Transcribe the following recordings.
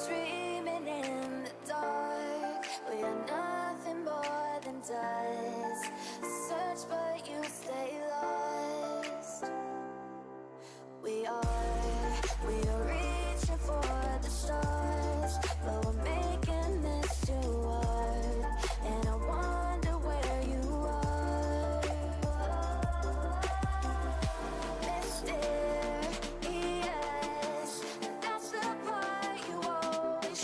Dreaming in the dark, we are nothing more than dust. Search but you stay lost. We are reaching for the stars, but we're making this too hard. And I wonder where you are. Mysterious, that's the part you always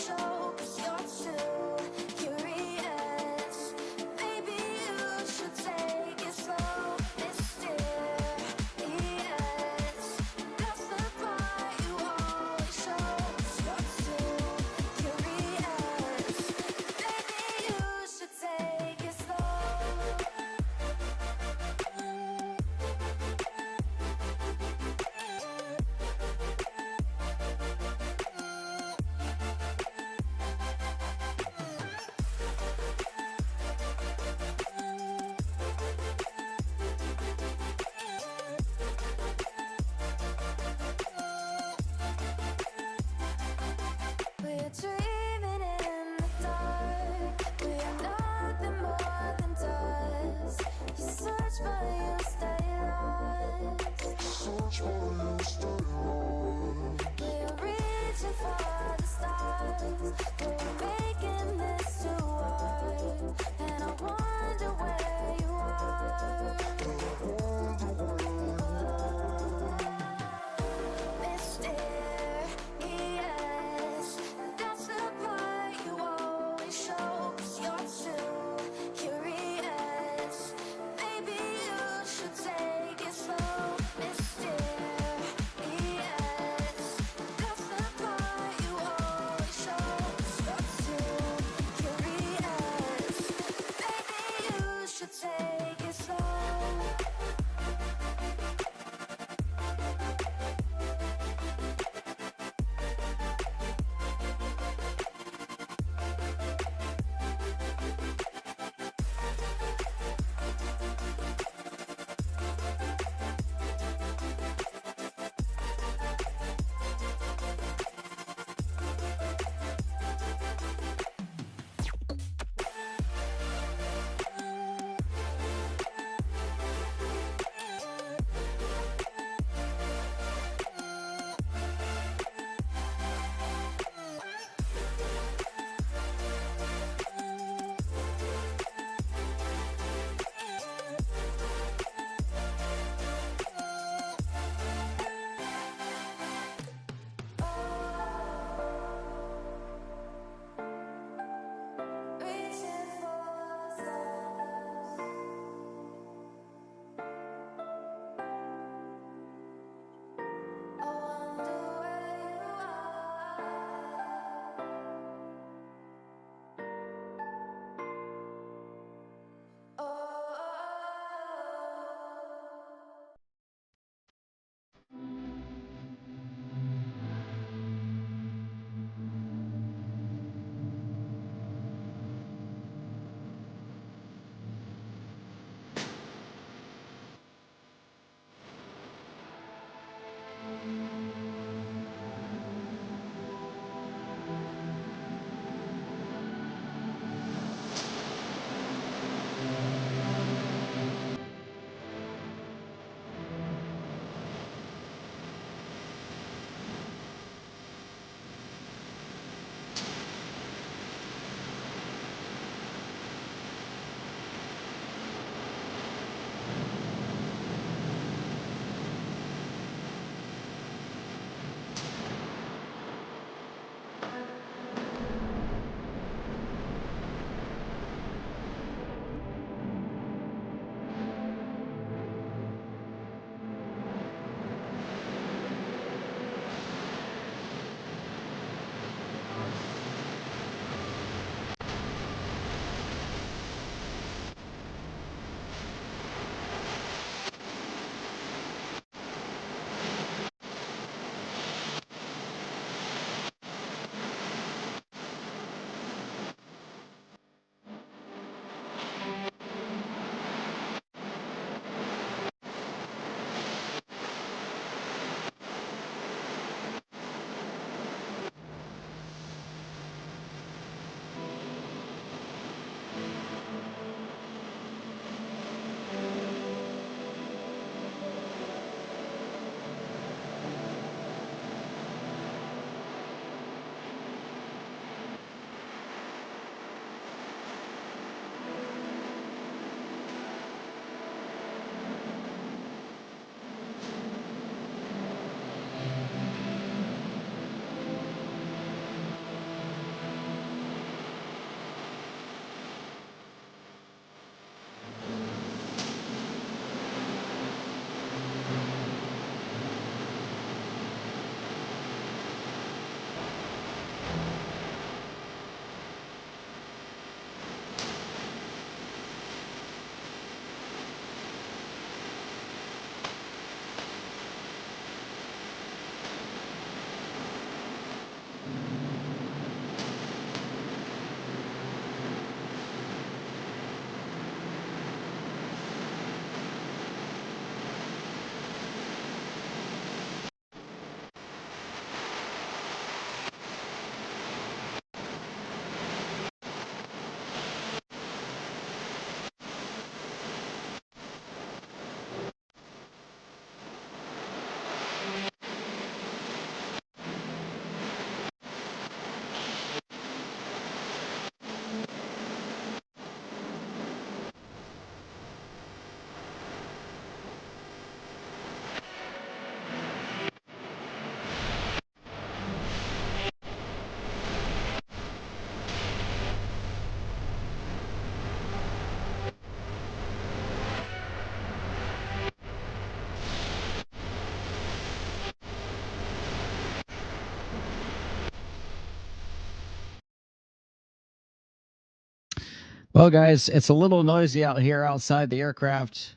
Well, guys, it's a little noisy out here outside the aircraft.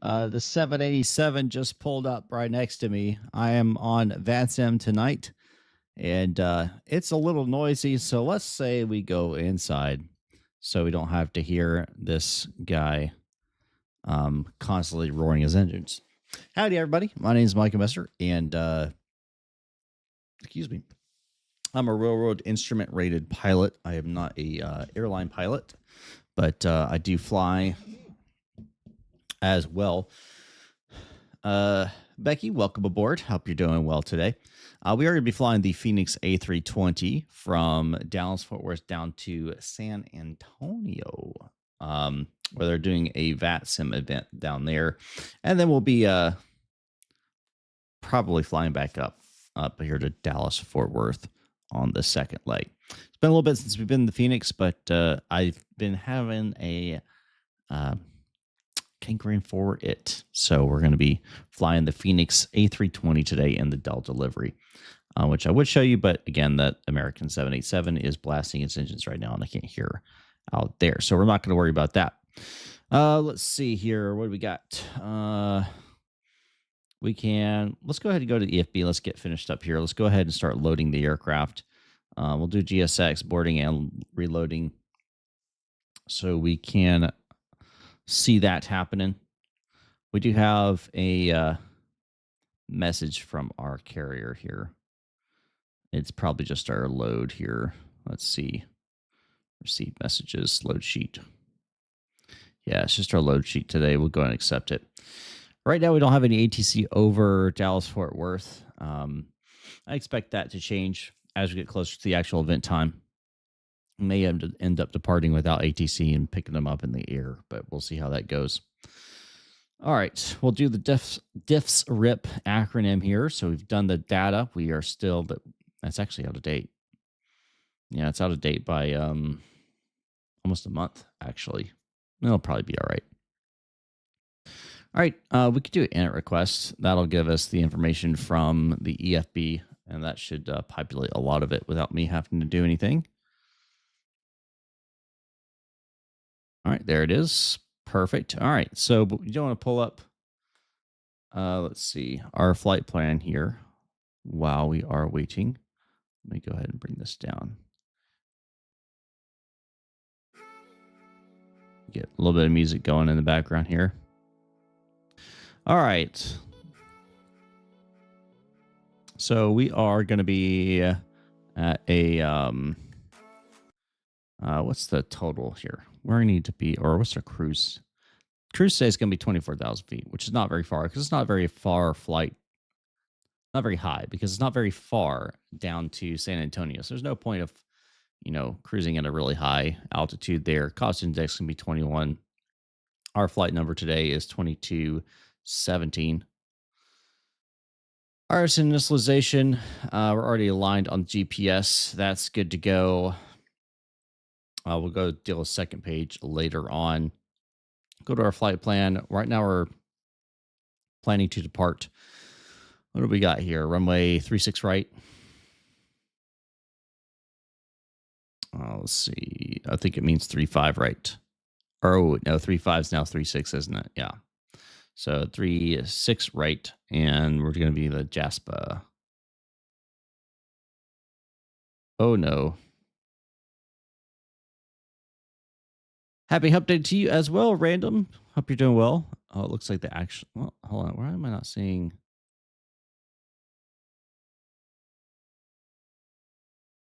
The 787 just pulled up right next to me. I am on VATSIM tonight, and it's a little noisy. So let's say we go inside so we don't have to hear this guy constantly roaring his engines. Howdy, everybody. My name is Micah, and excuse me. I'm a railroad instrument rated pilot. I am not a airline pilot, but I do fly as well. Becky, welcome aboard. Hope you're doing well today. We are going to be flying the Fenix A320 from Dallas Fort Worth down to San Antonio, where they're doing a VATSIM event down there, and then we'll be probably flying back up here to Dallas Fort Worth on the second leg. It's been a little bit since we've been in the Phoenix, but I've been having a cankering for it. So we're going to be flying the Fenix A320 today in the Delta livery, which I would show you. But again, that American 787 is blasting its engines right now, and I can't hear out there. So we're not going to worry about that. Let's see here. What do we got? Let's go ahead and go to the EFB. Let's get finished up here. Let's go ahead and start loading the aircraft. We'll do GSX boarding and reloading so we can see that happening. We do have a message from our carrier here. It's probably just our load here. Let's see. Receive messages, load sheet. Yeah, it's just our load sheet today. We'll go ahead and accept it. Right now, we don't have any ATC over Dallas Fort Worth. I expect that to change as we get closer to the actual event time. We may end up departing without ATC and picking them up in the air, but we'll see how that goes. All right, we'll do the diffs RIP acronym here. So we've done the data. We are still that's actually out of date. Yeah, it's out of date by almost a month, actually. It'll probably be all right. All right, we could do an init request. That'll give us the information from the EFB, and that should populate a lot of it without me having to do anything. All right, there it is. Perfect. All right, so but we don't want to pull up, let's see, our flight plan here while we are waiting. Let me go ahead and bring this down. Get a little bit of music going in the background here. All right. So we are going to be at a, what's the total here? Where I need to be, or what's our cruise? Cruise today is going to be 24,000 feet, which is not very far because it's not very far flight. Not very high because it's not very far down to San Antonio. So there's no point of, cruising at a really high altitude there. Cost index can be 21. Our flight number today is 2217. RS initialization, we're already aligned on GPS. That's good to go. We'll go deal with second page later on. Go to our flight plan. Right now we're planning to depart. What do we got here? Runway 36 right. Let's see. I think it means 35 right. Oh, no, 35 is now 36, isn't it? Yeah. So 36 right, and we're going to be the Jaspa. Oh, no. Happy hump day to you as well, Random. Hope you're doing well. Oh, it looks like the actual... Well, hold on. Why am I not seeing...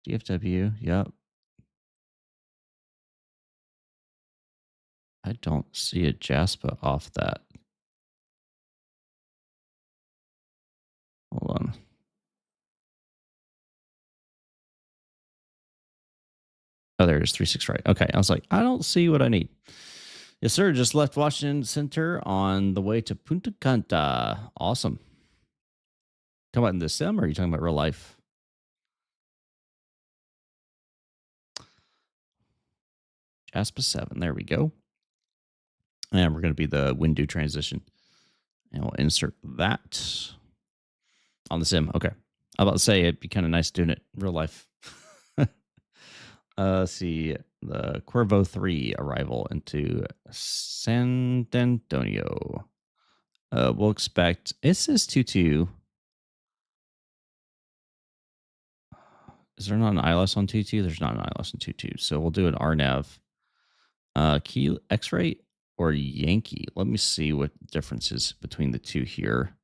DFW, yep. I don't see a Jaspa off that. Hold on. Oh, there it is, 36 right. Okay, I was like, I don't see what I need. Yes, sir. Just left Washington Center on the way to Punta Cana. Awesome. Talking about in the sim, or are you talking about real life? Jaspa 7. There we go. And we're going to be the window transition. And we'll insert that on the sim. Okay. I was about to say it'd be kind of nice doing it in real life. Let's see. The Cuervo 3 arrival into San Antonio. We'll expect SS22. Is there not an ILS on 22? There's not an ILS on 22. So we'll do an RNAV. Key X-ray or Yankee? Let me see what difference is between the two here.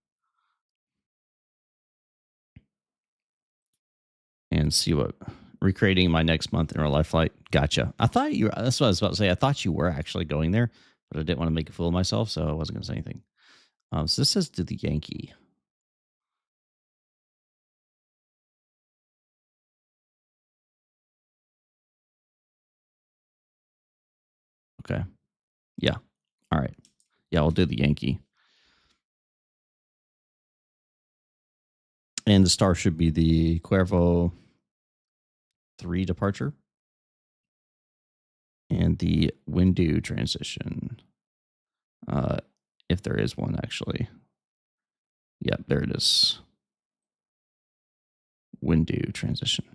And see what recreating my next month in real life flight. Gotcha. I thought you were, that's what I was about to say. I thought you were actually going there, but I didn't want to make a fool of myself, so I wasn't going to say anything. So this says do the Yankee. Okay. Yeah. All right. Yeah, we'll do the Yankee. And the star should be the Cuervo 3 departure. And the window transition. If there is one, actually. Yep, there it is. Window transition.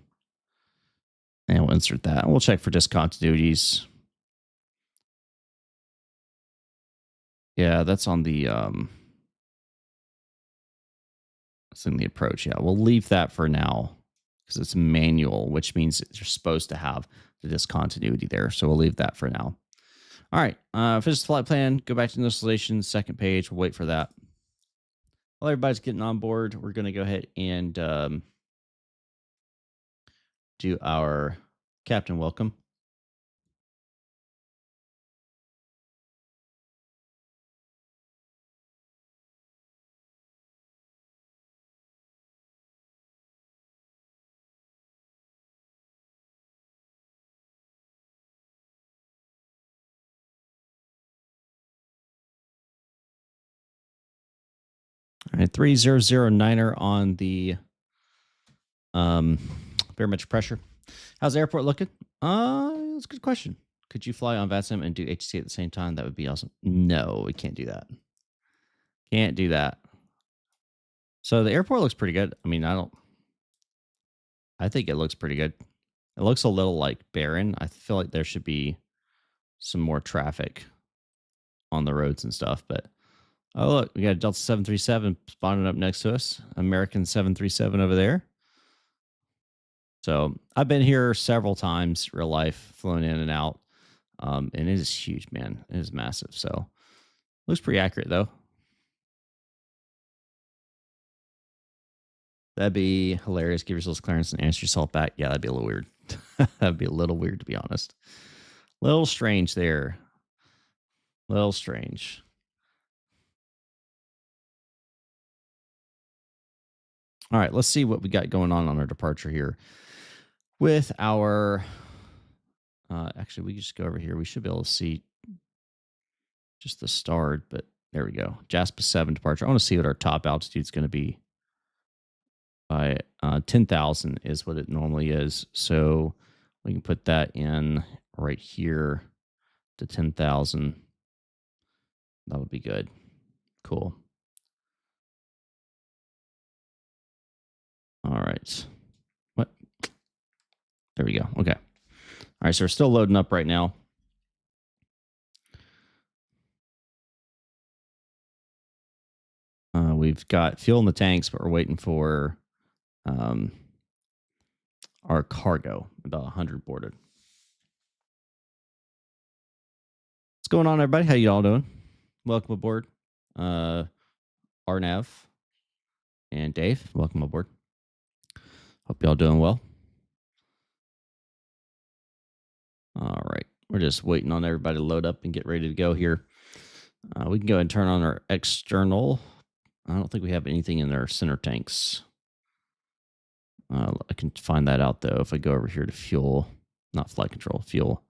And we'll insert that. And we'll check for discontinuities. Yeah, that's on the it's in the approach. Yeah, we'll leave that for now because it's manual, which means you're supposed to have the discontinuity there. So we'll leave that for now. All right, finish the flight plan. Go back to installation. Second page. We'll wait for that. While everybody's getting on board, we're going to go ahead and do our captain welcome. All right, 3009er on the barometric pressure. How's the airport looking? That's a good question. Could you fly on VATSIM and do HC at the same time? That would be awesome. No, we can't do that. Can't do that. So the airport looks pretty good. I mean, I think it looks pretty good. It looks a little like barren. I feel like there should be some more traffic on the roads and stuff, but oh, look, we got a Delta 737 spawning up next to us. American 737 over there. So I've been here several times, real life, flown in and out. And it is huge, man. It is massive. So looks pretty accurate, though. That'd be hilarious. Give yourselves clearance and answer yourself back. Yeah, that'd be a little weird. That'd be a little weird, to be honest. Little strange there. Little strange. All right, let's see what we got going on our departure here. With our, actually, we can just go over here. We should be able to see just the start, but there we go. JASPA 7 departure. I want to see what our top altitude is going to be. By 10,000 is what it normally is. So we can put that in right here to 10,000. That would be good. Cool. All right. What? There we go. Okay. All right. So we're still loading up right now. We've got fuel in the tanks, but we're waiting for our cargo, about 100 boarded. What's going on, everybody? How you all doing? Welcome aboard. Arnav and Dave, welcome aboard. Hope y'all doing well. All right. We're just waiting on everybody to load up and get ready to go here. We can go ahead and turn on our external. I don't think we have anything in our center tanks. I can find that out, though, if I go over here to fuel, not flight control, fuel.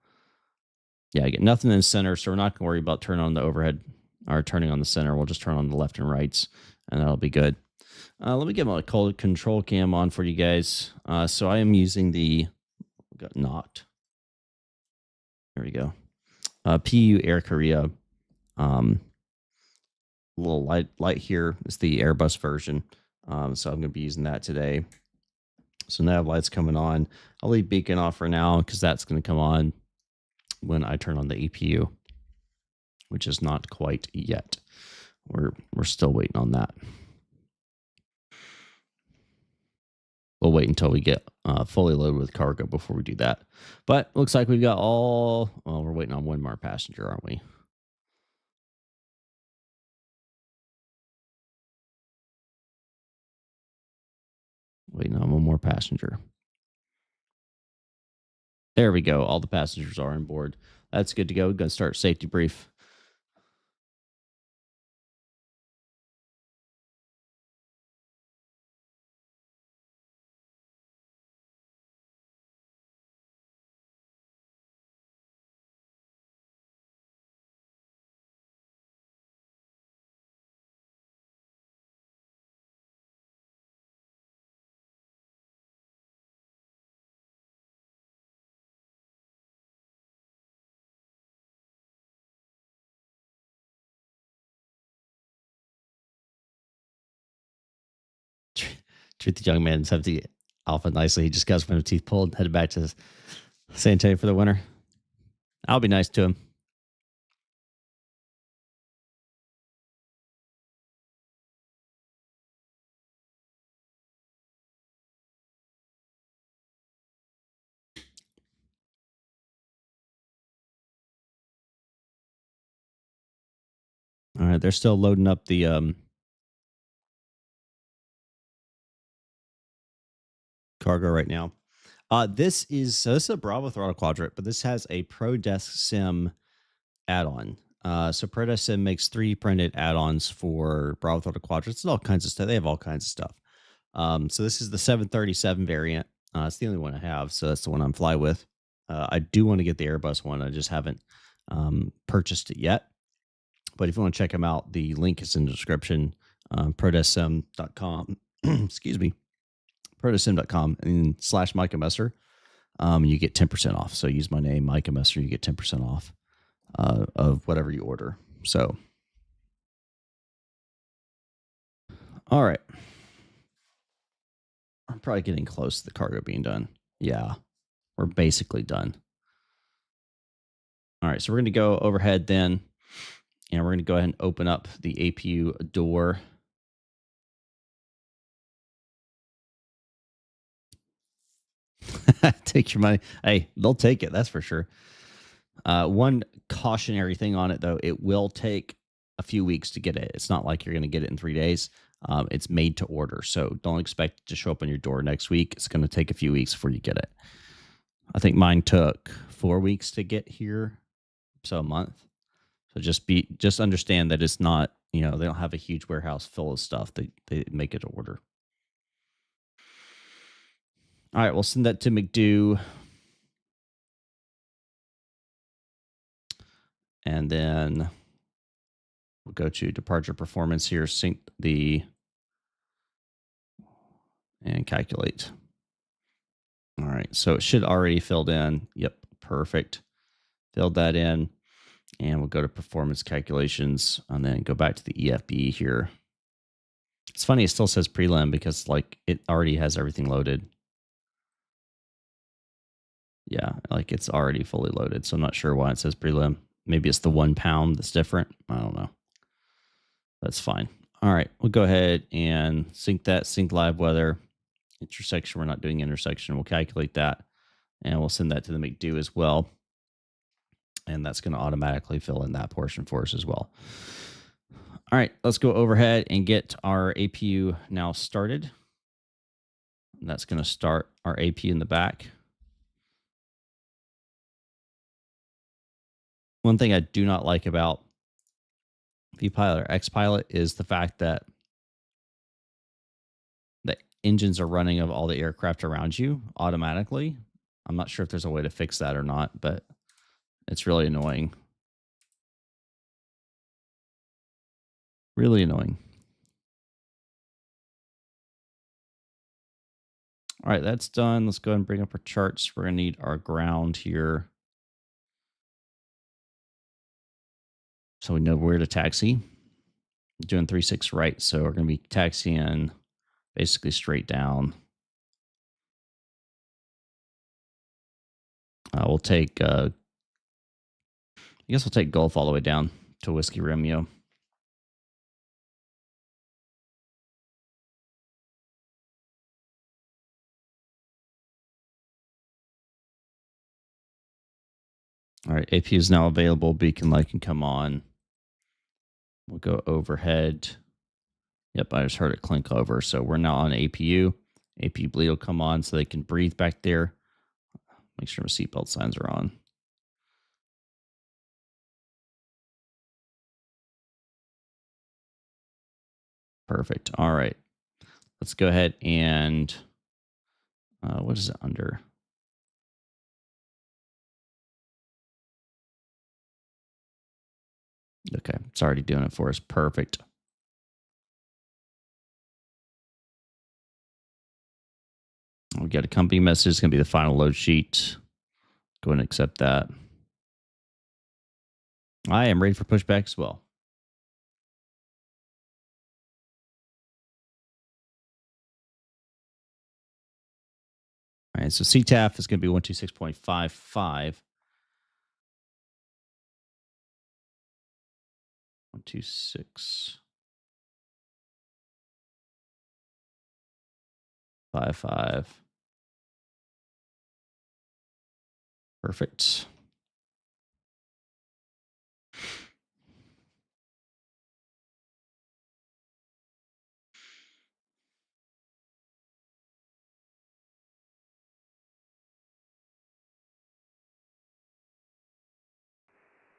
Yeah, I get nothing in the center, so we're not going to worry about turning on the overhead or turning on the center. We'll just turn on the left and rights, and that'll be good. Let me get my control cam on for you guys. So I am using the, got knocked. There we go. PU Air Korea. A little light here is the Airbus version. So I'm going to be using that today. So nav light's coming on. I'll leave beacon off for now because that's going to come on when I turn on the EPU, which is not quite yet. We're still waiting on that. We'll wait until we get fully loaded with cargo before we do that. But looks like we've got all. Well, we're waiting on one more passenger, aren't we? Waiting on one more passenger. There we go. All the passengers are on board. That's good to go. We're going to start safety brief. Treat the young man have the alpha nicely. He just got his teeth pulled, headed back to San Antonio for the winter. I'll be nice to him. All right, they're still loading up the cargo right now. This is a Bravo Throttle Quadrant, but this has a ProDesk Sim add-on. So ProDesk Sim makes 3 printed add-ons for Bravo Throttle Quadrants and all kinds of stuff. They have all kinds of stuff. So this is the 737 variant. It's the only one I have, so that's the one I'm fly with. I do want to get the Airbus one. I just haven't purchased it yet. But if you want to check them out, the link is in the description. ProdeskSim.com. Excuse me. ProdeskSim.com and / Micah Messer. You get 10% off. So use my name, Micah Messer. You get 10% off of whatever you order. So, all right. I'm probably getting close to the cargo being done. Yeah, we're basically done. All right, so we're going to go overhead then, and we're going to go ahead and open up the APU door. Take your money. Hey, they'll take it. That's for sure. One cautionary thing on it, though, it will take a few weeks to get it. It's not like you're going to get it in 3 days. It's made to order, so don't expect it to show up on your door next week. It's going to take a few weeks before you get it. I think mine took 4 weeks to get here, so a month. So just understand that it's not, they don't have a huge warehouse full of stuff. They make it to order. All right, we'll send that to McDo. And then we'll go to departure performance here, sync and calculate. All right, so it should already filled in. Yep, perfect. Filled that in. And we'll go to performance calculations and then go back to the EFB here. It's funny, it still says prelim because it already has everything loaded. Yeah, it's already fully loaded. So I'm not sure why it says prelim. Maybe it's the 1 pound that's different. I don't know. That's fine. All right, we'll go ahead and sync live weather. Intersection, we're not doing intersection. We'll calculate that and we'll send that to the McDo as well. And that's going to automatically fill in that portion for us as well. All right, let's go overhead and get our APU now started. And that's going to start our APU in the back. One thing I do not like about VPilot or XPilot is the fact that the engines are running of all the aircraft around you automatically. I'm not sure if there's a way to fix that or not, but it's really annoying. Really annoying. All right, that's done. Let's go ahead and bring up our charts. We're going to need our ground here, so we know where to taxi. Doing 3-6 right, so we're going to be taxiing basically straight down. We'll take, I guess we'll take Gulf all the way down to Whiskey Romeo. All right, APU is now available. Beacon light can come on. We'll go overhead. Yep, I just heard it clink over. So we're now on APU. APU bleed will come on so they can breathe back there. Make sure my seatbelt signs are on. Perfect. All right. Let's go ahead and what is it under? Okay, it's already doing it for us. Perfect. We got a company message. It's going to be the final load sheet. Go ahead and accept that. I am ready for pushback as well. All right, so CTAF is going to be 126.55. 126.55. Perfect.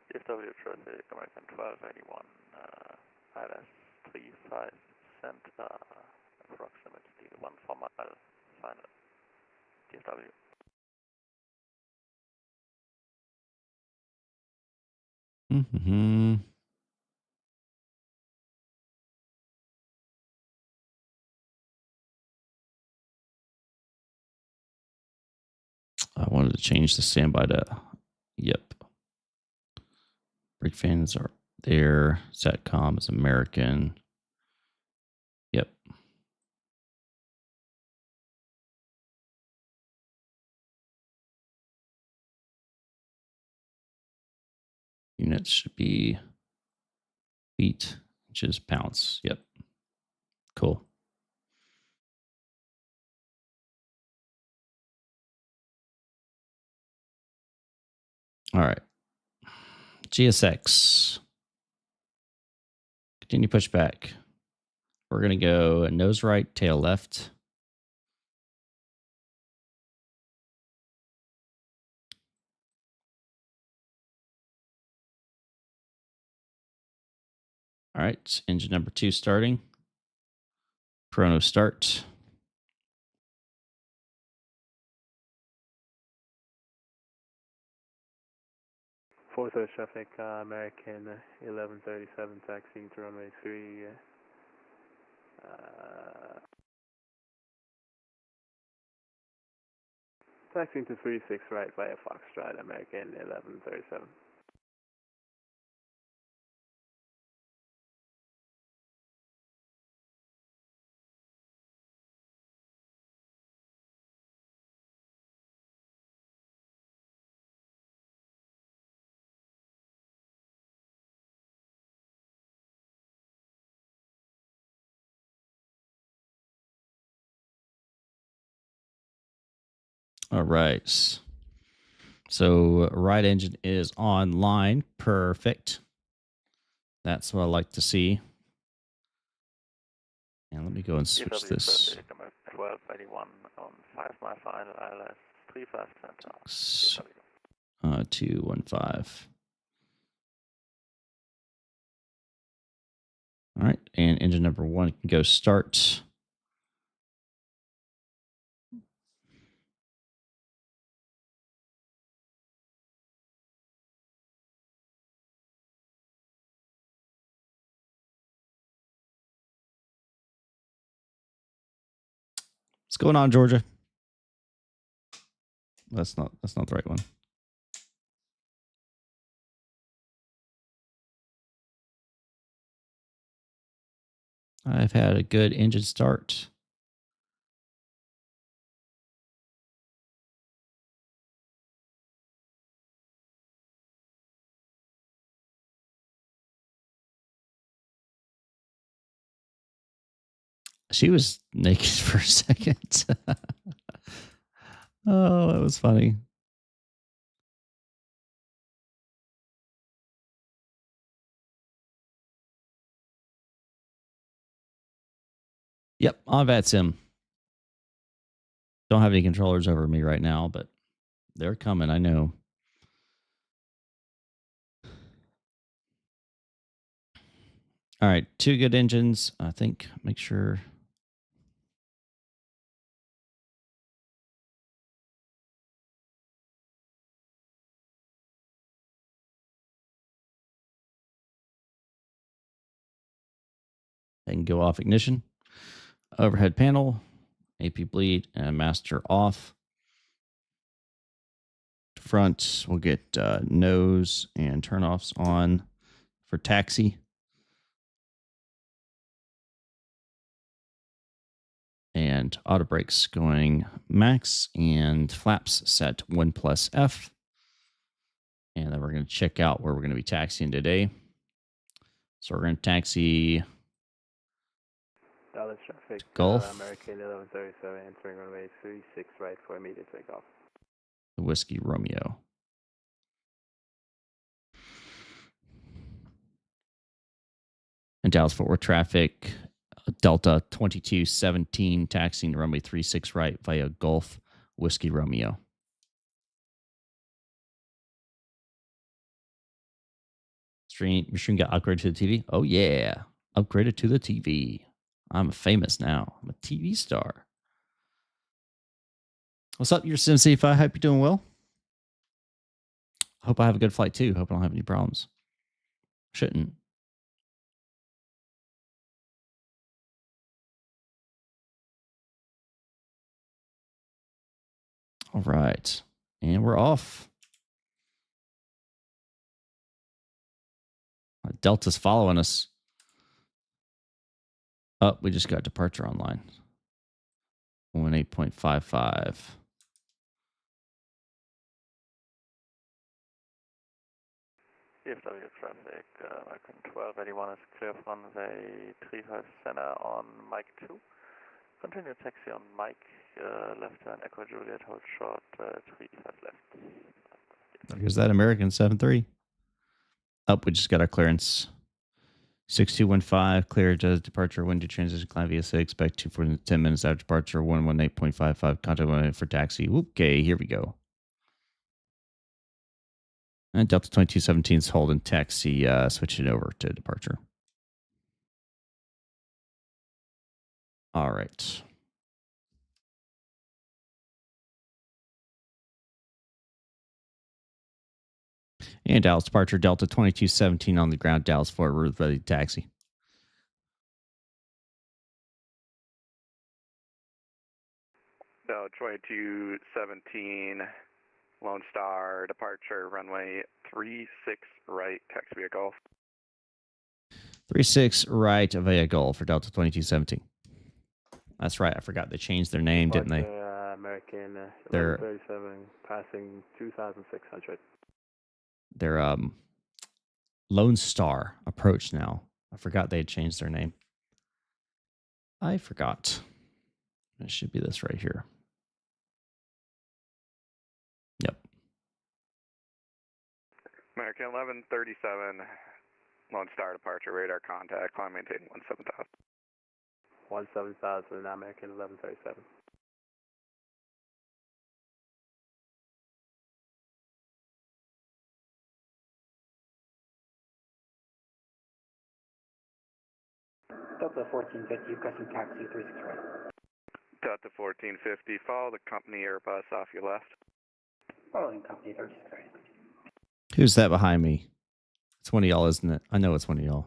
DFW traffic, American 1281, ILS 35 cent, approximately 1 4 mile, final, DFW. Mm-hmm. I wanted to change the standby to, yep. Brake fans are there. Satcom is American. Yep. Units should be feet, inches, pounds. Yep. Cool. All right. GSX. Continue pushback. We're going to go nose right, tail left. All right. Engine number 2 starting. Chrono start. Fourth Earth traffic, American 1137, taxiing to runway 3. Taxiing to 36 right via Foxtrot, American 1137. All right. So right engine is online. Perfect. That's what I like to see. And let me go and switch DFW this. traffic, American 1281 on 5 mile final, ILS 35 cent, DFW. 215. All right. And engine number 1 can go start. What's going on, Georgia? That's not the right one. I've had a good engine start. She was naked for a second. Oh, that was funny. Yep, on VATSIM. Don't have any controllers over me right now, but they're coming, I know. All right, 2 good engines. I think, make sure. And go off ignition. Overhead panel, AP bleed, and master off. Front, we'll get nose and turnoffs on for taxi. And auto brakes going max and flaps set 1+F. And then we're going to check out where we're going to be taxiing today. So we're going to taxi Dallas traffic, Gulf, American 1137, entering runway 36 right for immediate takeoff. the Whiskey Romeo. And Dallas Fort Worth traffic, Delta 2217, taxiing to runway 36 right via Gulf, Whiskey Romeo. Machine got upgraded to the TV. Oh, yeah. Upgraded to the TV. I'm famous now. I'm a TV star. What's up, your SimCF? I hope you're doing well. Hope I have a good flight too. Hope I don't have any problems. Shouldn't. All right. And we're off. Delta's following us. Oh, we just got departure online. 18.55. DFW traffic, American 1281 is clear from runway 35 center on Mike 2. Continue taxi on Mike, left turn Echo Juliet, hold short, 35 left. There's that American 7-3. Up, we just got our clearance. 6215, clear to departure, wind to transition, climb via 6, expect 2 for 10 minutes after departure, 118.55, contact 1 for taxi. Okay, here we go. And Delta 2217 is holding taxi, switching over to departure. All right. And Dallas departure, Delta 2217 on the ground, Dallas Fort Worth, ready to taxi. Delta 2217, Lone Star, departure, runway 36 right, taxi via Gulf. 36 right via Gulf for Delta 2217. That's right. I forgot they changed their name, didn't they? American They're 1137, passing 2600. They're Lone Star approach now. I forgot they had changed their name. I forgot. It should be this right here. Yep. American 1137, Lone Star, departure, radar contact, climb maintain 17,000. 17,000, American 1137. Delta 1450, requesting taxi 36 right. Delta 1450, follow the company Airbus off your left. Following company 36 right. Who's that behind me? It's one of y'all, isn't it? I know it's one of y'all.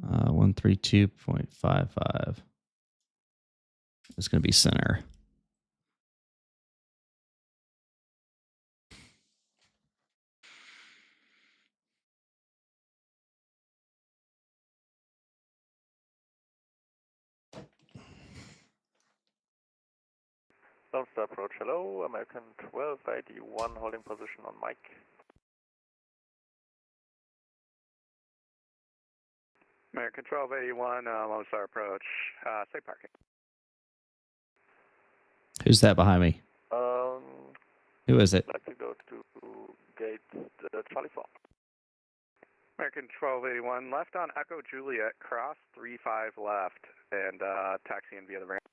132.55. It's going to be center. Lone Star approach, hello, American 1281, holding position on Mike. American 1281, Lone Star approach, safe parking. Who's that behind me? Who is it? I'd like to go to gate Charlie 4. American 1281, left on Echo Juliet, cross 35 left, and taxiing via the ramp.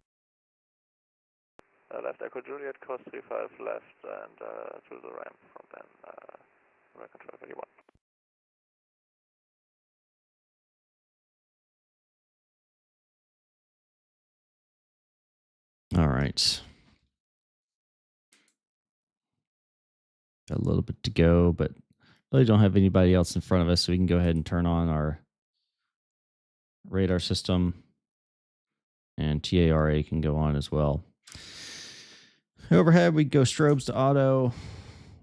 Left Echo Juliet, cross 35 left, and through the ramp from then American 1281. All right. Got a little bit to go, but really don't have anybody else in front of us, so we can go ahead and turn on our radar system, and TARA can go on as well. Overhead, we go strobes to auto.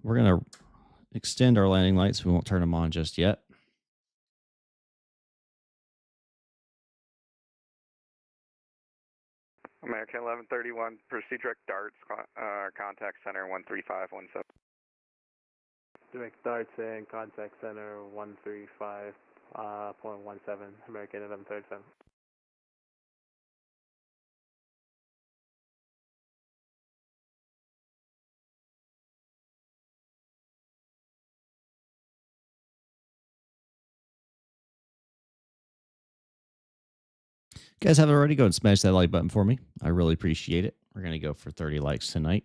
We're going to extend our landing lights. We won't turn them on just yet. American 1131, proceed direct darts, contact center 13517. Direct darts and contact center 135.17, American 1137. Guys, haven't already, go and smash that like button for me. I really appreciate it. We're going to go for 30 likes tonight.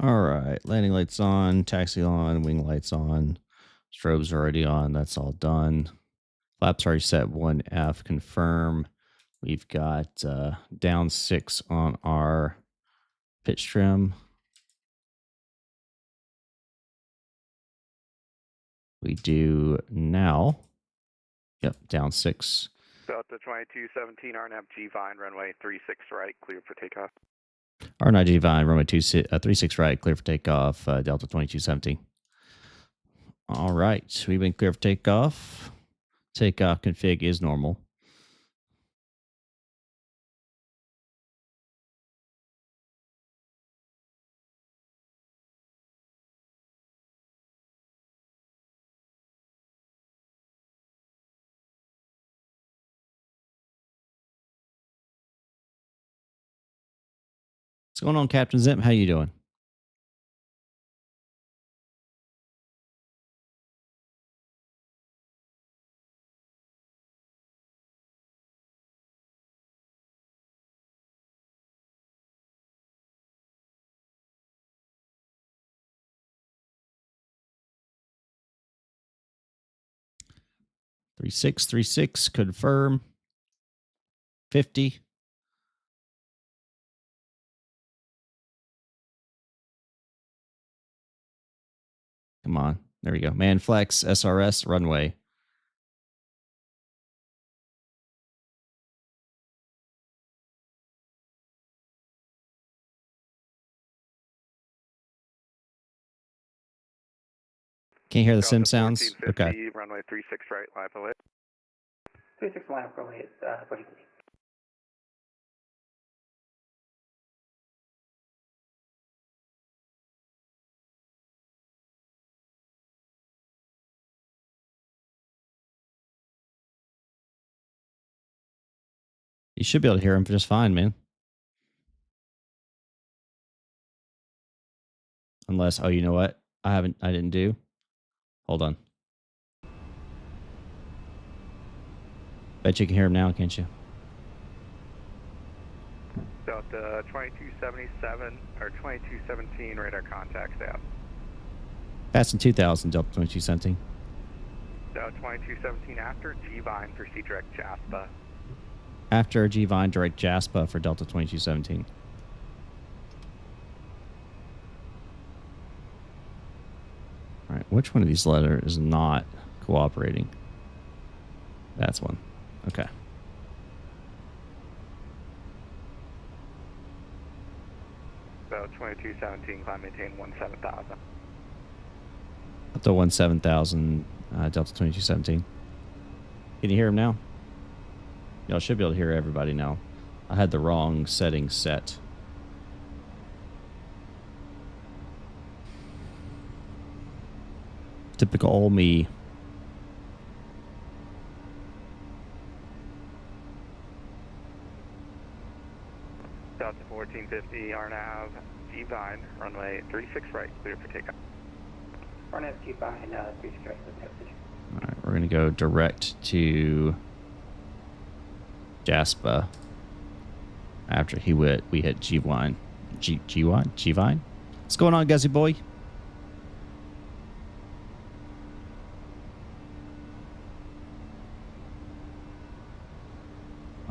All right, landing lights on, taxi on, wing lights on, strobes already on. That's all done. Flaps already set 1F, confirm. We've got down 6 on our pitch trim. We do now. Yep, down 6. Delta 2217, RNAP G Vine, runway 36 right, clear for takeoff. R9G Vine, runway 36 right, clear for takeoff, Delta 2217. All right, we've been clear for takeoff. Takeoff config is normal. What's going on, Captain Zimp? How you doing? Three six confirm. 50. Come on. There we go. Manflex, SRS, runway. Can't hear the sim sounds? Okay. Runway 36 right, live away. 36 line up, runway 43. You should be able to hear him just fine, man. Unless, oh, you know what? I didn't do. Hold on. Bet you can hear him now, can't you? Delta 2277 or 2217 radar contacts out. Passing 2000, Delta 2217. Delta 2217 after G Vine, proceed direct Jaspa. After G Vine, direct Jaspa for Delta 2217. All right, which one of these letters is not cooperating? That's one. Okay. Delta So 2217, climb maintain 17,000. Up to 17,000, Delta 2217. Can you hear him now? Y'all should be able to hear everybody now. I had the wrong settings set. Typical old me. Delta 1450, RNAV, G-Vine, runway 36 right, clear for takeoff. RNAV G-Vine, 36 right, All right, we're going to go direct to Jasper after we hit G-Vine. G-Vine? What's going on, Guzzy boy?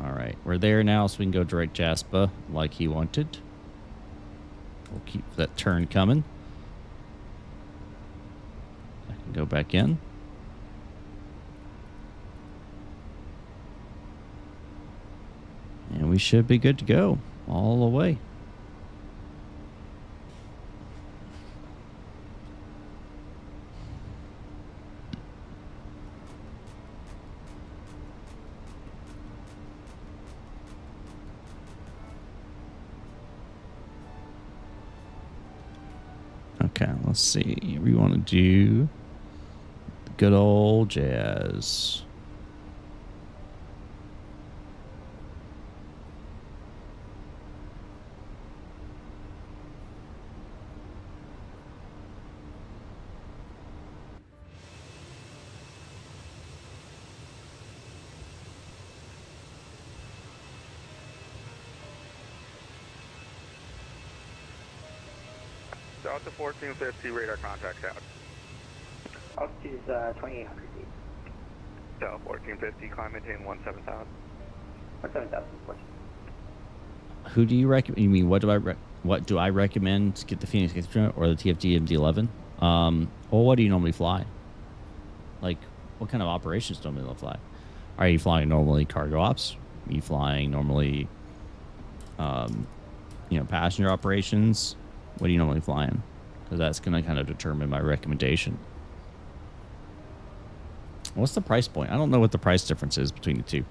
All right, we're there now, so we can go direct Jasper like he wanted. We'll keep that turn coming. I can go back in. And we should be good to go all the way. Okay, let's see. We want to do the good old jazz. Delta 1450, radar contacts out. Altitude is 2,800 feet. Delta 1450, climb maintain 17,000. 17,000, 14. Who do you recommend? You mean what do I recommend to get the Fenix A320 or the TFD MD11? Well, what do you normally fly? Like, what kind of operations do you normally fly? Are you flying normally cargo ops? Are you flying normally, passenger operations? What are you normally flying? Because that's going to kind of determine my recommendation. What's the price point? I don't know what the price difference is between the two.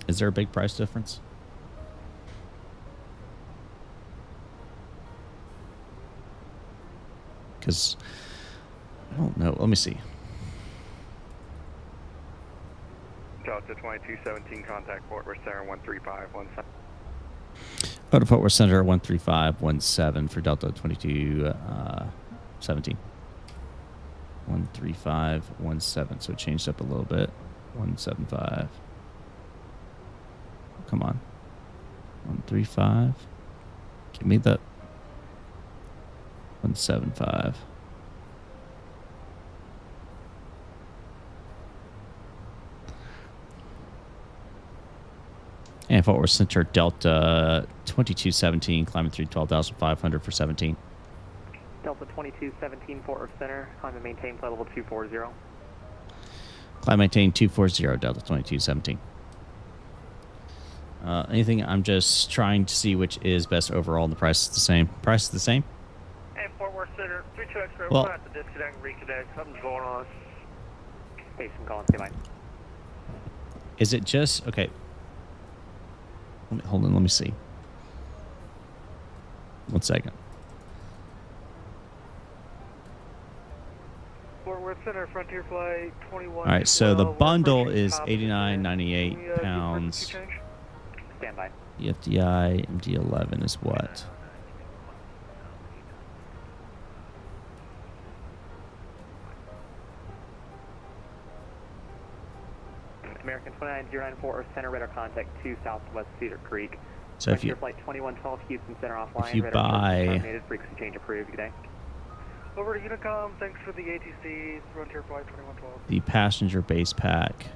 Is there a big price difference? Because I don't know. Let me see. Delta 2217, contact Fort Worth Center 13517. Go to Fort Worth Center 13517 for Delta 2217. 13517. So it changed up a little bit. 175. Come on. 135. Give me that. 175. And Fort Worth Center Delta 2217, climbing through 12,500 for 17. Delta 2217, Fort Worth Center, climb and maintain flight level 240. Climb maintain 240, Delta 2217. Anything? I'm just trying to see which is best overall. The price is the same. Price is the same? Hey, Fort Worth Center, 32X-ray, Well, we're going to have to disconnect and reconnect. Something's going on. Station calling, stay by. Is it just... Okay. Hold on, let me see. 1 second. Fort Worth Center, Frontier Flight 21. All right, so the bundle is $89.98 pounds. Stand by. The FDI MD11 is what? American 2909 Fort Worth Center, radar contact 2 southwest Cedar Creek. So if you Flight 2112 Houston Center offline. if you radar buy terminated, frequency change approved. Good day. Over to Unicom, thanks for the ATC, Frontier Flight 2112. the passenger base pack,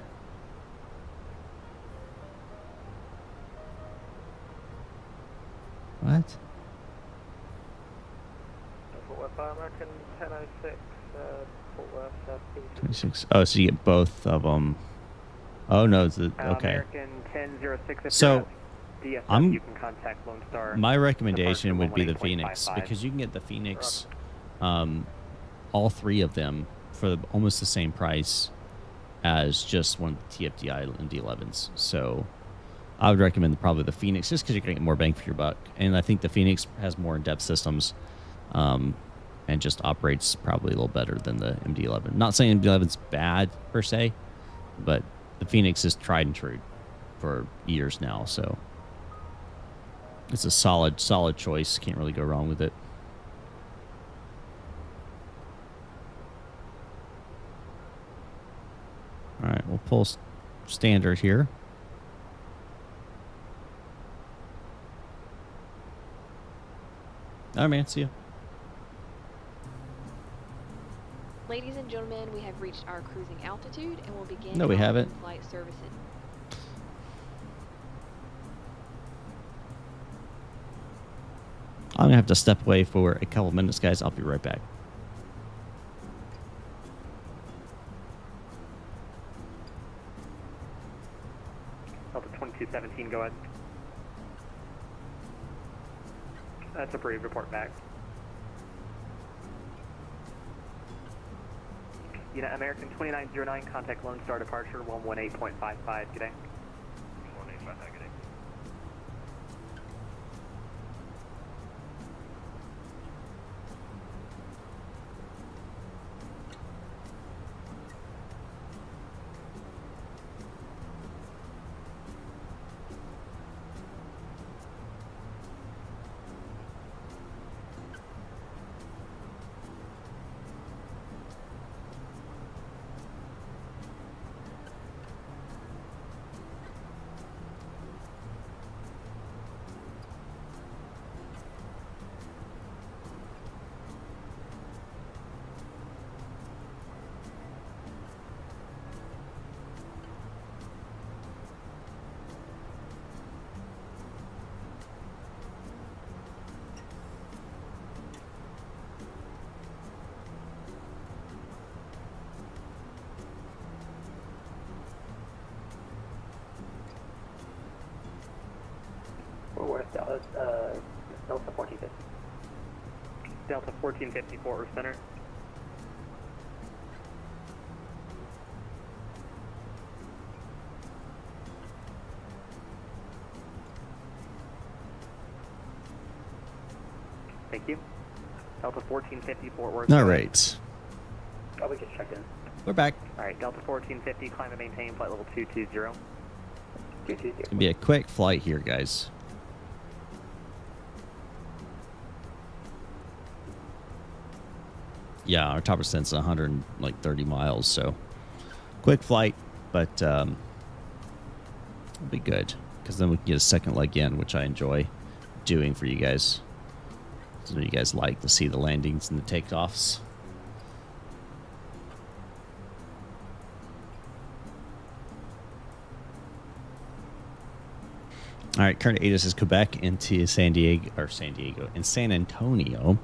what? Fort Worth American 1006, Fort Worth South 26. Oh, so you get both of them. Oh no, it's the, okay. American 1006. So DSF, you can contact Lone Star. My recommendation would be the 118.55. Phoenix, because you can get the Phoenix, all three of them for almost the same price as just one of the TFDI MD-11s. So I would recommend probably the Phoenix, just because you're going to get more bang for your buck. And I think the Phoenix has more in-depth systems, and just operates probably a little better than the MD-11. Not saying MD-11's bad per se, but the Phoenix is tried and true for years now. So it's a solid choice. Can't really go wrong with it. All right, we'll pull standard here. All right, man. See ya. Ladies and gentlemen, we have reached our cruising altitude and will begin No, we haven't. flight services. I'm gonna have to step away for a couple of minutes, guys. I'll be right back. Delta 2217, go ahead. That's approved. Report back. Unit American 2909, contact Lone Star departure 118.55. Good day. 118.55. Good day. Fort Worth, Delta 1450. Delta 1450, Fort Worth Center. Thank you. Delta 1450, Fort Worth. All right, Oh, we just checked in. we're back. All right, Delta 1450, climb and maintain flight level 220. 220. It's gonna be a quick flight here, guys. Yeah, our top percent's 130 miles, so quick flight, but it'll be good because then we can get a second leg in, which I enjoy doing for you guys. So you guys like to see the landings and the takeoffs. All right, current ATIS is Quebec into San Antonio.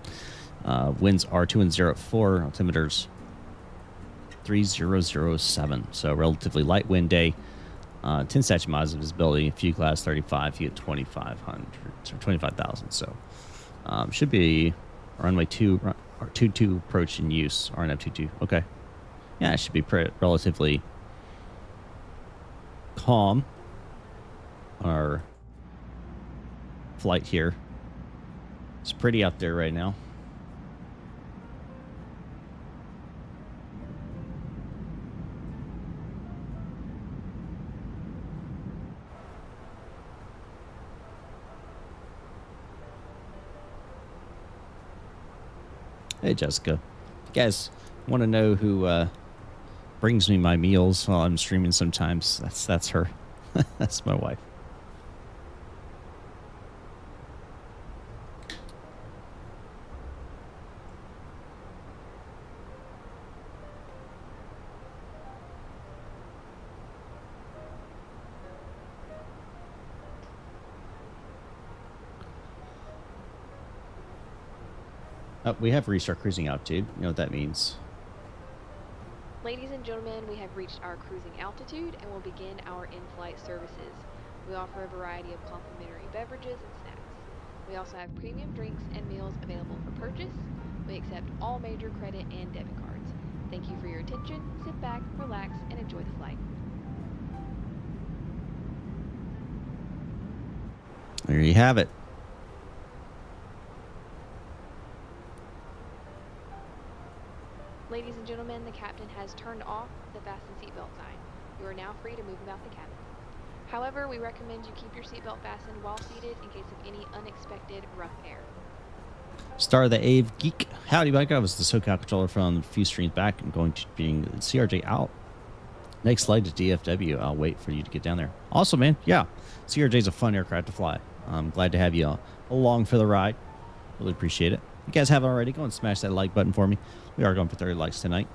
Winds are 210 at 4, altimeters 3007. So relatively light wind day. 10 statute miles of visibility. Few class 35, you get 2,500 or 25,000. So should be runway 22 approach in use. RNF 22. Okay, yeah, it should be relatively calm. Our flight here. It's pretty out there right now. Hey, Jessica. You guys want to know who brings me my meals while I'm streaming sometimes? That's her. That's my wife. We have reached our cruising altitude. You know what that means. Ladies and gentlemen, we have reached our cruising altitude and will begin our in-flight services. We offer a variety of complimentary beverages and snacks. We also have premium drinks and meals available for purchase. We accept all major credit and debit cards. Thank you for your attention. Sit back, relax, and enjoy the flight. There you have it. Ladies and gentlemen, the captain has turned off the fasten seatbelt sign. You are now free to move about the cabin. However, we recommend you keep your seatbelt fastened while seated in case of any unexpected rough air. Star of the Ave Geek. Howdy, Micah. I was the SoCal controller from a few streams back. I'm going to be CRJ out. Next flight to DFW. I'll wait for you to get down there. Awesome, man. Yeah. CRJ's a fun aircraft to fly. I'm glad to have you along for the ride. Really appreciate it. If you guys haven't already, go and smash that like button for me. We are going for 30 likes tonight.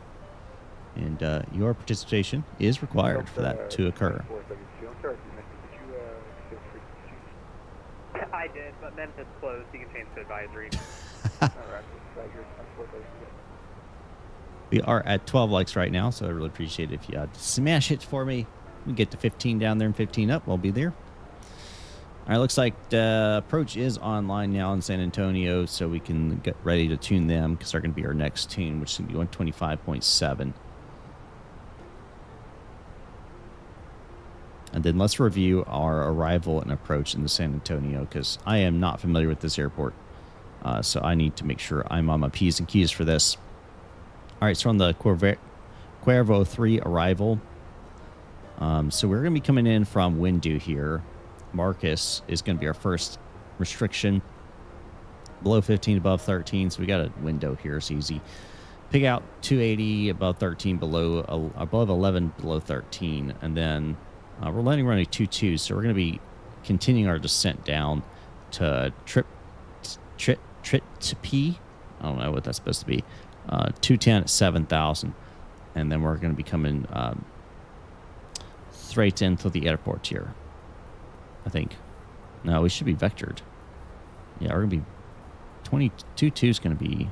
And your participation is required for that to occur. I did, but then it's closed. You can change to advisory. We are at 12 likes right now, so I really appreciate it if you smash it for me. We get to 15 down there and 15 up. We'll be there. All right, looks like the approach is online now in San Antonio, so we can get ready to tune them because they're going to be our next tune, which is going to be 125.7. And then let's review our arrival and approach into San Antonio because I am not familiar with this airport. So I need to make sure I'm on my P's and Q's for this. All right, so on the Cuervo 3 arrival. So we're going to be coming in from Windu here. Marcus is going to be our first restriction. Below 15, above 13. So we got a window here. It's easy. Pick out 280, above 13, above 11, below 13. And then we're landing running 22. So we're going to be continuing our descent down to P. I don't know what that's supposed to be. 210 at 7,000. And then we're going to be coming straight into the airport here. I think. No, we should be vectored. Yeah, we're going to be 22 is going to be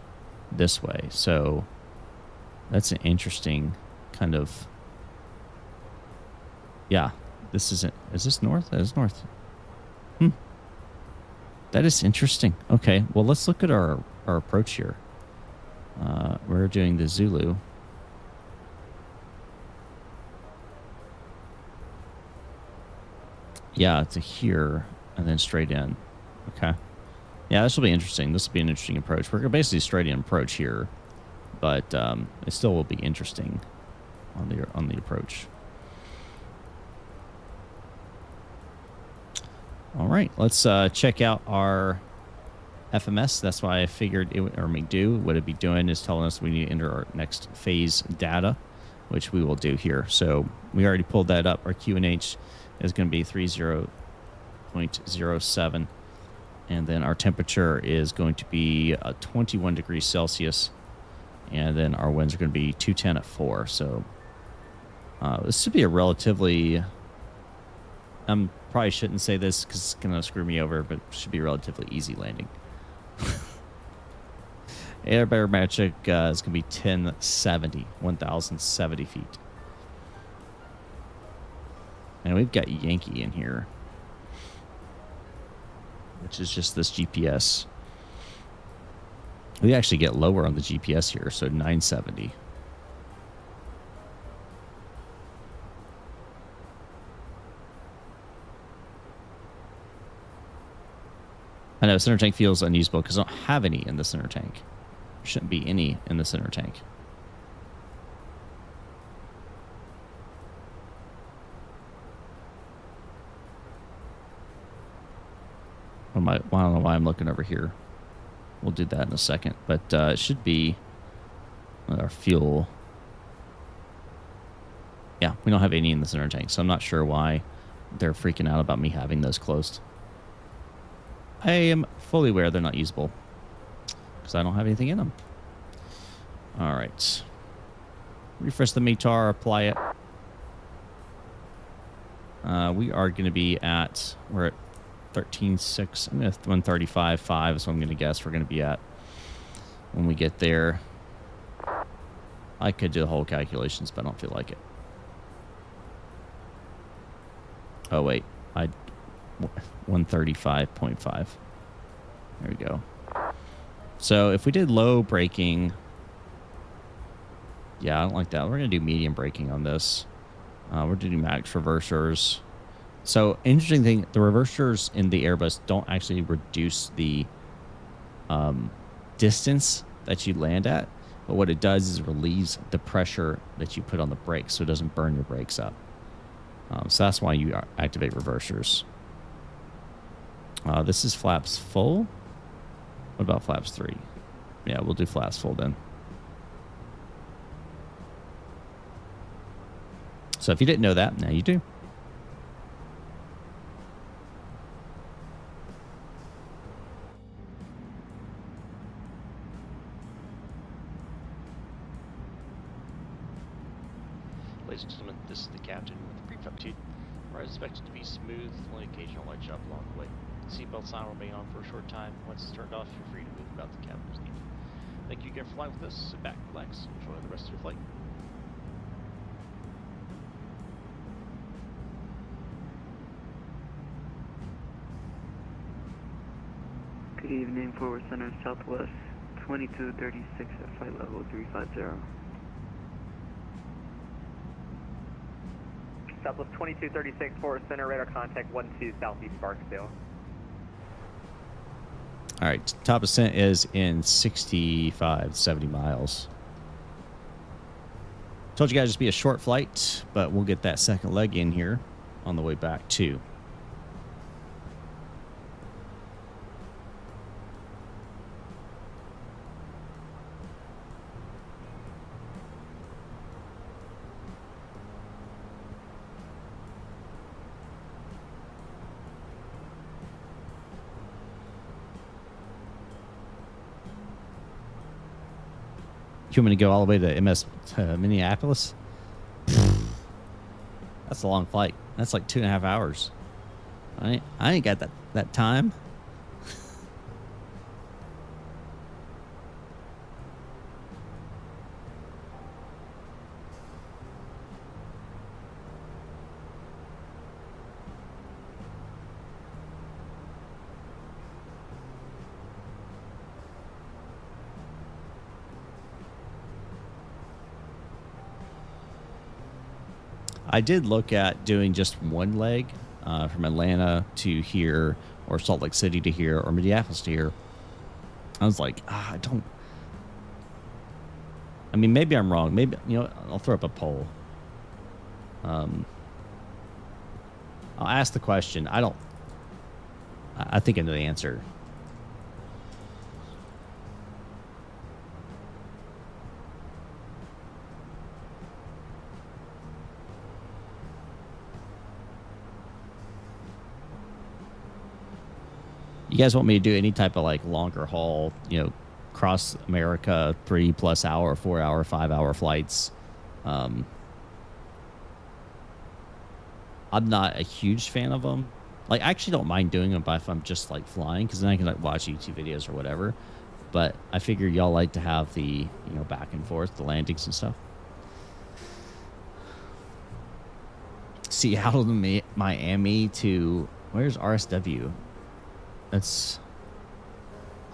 this way. So that's an interesting kind of. Yeah, this isn't. Is this north? That is north. That is interesting. Okay, well, let's look at our approach here. We're doing the Zulu. Yeah, it's a here and then straight in. Okay. Yeah, this will be interesting. This will be an interesting approach. We're basically straight in approach here, but it still will be interesting on the approach. All right, let's check out our FMS. That's why I figured it would, or McDo, what it'd be doing is telling us we need to enter our next phase data, which we will do here. So we already pulled that up. Our QNH is going to be 30.07. And then our temperature is going to be 21 degrees Celsius. And then our winds are going to be 210 at 4. So this should be a relatively... probably shouldn't say this because it's going to screw me over, but it should be a relatively easy landing. Air barometric is going to be 1,070 feet. And we've got Yankee in here, which is just this GPS. We actually get lower on the GPS here, so 970. I know center tank feels unusable because I don't have any in the center tank. There shouldn't be any in the center tank. I don't know why I'm looking over here. We'll do that in a second. But it should be our fuel. Yeah, we don't have any in the center tank, so I'm not sure why they're freaking out about me having those closed. I am fully aware they're not usable because I don't have anything in them. All right. Refresh the METAR, apply it. We are going to be at, we're at 13.6. I'm going to 135.5 is what I'm going to guess we're going to be at when we get there. I could do the whole calculations, but I don't feel like it. Oh, wait. 135.5. There we go. So if we did low braking, yeah, I don't like that. We're going to do medium braking on this. We're doing max reversers. So interesting thing, the reversers in the Airbus don't actually reduce the distance that you land at, but what it does is it relieves the pressure that you put on the brakes so it doesn't burn your brakes up. So that's why you activate reversers. This is flaps full. What about flaps 3? Yeah, we'll do flaps full then. So if you didn't know that, now you do. Ladies and gentlemen, this is the captain with the brief update. Ride is expected to be smooth, only occasional light job along the way. Seatbelt sign will remain on for a short time. Once it's turned off, you're free to move about the cabin as needed. Thank you again for flying with us. Sit back, relax, enjoy the rest of your flight. Good evening, Forward Center Southwest 2236 at flight level 350. Southwest 2236, Forward Center, radar contact 12 Southeast Barksdale. All right, top ascent is in 65, 70 miles. Told you guys just be a short flight, but we'll get that second leg in here on the way back too. You want me to go all the way to Minneapolis? That's a long flight. That's like 2.5 hours. I ain't got that time. I did look at doing just one leg from Atlanta to here, or Salt Lake City to here, or Minneapolis to here. I was like, I don't. I mean, maybe I'm wrong. Maybe, you know, I'll throw up a poll. I'll ask the question. I think I know the answer. You guys want me to do any type of like longer haul, you know, cross America, 3+ hour, 4 hour, 5 hour flights? I'm not a huge fan of them. Like, I actually don't mind doing them if I'm just like flying, because then I can like watch YouTube videos or whatever. But I figure y'all like to have the, you know, back and forth, the landings and stuff. Seattle to Miami to, where's RSW? That's,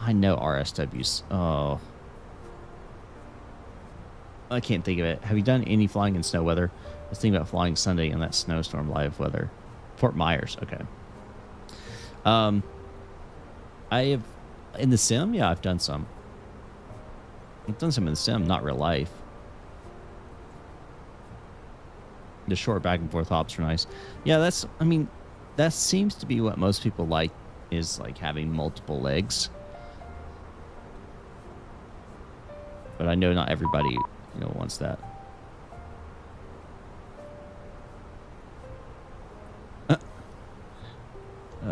I know RSW's. Oh, I can't think of it. Have you done any flying in snow weather? I was thinking about flying Sunday in that snowstorm live weather. Fort Myers, okay. I have, in the sim, yeah, I've done some. I've done some in the sim, not real life. The short back and forth hops are nice. Yeah, that's, I mean, that seems to be what most people like, is like having multiple legs. But I know not everybody, you know, wants that.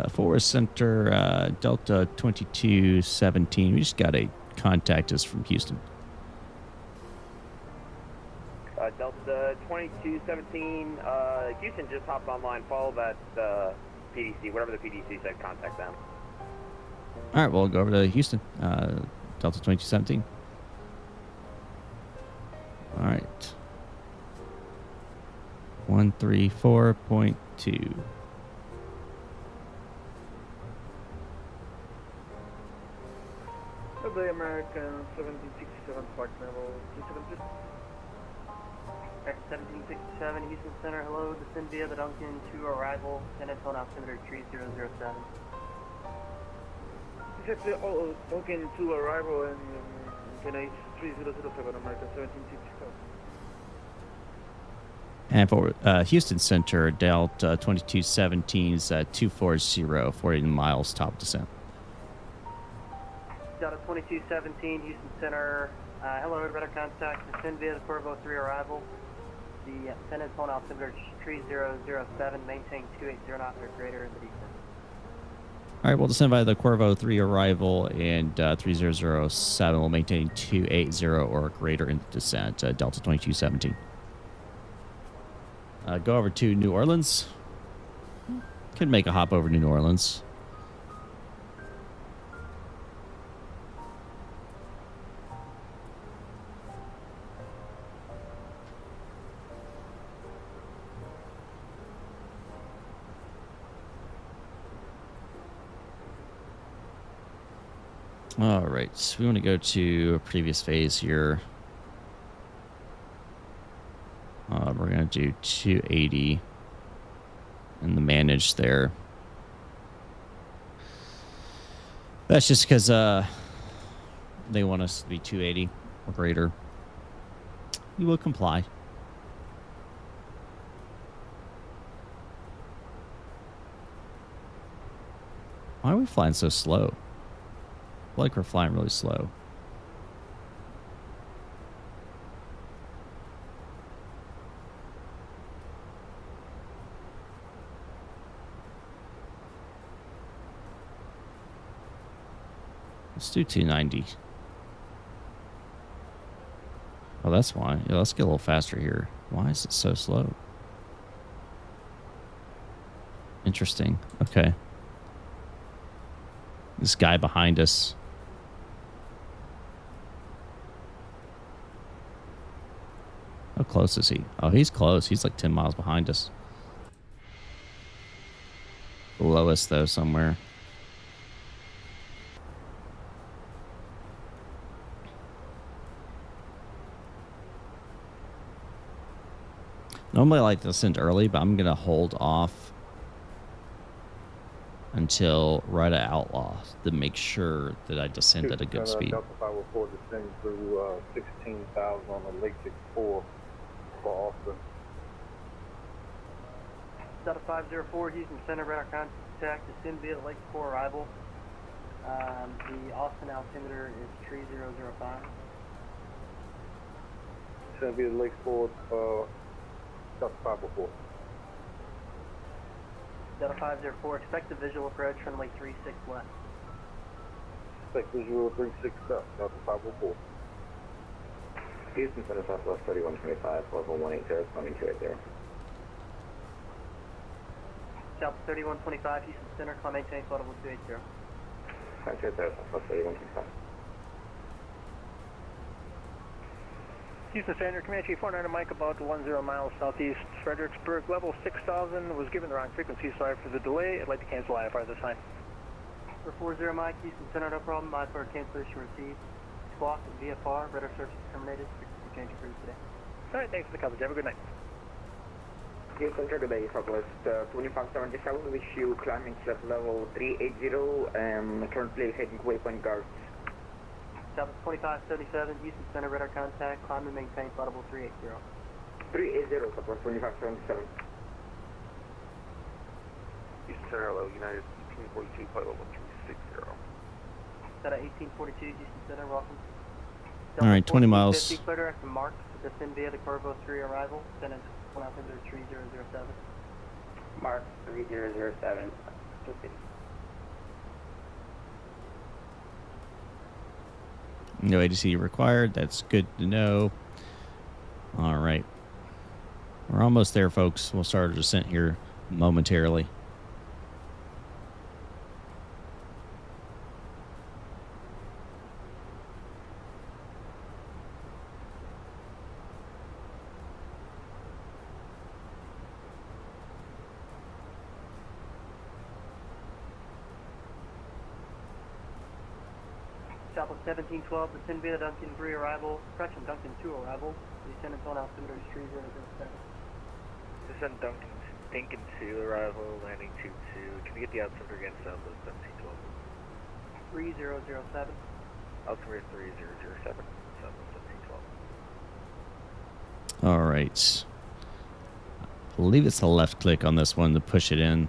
Forward Center, Delta 2217. We just got a contact us from Houston. Delta 2217, Houston just hopped online. Follow that PDC, whatever the PDC said, contact them. All right, we'll go over to Houston, Delta 2217. All right. 134.2. American 1767 flight level 27 just. 1767 Houston Center, hello, descend via the Duncan to arrival, San Antonio altimeter 3007. This is Duncan to arrival and Fenix 3007 American 1767. And for Houston Center, Delta 2217's 240, 40 miles top descent. Delta 2217 Houston Center, hello, radar contact, descend via the Corvo 3 arrival. The San Antonio altimeter 3007, maintain 280 knots or greater in the descent. All right, we'll descend by the Corvo 3 arrival, and 3007 will maintain 280 or greater in the descent, Delta 2217. Go over to New Orleans. Could make a hop over to New Orleans. All right, so we want to go to a previous phase here. We're going to do 280 in the manage there. That's just because they want us to be 280 or greater. We will comply. Why are we flying so slow? I feel like we're flying really slow. Let's do 290. Oh, that's why. Yeah, let's get a little faster here. Why is it so slow? Interesting. Okay. This guy behind us. How close is he? Oh, he's close. He's like 10 miles behind us. Below us, though, somewhere. Normally I like to descend early, but I'm going to hold off until right at Outlaw to make sure that I descend at a good speed. Delta 504 descend through 16,000 on the Lake 64 for Austin. Delta 504 Houston Center, radar contact, descend via Lake 4 arrival. The Austin altimeter is 3005. Descend via Lake 4, Delta 504. Delta 504, expect a visual approach, runway 36 left. Expect visual 36 left, Delta 504. Houston Center Southwest 3125, level 180, climbing 280. South 3125, Houston Center, climb maintain, flight level 280. Climb 280, Southwest 3125. Houston Standard, Command Chief 49 Mike, about 10 miles southeast Fredericksburg, level 6000, was given the wrong frequency, sorry for the delay. I'd like to cancel IFR this time. For 40 Mike, Houston Center, no problem, IFR cancellation received. Squawk at VFR, radar service terminated, frequency change approved today. Alright, thanks for the coverage, have a good night. Houston Center Bay, Southwest 2577, wish you climbing slip level 380, currently heading waypoint guards. South 2577, Houston Center, radar contact, climb and maintain, flight level 380. 380, Southwest 2577. Houston Center, hello, United 1842, flight level 360. Delta 1842, Houston Center, welcome. All right, 20 miles. Clear direct to Mark, descend via the Corvo 3 arrival, send in altimeter 3007. Mark 3007. No ADC required. That's good to know. All right. We're almost there, folks. We'll start our descent here momentarily. Southwest 1712, descend via Duncan 3 arrival, correction, Duncan 2 arrival, descend and phone altimeter is 3007. Descend Duncan 2 arrival, landing 22. Can you get the altimeter again, Southwest 1712? 3007. Altimeter 3007, Southwest 1712. All right. I believe it's the left click on this one to push it in.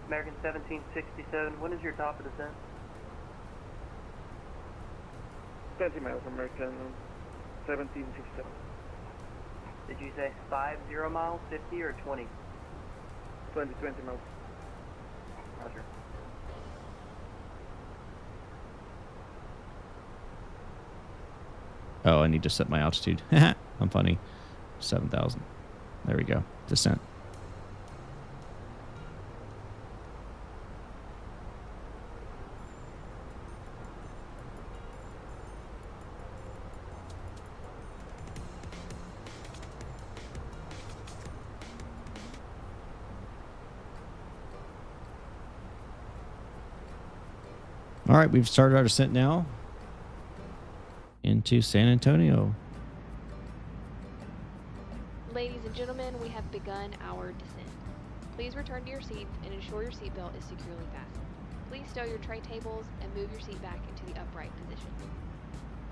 American 1767, when is your top of descent? 20 miles, American 1767. Did you say 50 miles, 50 or 20? 20 miles. Roger. Oh, I need to set my altitude. I'm funny. 7,000. There we go. Descent. All right, we've started our descent now into San Antonio. Ladies and gentlemen, we have begun our descent. Please return to your seats and ensure your seatbelt is securely fastened. Please stow your tray tables and move your seat back into the upright position.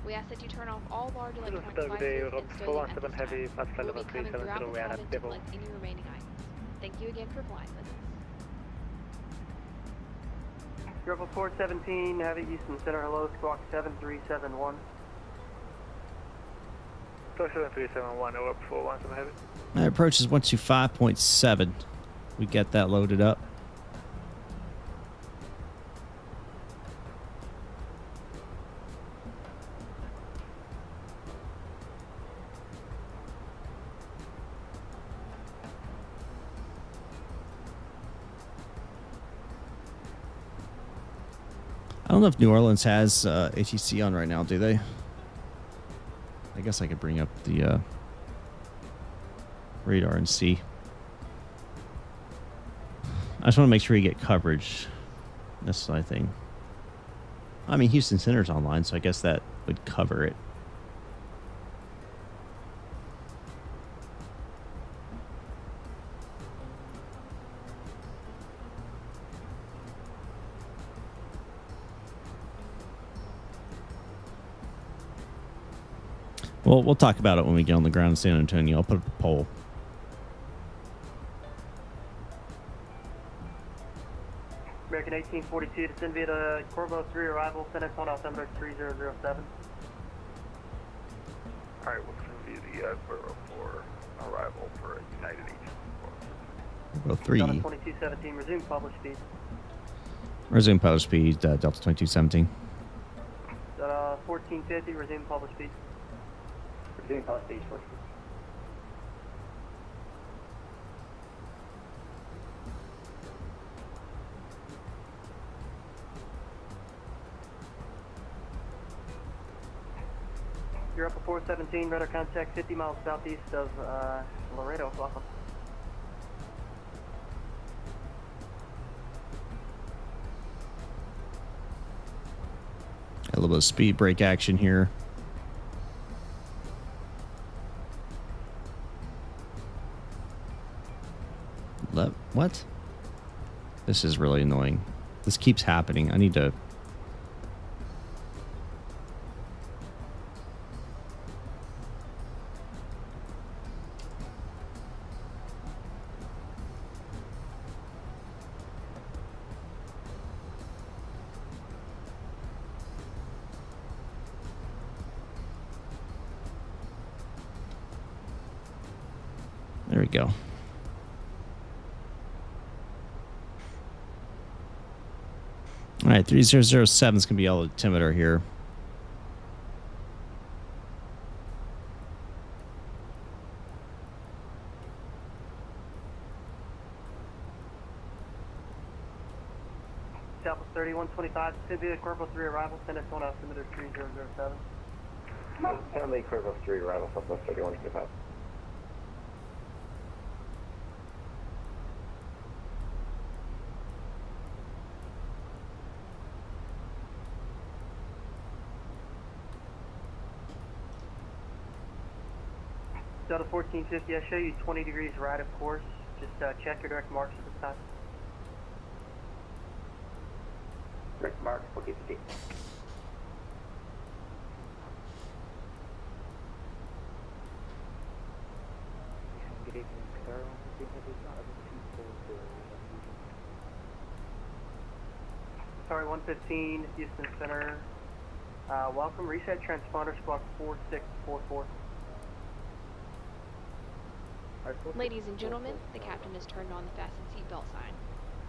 We ask that you turn off all large electronic devices and stow them at this time. We'll be coming throughout the cabin to collect any remaining items. Thank you again for flying with us. Rebel 417, Heavy Houston Center, hello, squawk 7371. Squawk 7371, over 417 Heavy. My approach is 125.7. We get that loaded up. I don't know if New Orleans has ATC on right now, do they? I guess I could bring up the radar and see. I just want to make sure you get coverage. That's the thing. I mean, Houston Center's online, so I guess that would cover it. Well, we'll talk about it when we get on the ground in San Antonio. I'll put up a poll. American 1842, descend via the Corvo 3 arrival, send us on altimeter 3007. Alright, we'll send you the Corvo 4 arrival for United Corvo 3. Delta 2217, resume publish speed. Resume publish speed, Delta 2217. Delta 1450, resume publish speed. Resume publish speed, 14. You're up at 417, radar contact 50 miles southeast of Laredo, welcome. A little bit of speed brake action here. What? This is really annoying. This keeps happening. I need to... There we go. All right, 3007 is going to be all altimeter here. Southwest 3125, Cynthia, Corvo 3 arrival, send us on altimeter 3007. Stanley, Corvo 3 arrival, Southwest 3125. Delta 1450, I show you 20 degrees right of course. Just check your direct marks at this time. Direct mark, 1450. Good evening, Star. Sorry, 115, Houston Center. Welcome, reset transponder squawk 4644. Ladies and gentlemen, the captain has turned on the fasten seatbelt sign.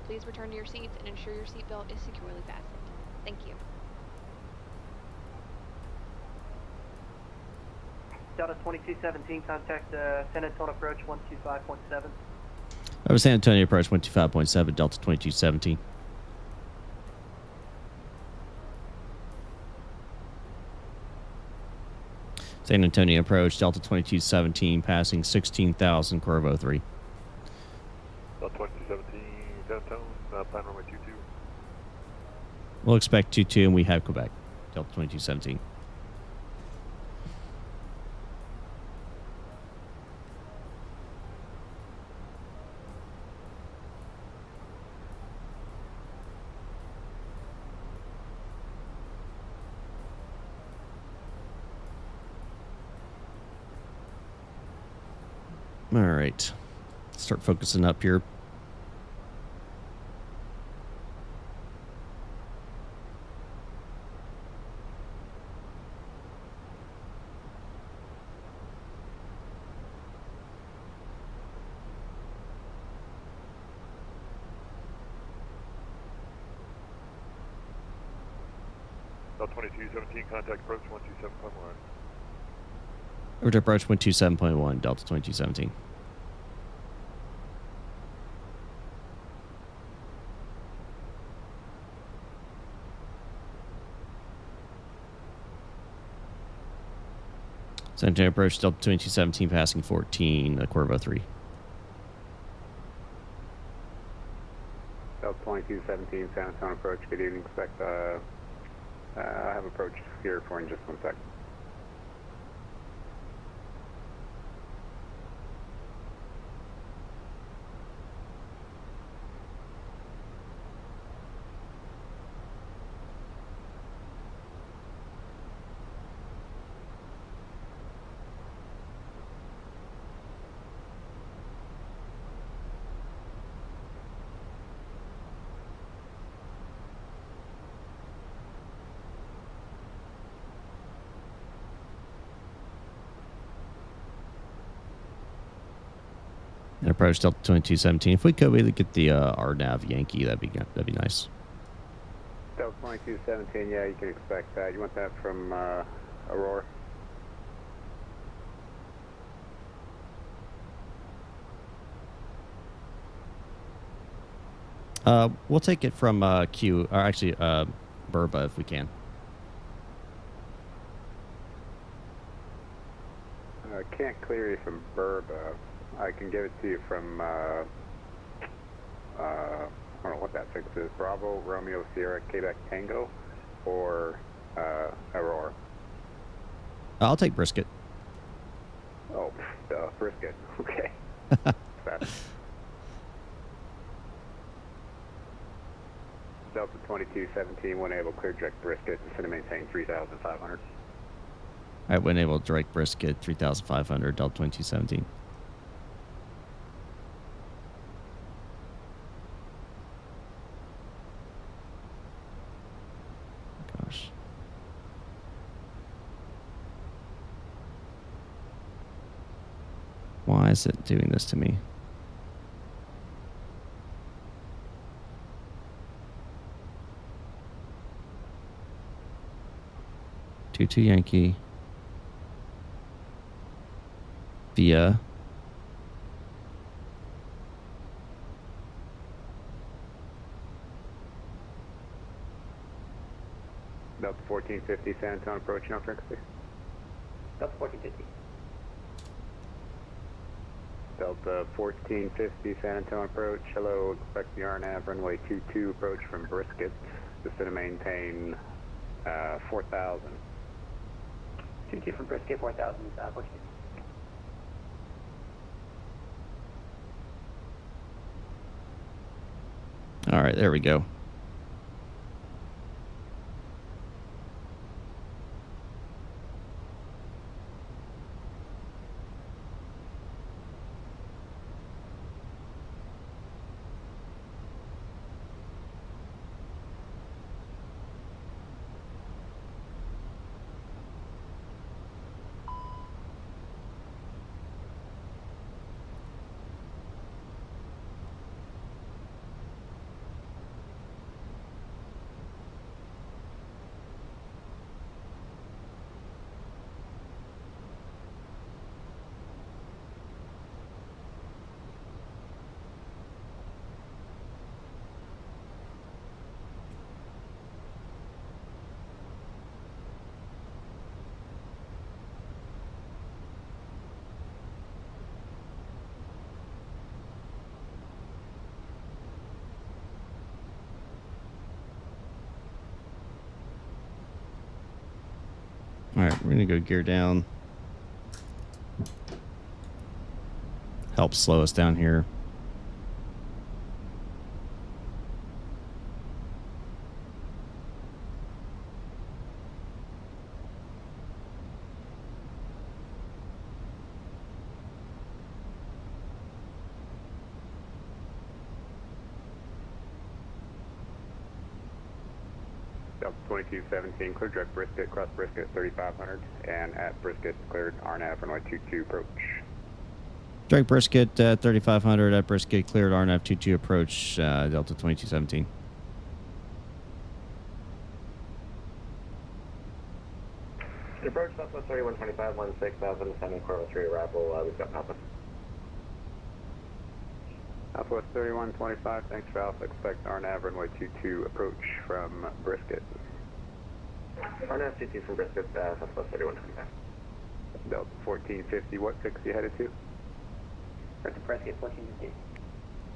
Please return to your seats and ensure your seatbelt is securely fastened. Thank you. Delta 2217, contact San Antonio approach 125.7. Over San Antonio approach 125.7, Delta 2217. San Antonio approach, Delta 2217, passing 16,000, Corvo 3. Delta 2217, San Antonio, plan runway 22. We'll expect 22, and we have Quebec, Delta 2217. All right, start focusing up here. Delta 2217, contact approach 127.1. Over to approach 127.1, Delta 2217. San Antonio approach, Delta 2217, passing 14, Corvo 3. Delta 2217, San Antonio approach, good evening, expect, I have approach here for in just 1 sec. And approach Delta 2217. If we could, we'd get the RNAV Yankee. That'd be nice. Delta 2217, yeah, you can expect that. You want that from Aurora? We'll take it from Q, or actually Burba if we can. Can't clear you from Burba. I can give it to you from, I don't know what that fix is, Bravo, Romeo, Sierra, Quebec, Tango, or Aurora. I'll take Brisket. Oh, Brisket, okay. Delta 2217, when able, clear direct Brisket, it's going to maintain 3,500. All right, when able, direct Brisket, 3,500, Delta 2217. Gosh. Why is it doing this to me? Two Yankee via Delta 1450, San Antonio approach, no frequency. Delta 1450. Delta 1450, San Antonio approach, hello, expect the RNAV runway 22 approach from Brisket, just to maintain 4,000. 22 from Brisket, 4,000, 1450. All right, there we go. All right, we're going to go gear down. Help slow us down here. Delta 2217, clear direct Brisket, cross Brisket 3500, and at Brisket cleared RNAV runway 22 approach. Direct Brisket 3500 at Brisket, cleared RNAV 22 approach, Delta 2217. Approach Southwest 3125, 16,000, sending Corvo 3 arrival, we've got Papa. Southwest 3125, thanks for Alpha, expect RNAV runway 22 approach from Brisket. RNAV 22 from Brisket, Southwest 3125. Delta 1450, what 60 headed to? That's Brisket 1450.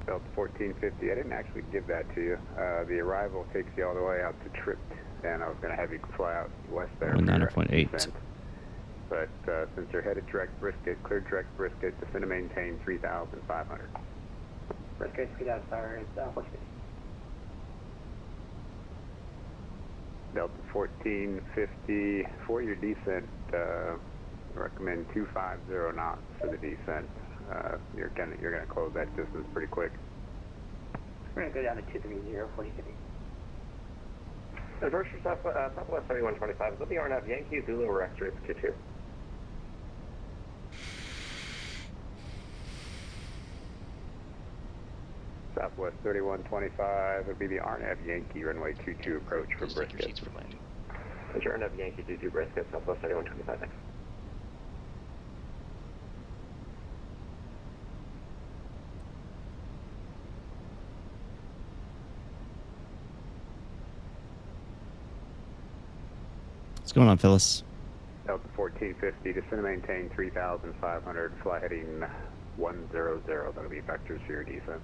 Delta 1450, I didn't actually give that to you. The arrival takes you all the way out to Tripped, and I was going to have you fly out west there. 9.8. But since you're headed direct Brisket, clear direct Brisket, descend and maintain 3,500. Brisket, speed out, stars, 450. Delta 1450, for your descent, recommend 250 knots for the descent. You're gonna close that distance pretty quick. We're gonna go down to 230, 4050. Approach for Southwest 3125, is that the RNAV Yankee, Zulu, or X-ray for 22? Southwest 3125 would be the RNAV Yankee, runway 22 approach from Brisket. Seats for landing. Is your RNAV Yankee 22 Brisket, Southwest 3125, thanks. What's going on, Phyllis? Delta 1450, descend and maintain 3,500, fly heading 100, that'll be vectors for your descent.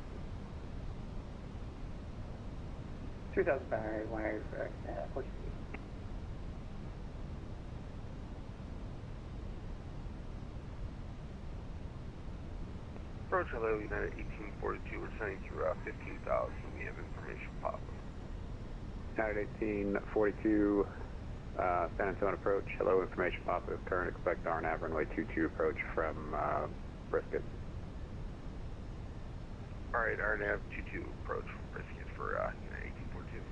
3,500 wires for 450. Approach hello, United 1842, we're sending through 15,000, we have information pop. United 1842, San Antonio approach, hello, information positive, current expect RNAV runway 22 approach from Brisket. Alright, RNAV 22 approach from Brisket for United 1842.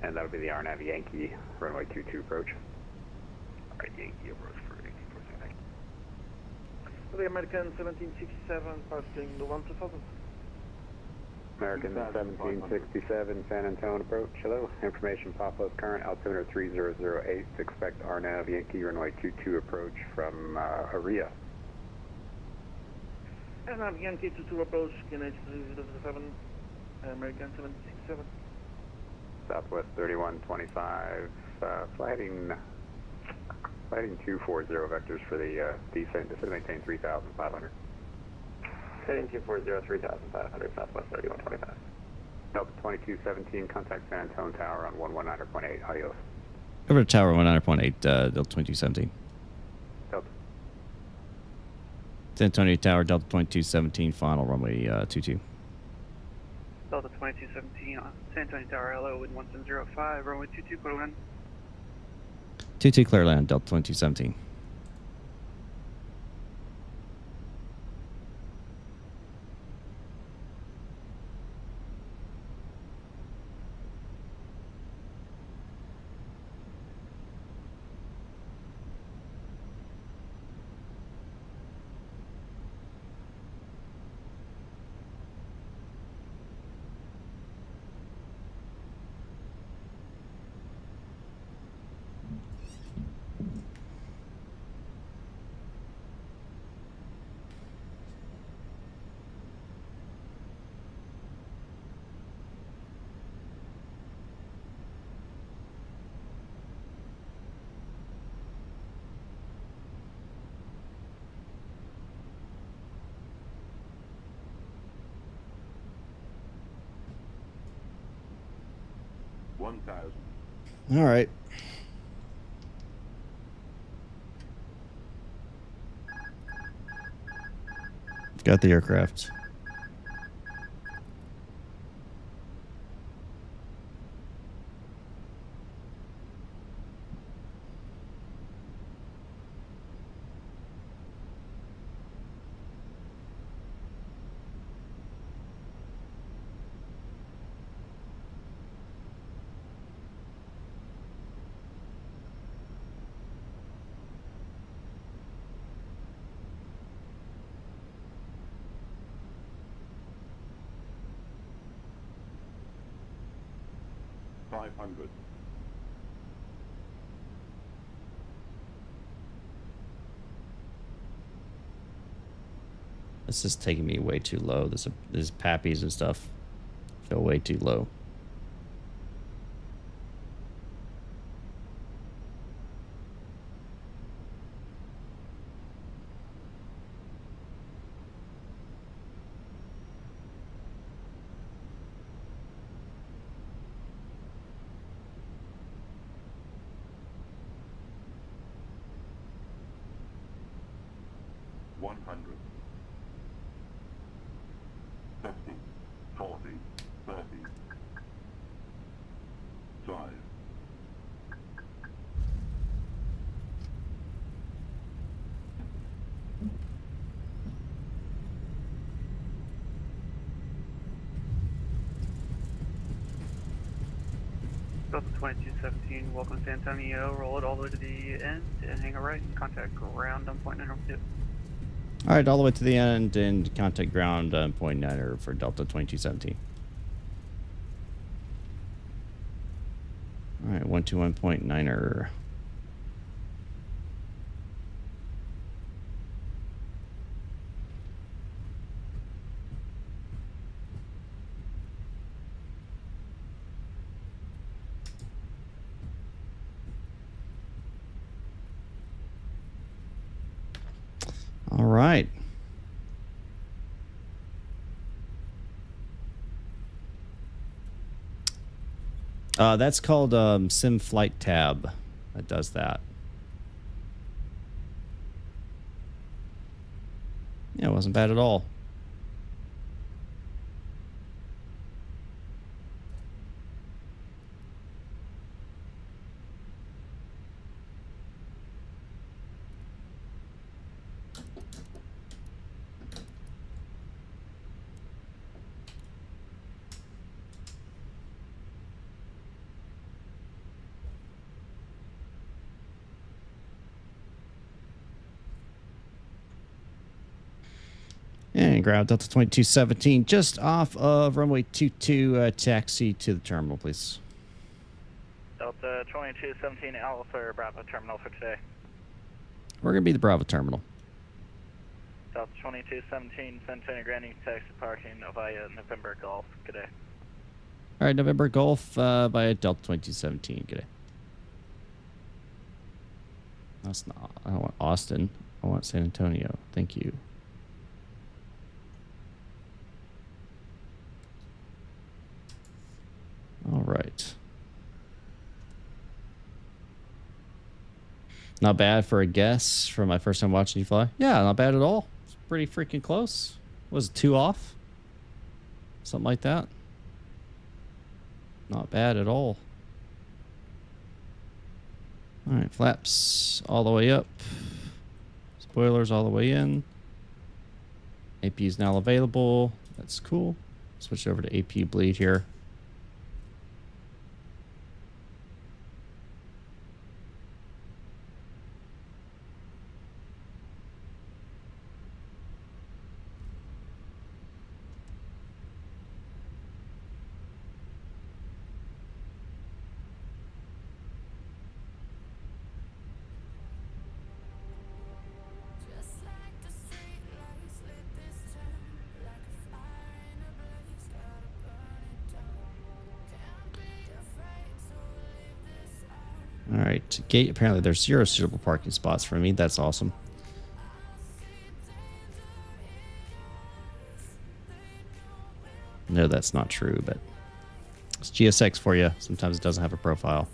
And that'll be the RNAV Yankee runway 22 approach. Alright, Yankee approach for 1842, thank you. The American 1767 passing the 1000. American 1767 San Antonio approach. Hello, information Papa current altimeter 3008. Expect RNAV Yankee runway 22 approach from Aria. And I'm Yankee 22 approach, KNH 3007, American 1767. Southwest 3125, flighting 240 vectors for the descent. Descend maintain 3,500. Heading 240, 3,500, Southwest 3125. Delta 2217, contact San Antonio Tower on 119.8, adios. Over to Tower 19.8, Delta 2217. Delta. San Antonio Tower, Delta 2217, final runway 22. Delta 2217 on San Antonio Tower, hello, wind 1705, runway 22, clear land. 22 clear land, Delta 2217. All right. Got the aircraft. This is taking me way too low. This pappies and stuff feel way too low. Delta 2217, welcome to San Antonio, roll it all the way to the end and hang a right and contact ground on point 902. All right, all the way to the end and contact ground on point 9 for Delta 2217. All right, 121.9er. All right. That's called Sim Flight Tab. That does that. Yeah, it wasn't bad at all. And ground Delta 2217 just off of runway 22, taxi to the terminal, please. Delta 2217 Alpha Bravo terminal for today. We're going to be the Bravo terminal. Delta 2217 San Antonio Grand taxi parking via November Golf. Good day. All right, November Golf via Delta 2217. Good day. That's not, I don't want Austin. I want San Antonio. Thank you. All right. Not bad for a guess for my first time watching you fly. Yeah, not bad at all. It's pretty freaking close. Was it 2 off? Something like that. Not bad at all. All right, flaps all the way up. Spoilers all the way in. AP is now available. That's cool. Switch over to AP bleed here. All right, gate. Apparently, there's 0 suitable parking spots for me. That's awesome. No, that's not true, but it's GSX for you. Sometimes it doesn't have a profile.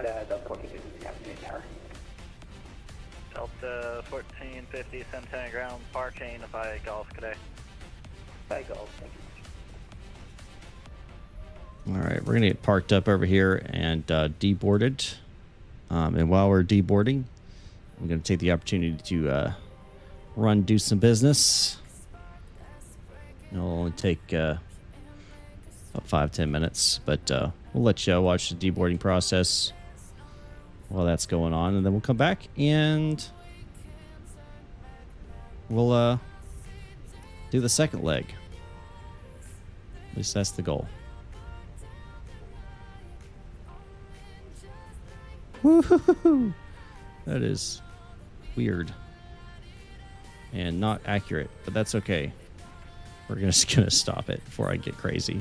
Delta 1450, Captain Tower. Delta 1450, Centennial ground, parking via Golf today. Via Golf, thank you. All right, we're going to get parked up over here and deboarded. And while we're deboarding, I'm going to take the opportunity to do some business. It'll only take about 5-10 minutes, but we'll let you watch the deboarding process while that's going on, and then we'll come back and we'll do the second leg. At least that's the goal. Woo-hoo-hoo-hoo. That is weird and not accurate, but that's okay. We're just gonna stop it before I get crazy.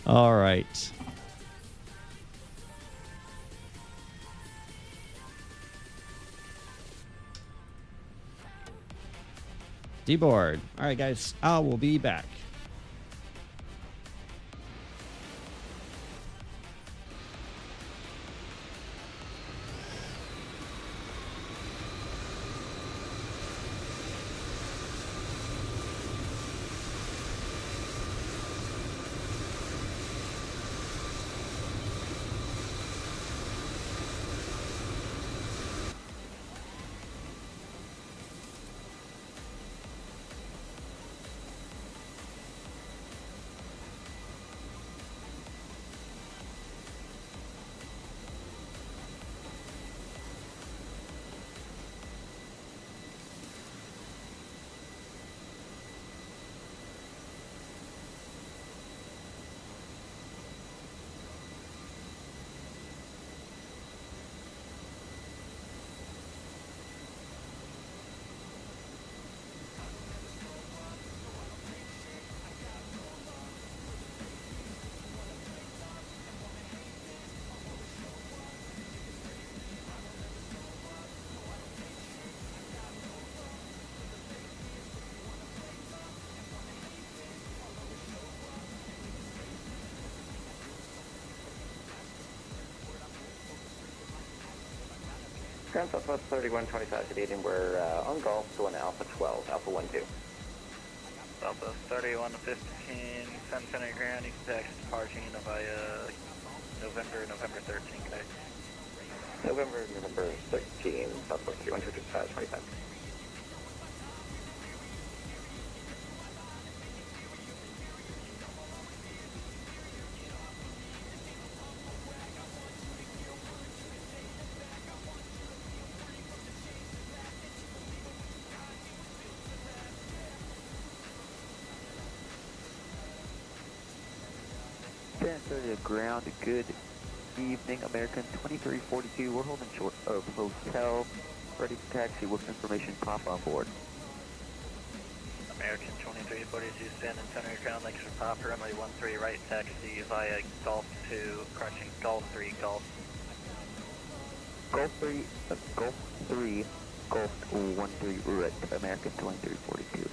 All right. Deboard. All right, guys. I will be back. Ground Southwest 3125 Canadian, we're on Golf going to Alpha 12, Alpha 12. Delta 3115, Centennial ground, you can taxi to parking via November 13 today. November 13, Southwest 3125. Ground, good evening, American 2342. We're holding short of hotel, ready to taxi with information pop on board. American 2342 San Antonio ground, Lakes for Pop, runway 13 right, taxi via Golf 2, approaching Golf 3, Golf. Golf 3, Golf 3, Golf 13 right, American 2342.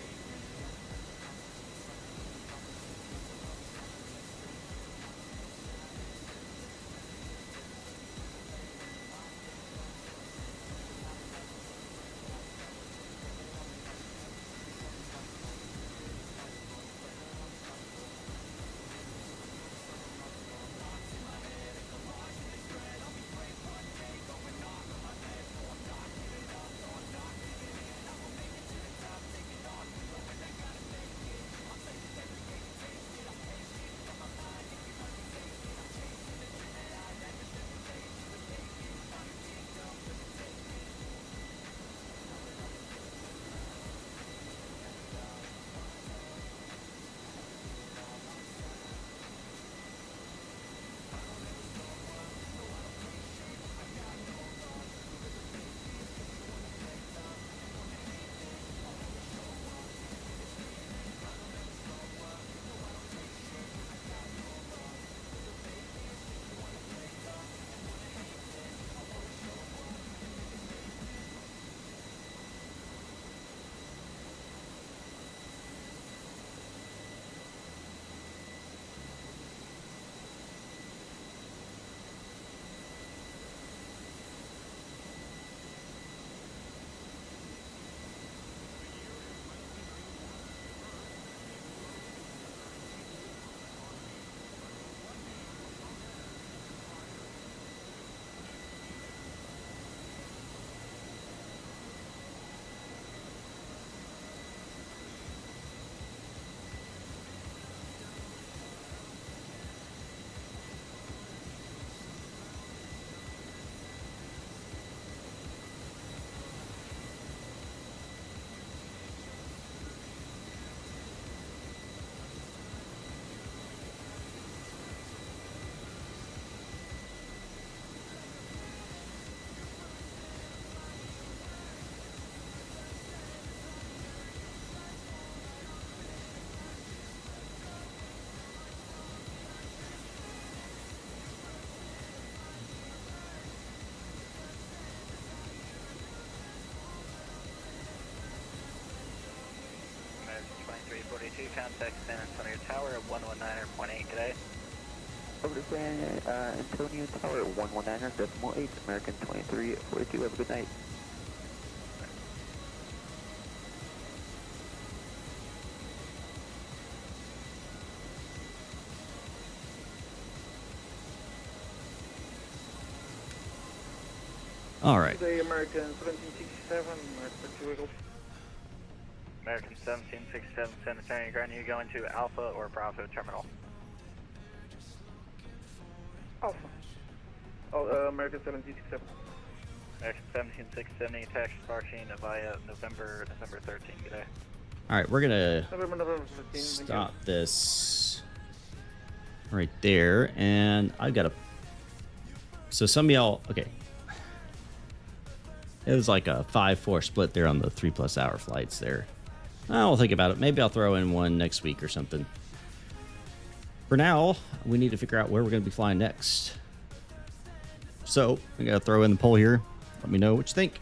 American 2342, contact San Antonio Tower at 119.8 today. Over to San Antonio Tower, 119.8, American 2342, have a good night. All right. The American 1767, Wiggle. American 1767 San Antonio ground, you going to Alpha or Bravo terminal? Alpha. Oh, American 1767. American 17670, taxi departing via November 13, good day. All right, we're gonna November 13, stop this right there, and I've got a. So some of y'all, okay. It was like a 5-4 split there on the 3+ hour flights there. I'll think about it. Maybe I'll throw in one next week or something. For now, we need to figure out where we're going to be flying next. So, I got to throw in the poll here. Let me know what you think.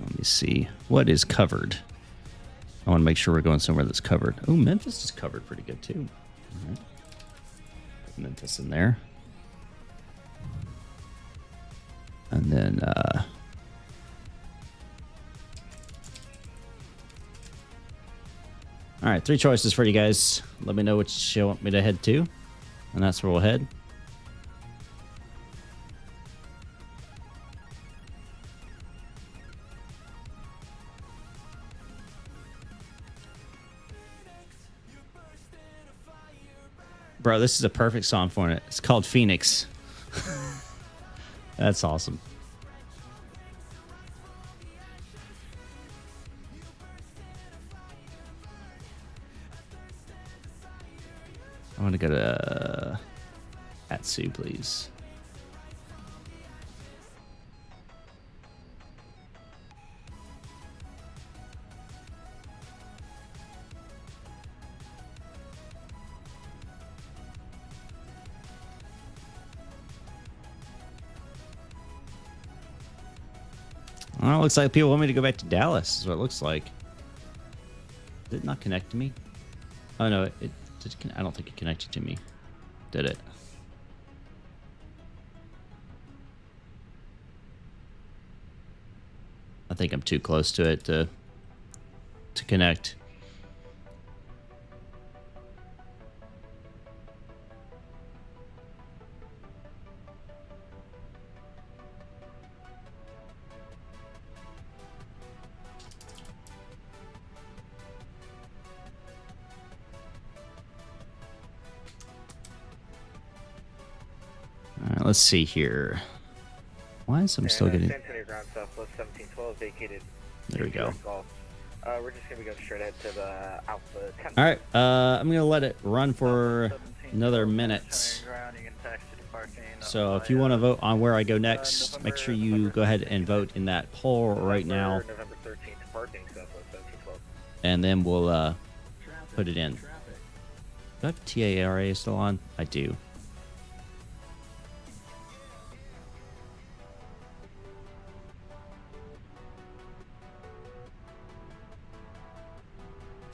Let me see. What is covered? I want to make sure we're going somewhere that's covered. Oh, Memphis is covered pretty good, too. All right. Put Memphis in there. And then, all right, 3 choices for you guys. Let me know which you want me to head to. And that's where we'll head. Bro, this is a perfect song for it. It's called Phoenix. That's awesome. want to go to VATSIM, please. Well, it looks like people want me to go back to Dallas, is what it looks like. Did it not connect to me? Oh, no, I don't think it connected to me. Did it? I think I'm too close to it to connect. All right, let's see here. Why is I'm still getting... San Antonio ground southwest 1712 vacated. There we go. We're just going to be going straight ahead to the Alpha 10. All right, I'm going to let it run for another minute. So if you want to vote on where I go next, make sure you go ahead and vote in that poll right now. November 13th, parking southwest 1712. And then we'll put it in. Do I have TARA still on? I do.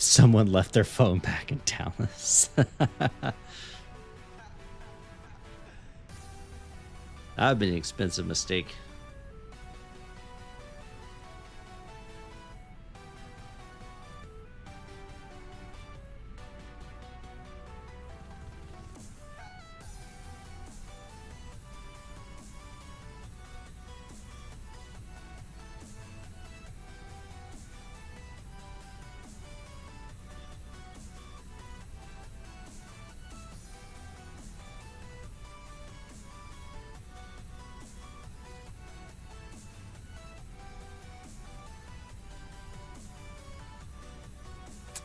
Someone left their phone back in Dallas. That would be an expensive mistake.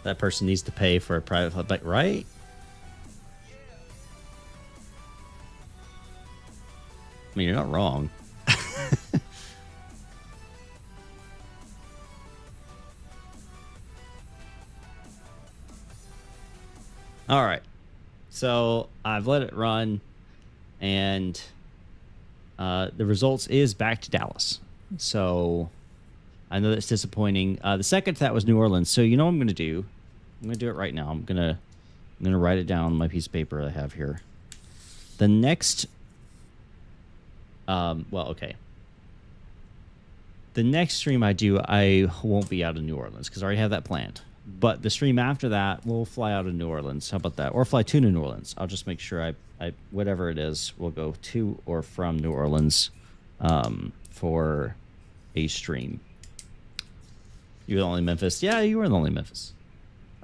That person needs to pay for a private flight, right? I mean, you're not wrong. All right. So I've let it run, and the results is back to Dallas. So I know that's disappointing. The second to that was New Orleans. So you know what I'm going to do? I'm going to do it right now. I'm going to write it down on my piece of paper I have here. The next... well, okay. The next stream I do, I won't be out of New Orleans because I already have that planned. But the stream after that, we'll fly out of New Orleans. How about that? Or fly to New Orleans. I'll just make sure I whatever it is, we'll go to or from New Orleans for a stream. You were the only Memphis? Yeah, you were the only Memphis.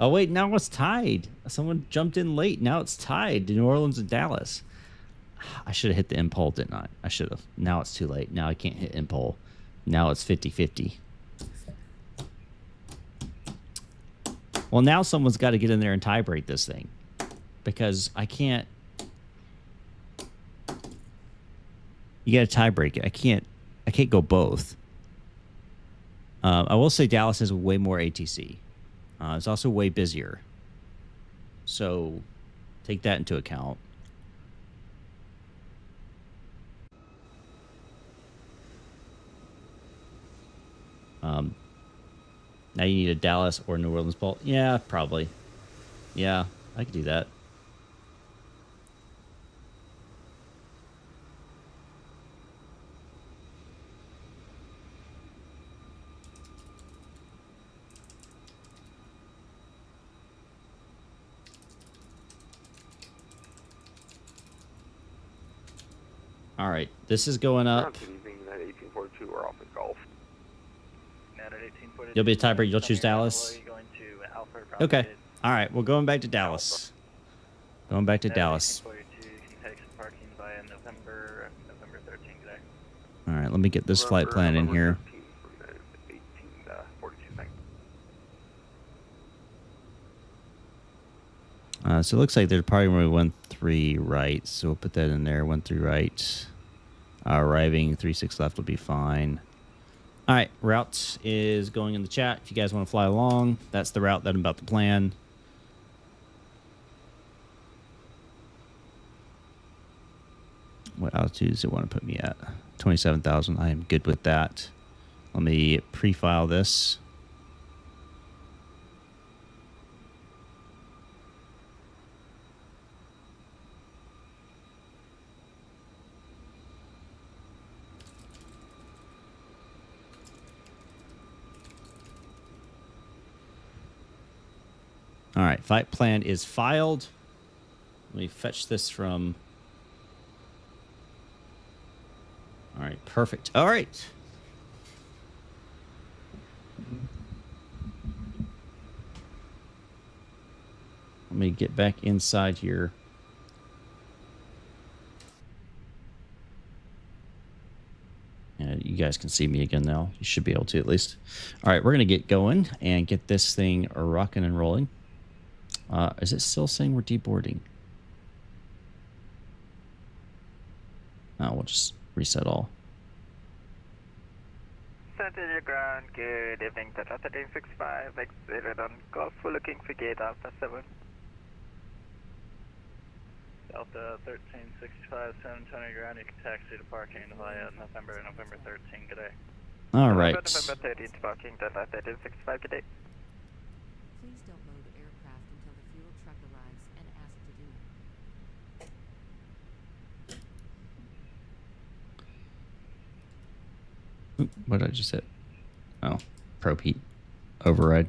Oh, wait, now it's tied. Someone jumped in late. Now it's tied. New Orleans and Dallas. I should have hit the end poll, didn't I? I should have. Now it's too late. Now I can't hit end poll. Now it's 50-50. Well, now someone's got to get in there and tie break this thing. Because I can't... You got to tie break it. I can't go both. I will say Dallas has way more ATC. It's also way busier. So take that into account. Now you need a Dallas or New Orleans poll. Yeah, probably. Yeah, I could do that. All right, this is going up. At 1842, we're off at Gulf. You'll be a tiebreaker. You'll choose Dallas. Okay. All right. Well, going back to Dallas. Going back to Dallas. All right. Let me get this flight plan in here. So it looks like they're probably going to 13 right. So we'll put that in there. 13 right. Arriving 36 left will be fine. All right, route is going in the chat. If you guys want to fly along, that's the route that I'm about to plan. What altitude does it want to put me at? 27,000. I am good with that. Let me pre-file this. All right, flight plan is filed. Let me fetch this from... All right, perfect. All right. Let me get back inside here. And you guys can see me again now. You should be able to at least. All right, we're going to get going and get this thing rocking and rolling. Is it still saying we're deboarding? No, we'll just reset all. Center ground, good evening, Delta 1365, exited on Golf, we're looking for gate Alpha 7. Delta 1365, San Antonio ground, you can taxi to parking via November 13, good day. All right. November 13 to parking, Delta 1365, good day. Please don't load aircraft until the fuel truck arrives and asked to do it. What did I just hit? Oh, probe heat override.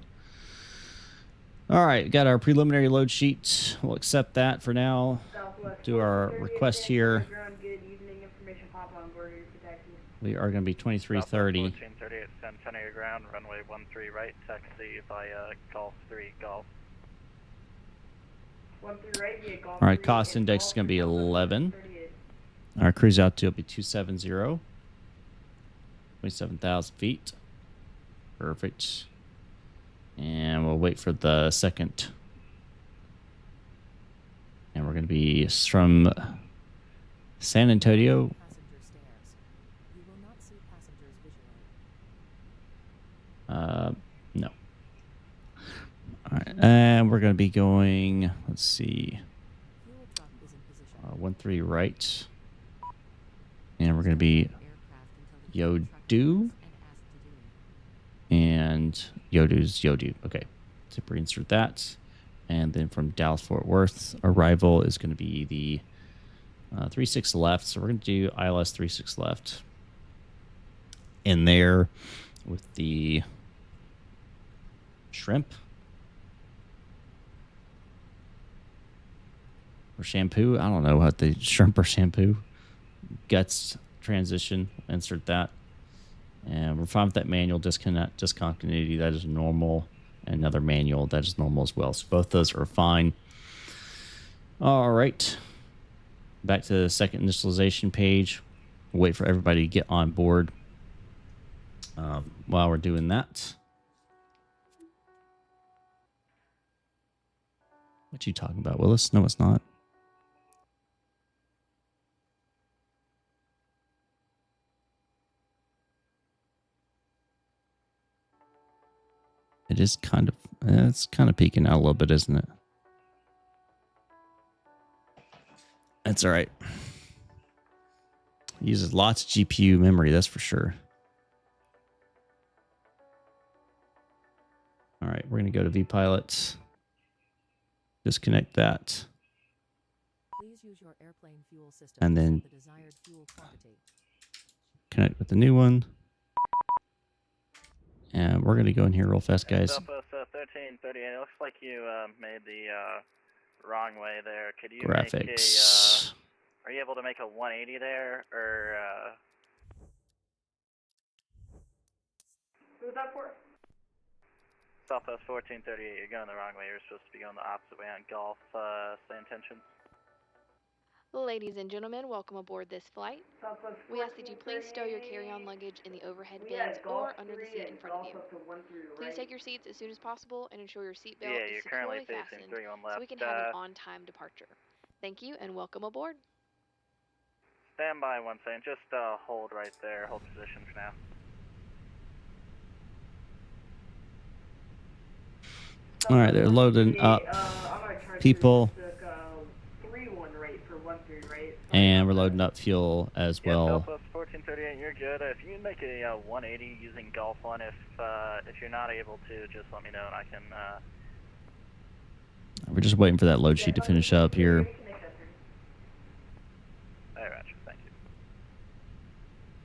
All right, got our preliminary load sheet. We'll accept that for now. Do our request here. We are going to be 2330. 1438 San Antonio ground, runway 13 right, taxi via Golf 3 Golf. 13 right via Golf. All right, cost index is going to be 11. Our cruise altitude will be 270. 27,000 feet. Perfect. And we'll wait for the second. And we're going to be from San Antonio. No. All right, and we're going to be going, let's see, 13 right. And we're going to be Yodu. And Yodu's Yodu. Okay. So reinsert that. And then from Dallas Fort Worth, arrival is going to be the 36 left. So we're going to do ILS 36 left. In there with the shrimp. Or shampoo. I don't know what the shrimp or shampoo. Guts transition. Insert that. And we're fine with that manual discontinuity. That is normal. And another manual. That is normal as well. So both those are fine. All right. Back to the second initialization page. We'll wait for everybody to get on board. While we're doing that. What you talking about, Willis? No, it's not. It is kind of, it's kind of peeking out a little bit, isn't it? That's all right. Uses lots of GPU memory, that's for sure. All right, we're going to go to vPilot. Disconnect that. Please use your airplane fuel system And then the desired fuel quantity. Connect with the new one. And we're going to go in here real fast, guys. Southwest 1338, it looks like you made the wrong way there. Could you Graphics. make a, are you able to make a 180 there, or... Who's that for? Southwest 1438, you're going the wrong way. You're supposed to be going the opposite way on Golf, same intention. Ladies and gentlemen, welcome aboard this flight. We ask that you please stow your carry-on luggage in the overhead bins or under the seat in front of you. Please take your seats as soon as possible and ensure your seatbelt Yeah, is you're currently securely facing fastened 31 so left. we can have an on-time departure. Thank you and welcome aboard. Stand by 1 second. Just hold right there. Hold position for now. All right, they're loading up people, and we're loading up fuel as well. Southwest 1438, you're good. If you can make a 180 using Golf 1, if you're not able to, just let me know and I can... We're just waiting for that load sheet to finish up here. Alright, Roger. Thank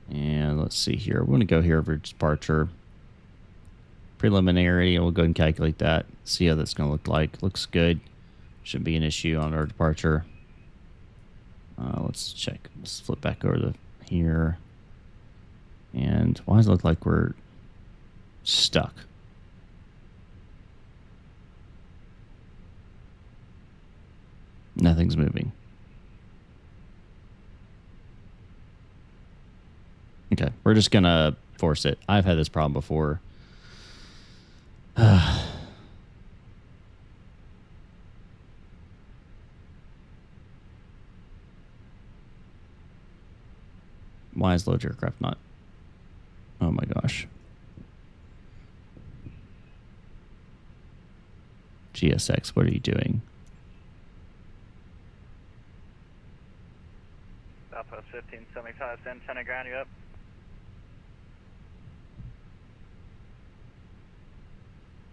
you. And let's see here. We're going to go here over departure. Preliminary, and we'll go ahead and calculate that. See how that's going to look like. Looks good. Shouldn't be an issue on our departure. Let's check. Let's flip back over to here. And why does it look like we're stuck? Nothing's moving. Okay, we're just going to force it. I've had this problem before. Why is load aircraft not? Oh my gosh. GSX, what are you doing? Southwest 1575, send 10 ground, you up?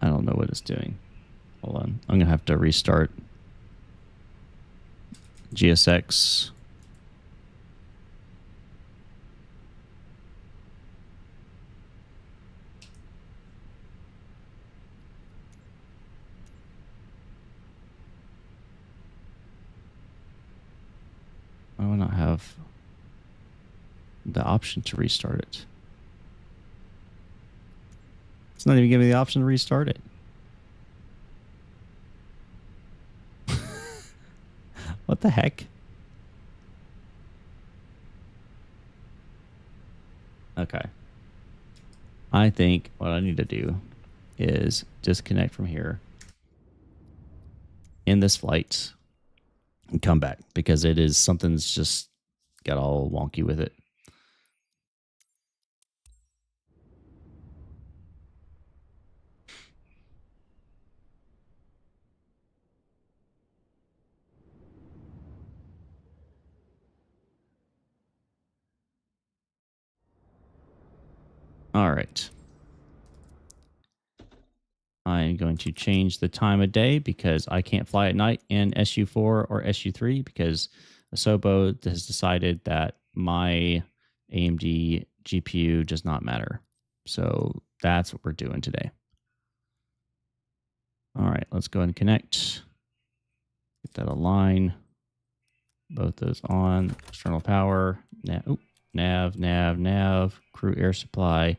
I don't know what it's doing. Hold on. I'm going to have to restart. GSX. Why do I not have the option to restart it? It's not even giving me the option to restart it. What the heck? Okay. I think what I need to do is disconnect from here in this flight and come back because it is something's just got all wonky with it. All right. I'm going to change the time of day because I can't fly at night in SU4 or SU3 because Asobo has decided that my AMD GPU does not matter. So that's what we're doing today. All right, let's go ahead and connect. Get that aligned. Both those on. External power. Nav. Crew air supply.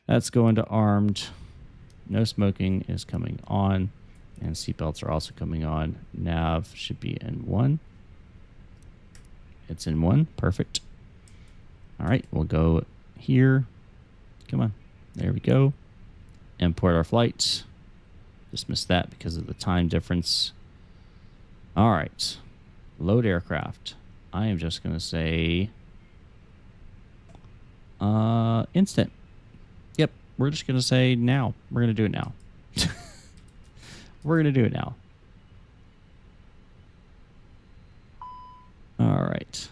That's going to armed. No smoking is coming on. And seatbelts are also coming on. Nav should be in 1. It's in 1. Perfect. All right, we'll go here. Come on. There we go. Import our flights. Just missed that because of the time difference. All right. Load aircraft. I am just going to say instant. Yep. We're just going to say now. We're going to do it now. We're going to do it now. All right.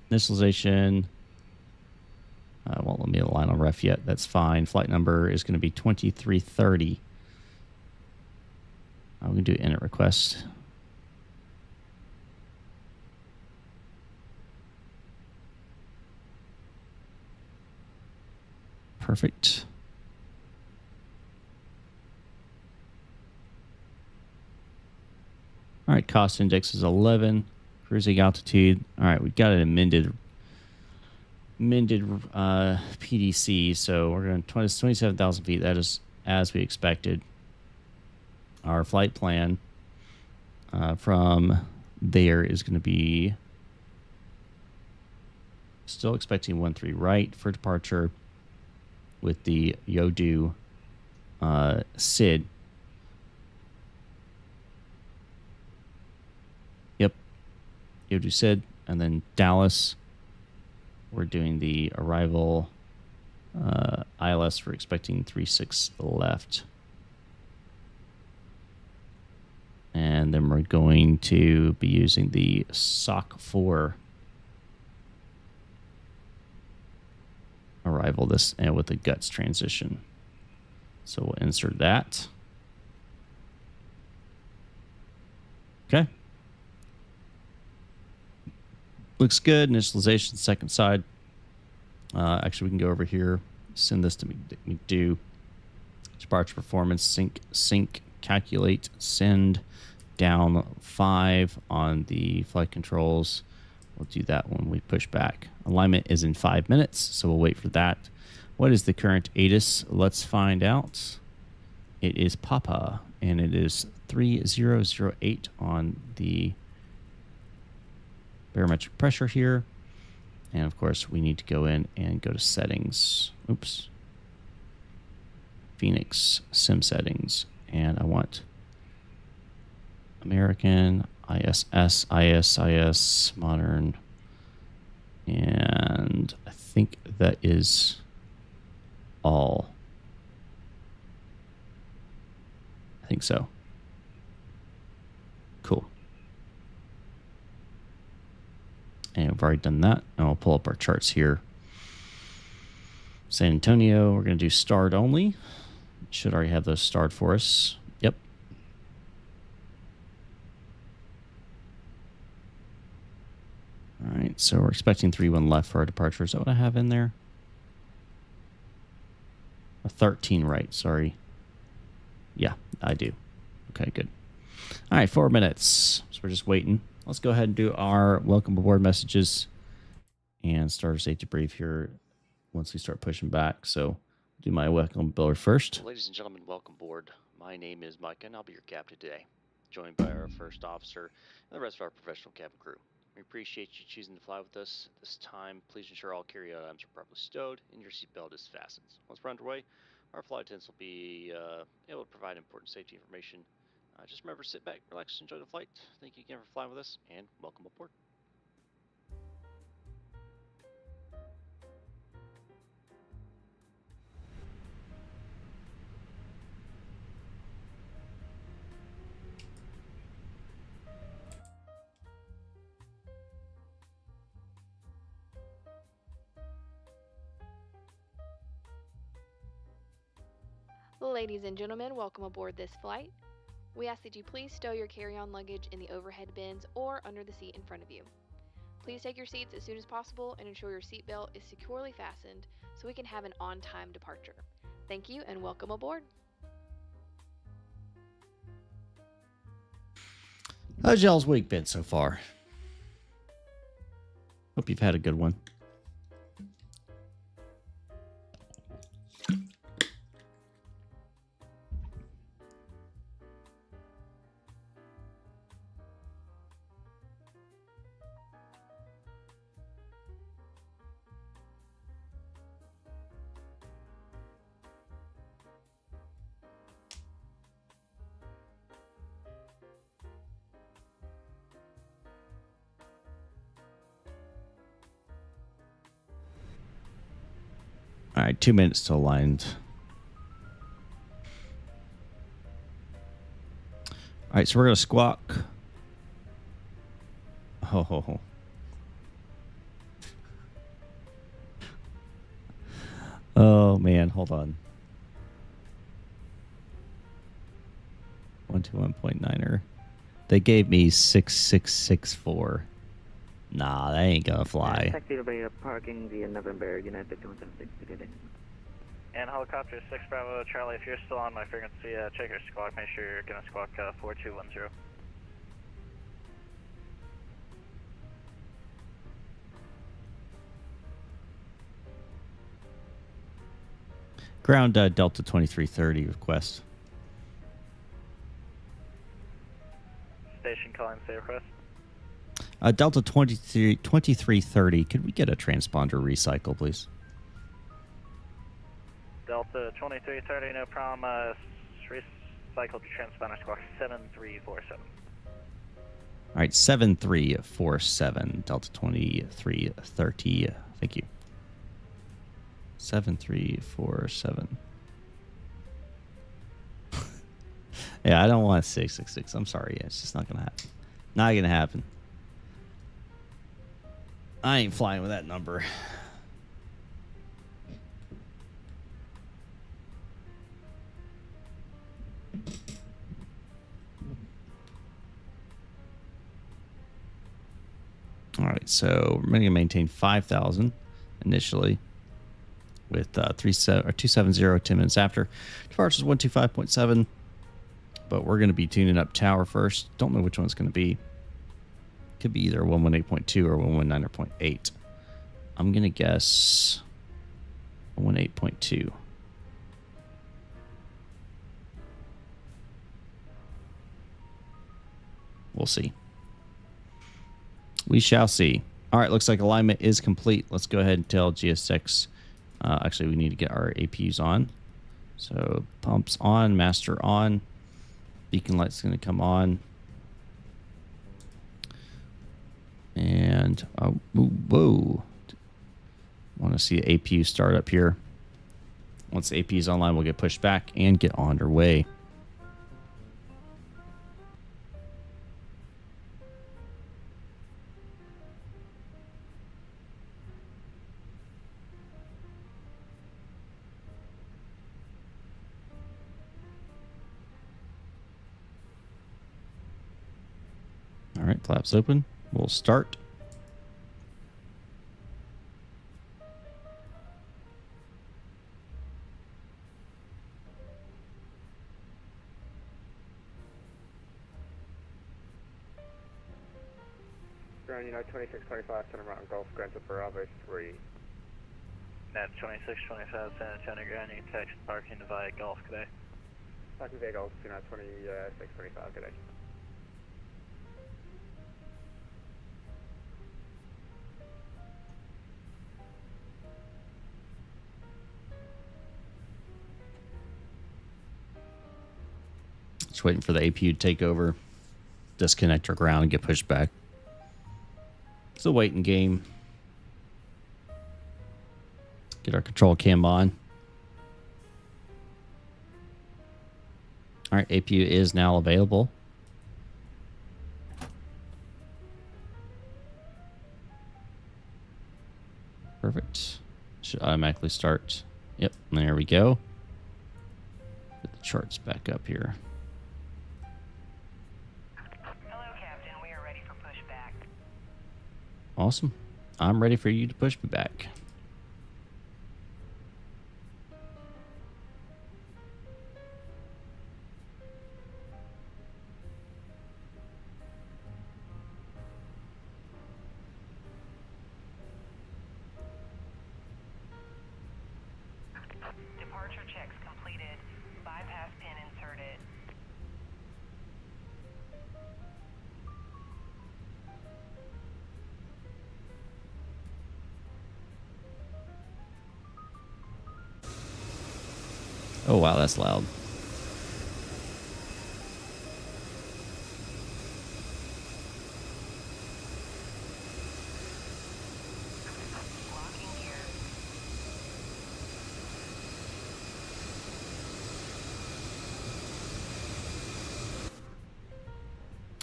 Initialization. Won't let me align on ref yet. That's fine. Flight number is going to be 2330. I'm going to do init request. Perfect. All right, cost index is 11. Cruising altitude. All right, we've got an amended PDC, so we're going to 27,000 feet. That is as we expected. our flight plan from there is going to be still expecting 13 right for departure with the Yodu SID. Yep, Yodu SID, and then Dallas. We're doing the arrival ILS. We're expecting 36 left. And then we're going to be using the SOC 4 arrival this and with the guts transition. So we'll insert that. Okay. Looks good. Initialization, second side. Actually, we can go over here. Send this to McDo. Departure performance, sync, calculate, send. Down 5 on the flight controls. We'll do that when we push back. Alignment is in 5 minutes, so we'll wait for that. What is the current ATIS? Let's find out. It is Papa, and it is 3008 on the barometric pressure here. And of course, we need to go in and go to settings. Oops. Phoenix sim settings, and I want American, ISS, modern, and I think that is all. I think so. Cool. And we've already done that. And we'll pull up our charts here. San Antonio, we're going to do starred only. Should already have those starred for us. Yep. All right, so we're expecting 3-1 left for our departure. Is that what I have in there? A 13 right, sorry. Yeah, I do. Okay, good. All right, 4 minutes. So we're just waiting. Let's go ahead and do our welcome aboard messages and start our safety brief here once we start pushing back. So do my welcome aboard first. Ladies and gentlemen, welcome aboard. My name is Micah, and I'll be your captain today, joined by our first officer and the rest of our professional cabin crew. We appreciate you choosing to fly with us at this time. Please ensure all carry-on items are properly stowed and your seatbelt is fastened. Once we're underway, our flight attendants will be able to provide important safety information. Just remember to sit back, relax, enjoy the flight. Thank you again for flying with us, and welcome aboard. Ladies and gentlemen, welcome aboard this flight. We ask that you please stow your carry-on luggage in the overhead bins or under the seat in front of you. Please take your seats as soon as possible and ensure your seatbelt is securely fastened so we can have an on-time departure. Thank you and welcome aboard. How's y'all's week been so far? Hope you've had a good one. All right, 2 minutes to aligned. All right, so we're going to squawk. Oh. Oh, man, hold on. 121.9er. They gave me 6664. Nah, that ain't gonna fly. Taxi by parking the November United 276 to get in. And helicopter 6 Bravo Charlie, if you're still on my frequency, check your squawk. Make sure you're gonna squawk 4210. Ground Delta 2330 request. emergency request. Delta 2330, could we get a transponder recycle, please? Delta 2330, no problem. Recycle to transponder squawk 7347. All right, 7347, Delta 2330. Thank you. 7347. Yeah, I don't want 666. I'm sorry. It's just not going to happen. Not going to happen. I ain't flying with that number. All right, so we're going to maintain 5,000 initially with 270 10 minutes after. Departure is 125.7, but we're going to be tuning up tower first. Don't know which one's going to be. Could be either 118.2 or 119.8. I'm going to guess 118.2. We'll see. We shall see. All right, looks like alignment is complete. Let's go ahead and tell GSX. Actually, we need to get our APUs on. So pumps on, master on. Beacon light's going to come on. And, whoa. Want to see the APU start up here. Once the APU is online, we'll get pushed back and get on our way. All right, flaps open. We'll start. Ground Unite 2625, Center Mountain Golf, Grand Bravo 3. Net 2625, San Antonio Ground, you can text parking via Golf today. Parking via Golf, Unite 2625, good day. Just waiting for the APU to take over, disconnect our ground, and get pushed back. It's a waiting game. Get our control cam on. All right, APU is now available. Perfect. Should automatically start. Yep, there we go. Get the charts back up here. Hello, Captain. We are ready for pushback. Awesome. I'm ready for you to push me back. Departure checks completed. Bypass pin inserted. Oh, wow, that's loud.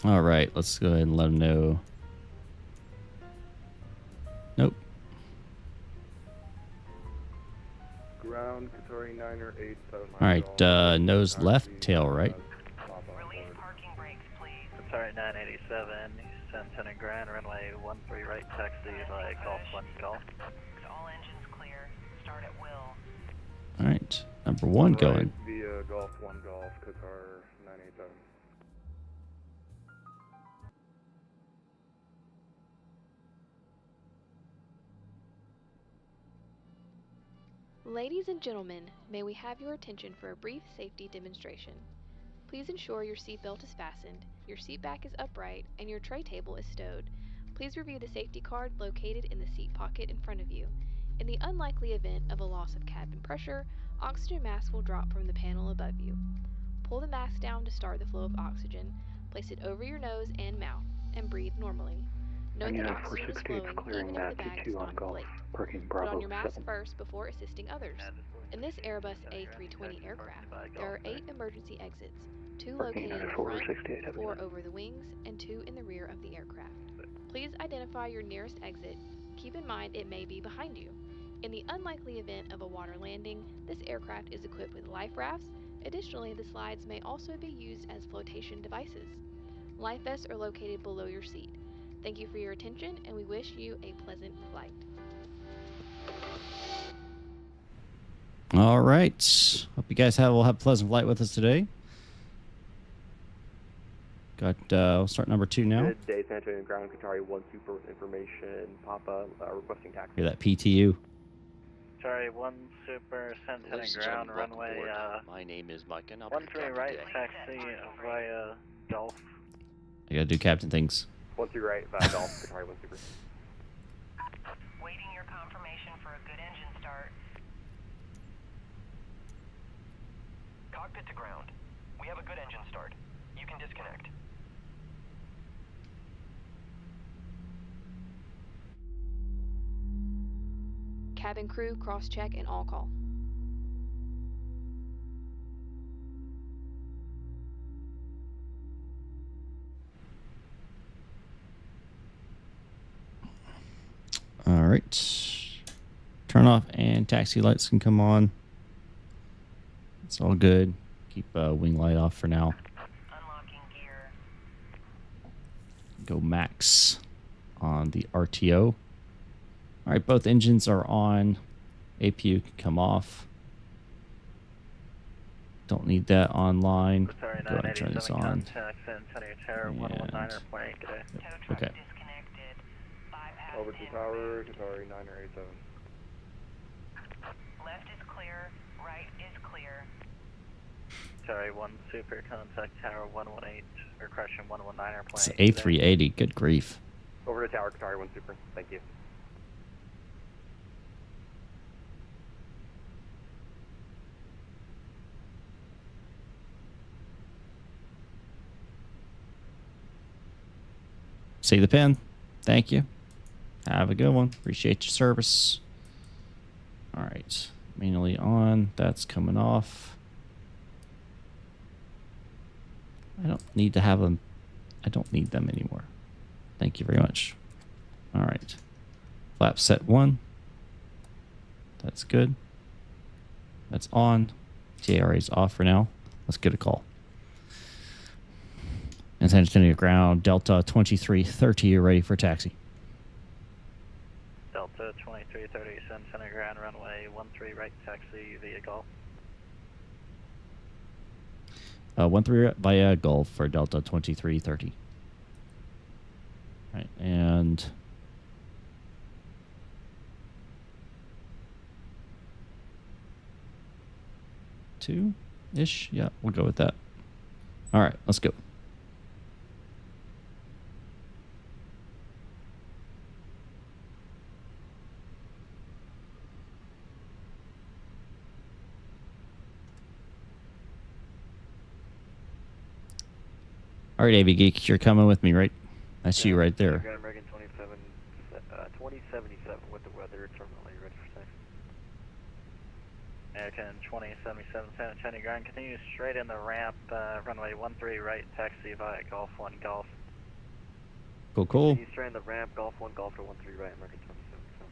All right, let's go ahead and let them know. Nope. Ground, Qatari 9er 879. All right, nose left, tail right. Sorry, 987, San Antonio Grand, runway 13 right, taxi via Golf 1 Golf. All engines clear. Start at will. All right, number one going. Via Golf 1 Golf, Qatar 987. Ladies and gentlemen, may we have your attention for a brief safety demonstration. Please ensure your seatbelt is fastened, your seat back is upright, and your tray table is stowed. Please review the safety card located in the seat pocket in front of you. In the unlikely event of a loss of cabin pressure, oxygen masks will drop from the panel above you. Pull the mask down to start the flow of oxygen, place it over your nose and mouth, and breathe normally. Note that oxygen is flowing even if the bag does not inflate. Put on your mask first before assisting others. In this Airbus A320 aircraft, there are 8 emergency exits, 2 located in the front, 4 over the wings, and 2 in the rear of the aircraft. Please identify your nearest exit. Keep in mind it may be behind you. In the unlikely event of a water landing, this aircraft is equipped with life rafts. Additionally, the slides may also be used as flotation devices. Life vests are located below your seat. Thank you for your attention, and we wish you a pleasant flight. All right. Hope you guys will have a pleasant flight with us today. We'll start number 2 now. Good day, San Antonio Ground, Qatari 1 Super with information. Papa, requesting taxi. Hear that PTU? Sorry, 1 Super, San Antonio Ground, runway, My name is Micah, and I'll be 13 right, taxi via Golf. I gotta do captain things. 1 2 right, via Golf, Qatari 1 Super. Waiting your confirmation for a good engine start. Cockpit to ground. We have a good engine start. You can disconnect. Cabin crew, cross-check, and all call. All right. Turn off and taxi lights can come on. It's all good. Keep wing light off for now. Unlocking gear. Go max on the RTO. All right, both engines are on. APU can come off. Don't need that online. Go ahead and turn this on. Okay. Over to tower, Qatari 987. Left is clear, right is clear. Sorry, 1 Super, contact tower 118, or correction 119 airplane. It's A380. Good grief. Over to tower, Qatari 1 Super. Thank you. See the pin. Thank you. Have a good one. Appreciate your service. All right. Manually on. That's coming off. I don't need to have them. I don't need them anymore. Thank you very much. All right. Flap set 1. That's good. That's on. TARA is off for now. Let's get a call. And San Antonio Ground, Delta 2330, you're ready for taxi. Delta 2330, San Antonio Ground, runway 13 right, taxi via Golf. 13 via Golf for Delta 2330. All right, and two-ish? Yeah, we'll go with that. All right, let's go. All right, AV Geek, you're coming with me, right? That's you right there. American 2077 with the weather terminally ready for taxi. American 2077 San Antonio Ground, continue straight in the ramp, runway 13 right, taxi via Golf 1 Golf. Cool, cool. Continue straight in the ramp, Golf 1 Golf to 13 right, American 2077.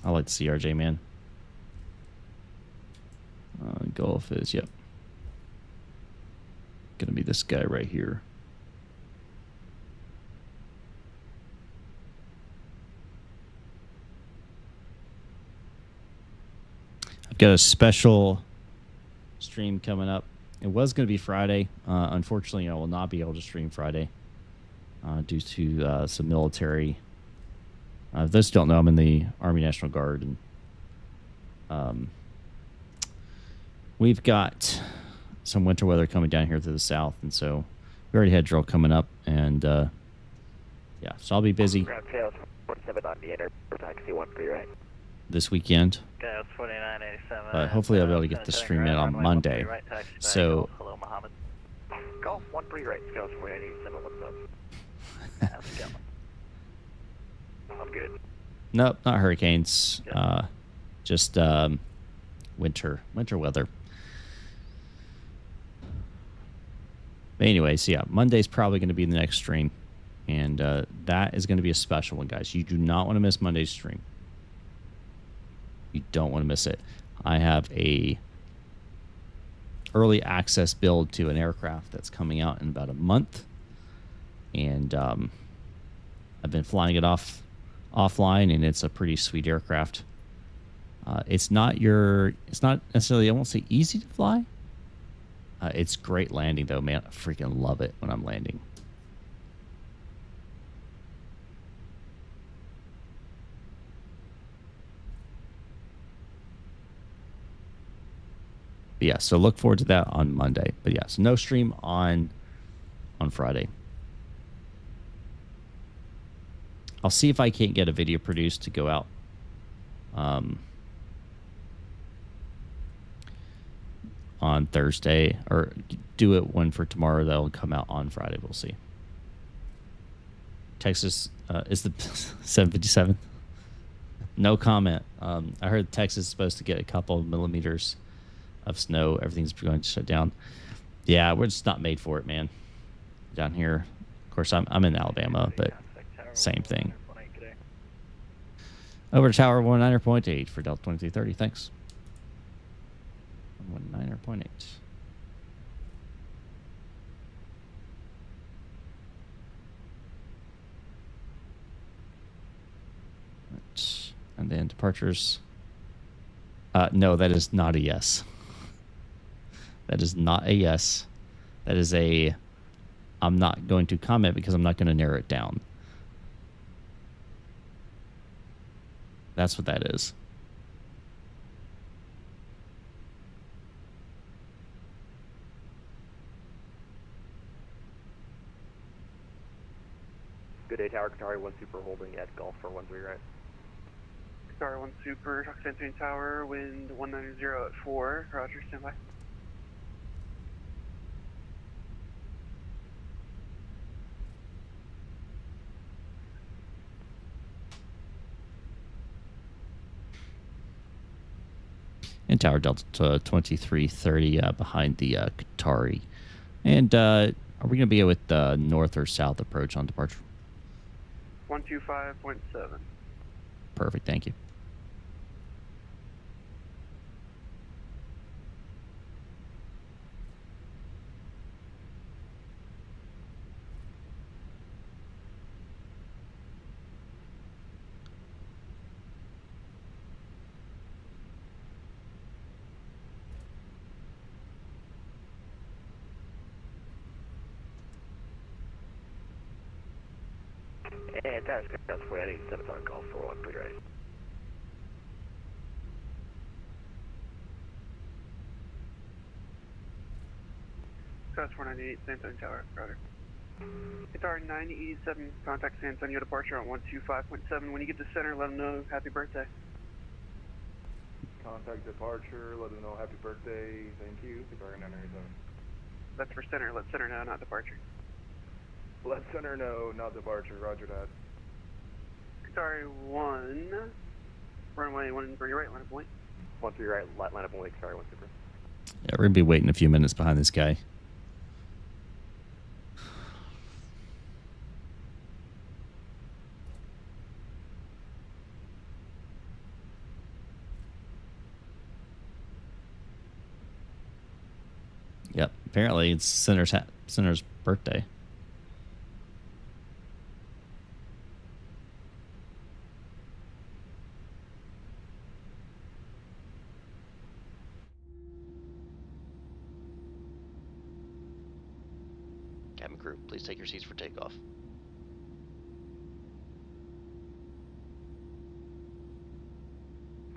I like the CRJ, man. Golf is, yep. Gonna be this guy right here. I've got a special stream coming up. It was going to be Friday. Unfortunately, I will not be able to stream Friday due to some military. If those who don't know, I'm in the Army National Guard, and we've got some winter weather coming down here to the south, and so we already had drill coming up, and yeah, so I'll be busy Ground tails 47 on the inner, taxi 1 for your right. this weekend. Gals 4987. But hopefully I'll be able to get the stream in on Monday. Right, taxi back. So Hello, Mohammed. Golf 1 for your right, Gals 4987, what's up? How's it going? I'm good. nope, not hurricanes. Just winter weather. But anyways, yeah, Monday's probably going to be the next stream, and that is going to be a special one, guys. You do not want to miss Monday's stream. You don't want to miss it. I have a early access build to an aircraft that's coming out in about a month, and I've been flying it offline, and it's a pretty sweet aircraft. It's not necessarily, I won't say easy to fly. It's great landing though, man. I freaking love it when I'm landing. But yeah, so look forward to that on Monday. But yeah, so no stream on Friday. I'll see if I can't get a video produced to go out on Thursday, or do it one for tomorrow that'll come out on Friday. We'll see. Texas is the 757. No comment. I heard Texas is supposed to get a couple of millimeters of snow. Everything's going to shut down. Yeah, we're just not made for it, man. Down here, of course, I'm in Alabama, but same thing. Over to Tower 19.8 for Delta 2330. Thanks. 19.8. Right. And then departures. No, that is not a yes. That is not a yes. That is a I'm not going to comment because I'm not going to narrow it down. That's what that is. Good day, Tower. Qatari 1 Super holding at Golf for 13 right. Qatari 1 Super, talk to Anthony Tower, wind 190 at 4. Roger, stand by. And Tower Delta 2330 behind the Qatari. And are we going to be with the north or south approach on departure? 125.7. Perfect, thank you. And Tower's Gals 4887 on Golf for 13 right. South 498, San Antonio Tower, Roger. Qatar 987, contact San Antonio departure on 125.7. When you get to center, let them know happy birthday. Contact departure, let them know happy birthday, thank you. Qatar 987. That's for center, let center know, not departure. Let center know, not departure, roger that. Qatar 1, runway 1 for your right, line of point. 1 for your right, line up and wake, sorry, 1 Super. Yeah, we're going to be waiting a few minutes behind this guy. Yep, apparently it's Center's birthday. Cabin crew, please take your seats for takeoff.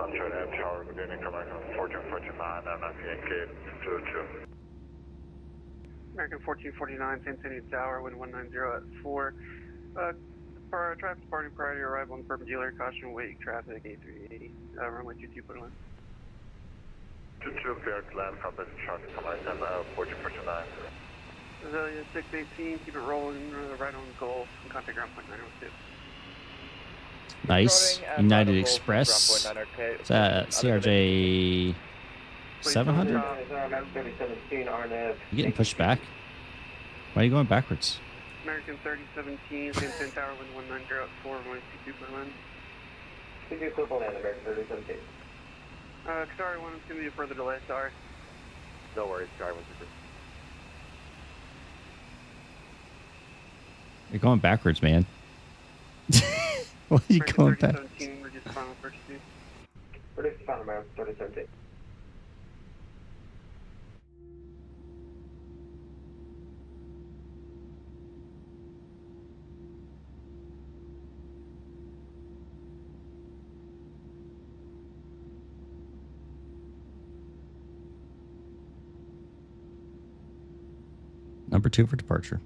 I'm trying to have tower within American 1449, I'm not Yankee 202. American 1449, San Antonio Tower, wind 190 at 4. Traffic departing prior to your arrival on the perpendicular, caution wake traffic A380, runway 22, put in. 22, clear to land, compass traffic, American 1449. Azalea 618, keep it rolling, right on Gulf, contact ground point 902. Nice. United Express. Is that CRJ 700? You getting pushed back? Why are you going backwards? American 3017, San Antonio Tower, wind 190 at 4, runway 22, put in. Could you clip on land, American 3017? Sorry, one, it's going to be a further delay, sorry. No worries, sorry, 123. You're going backwards, man. Why are you going back? Reduce final purchase fee. Reduce final amount, 3017. Number 2 for departure.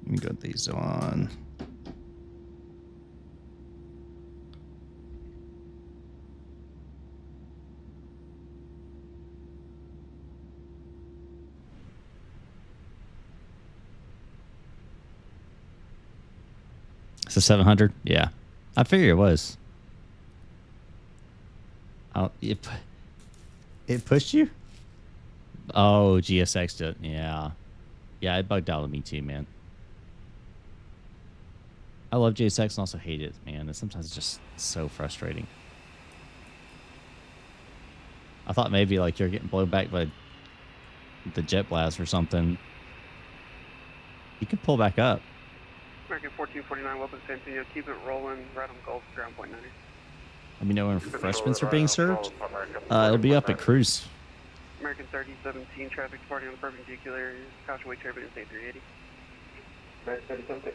Let me get these on. It's a 700? Yeah. I figured it was. It pushed you? Oh, GSX did. Yeah. Yeah, it bugged out of me too, man. I love GSX and also hate it, man. And sometimes it's just so frustrating. I thought maybe like you're getting blown back by the jet blast or something. You can pull back up. American 1449, welcome to San Antonio. Keep it rolling, right on Gulf, ground point 90. Let me know when refreshments are being served. It'll be up at cruise. American 3017, traffic departing on the perpendicular, caution wake turbulence A380. American 3017.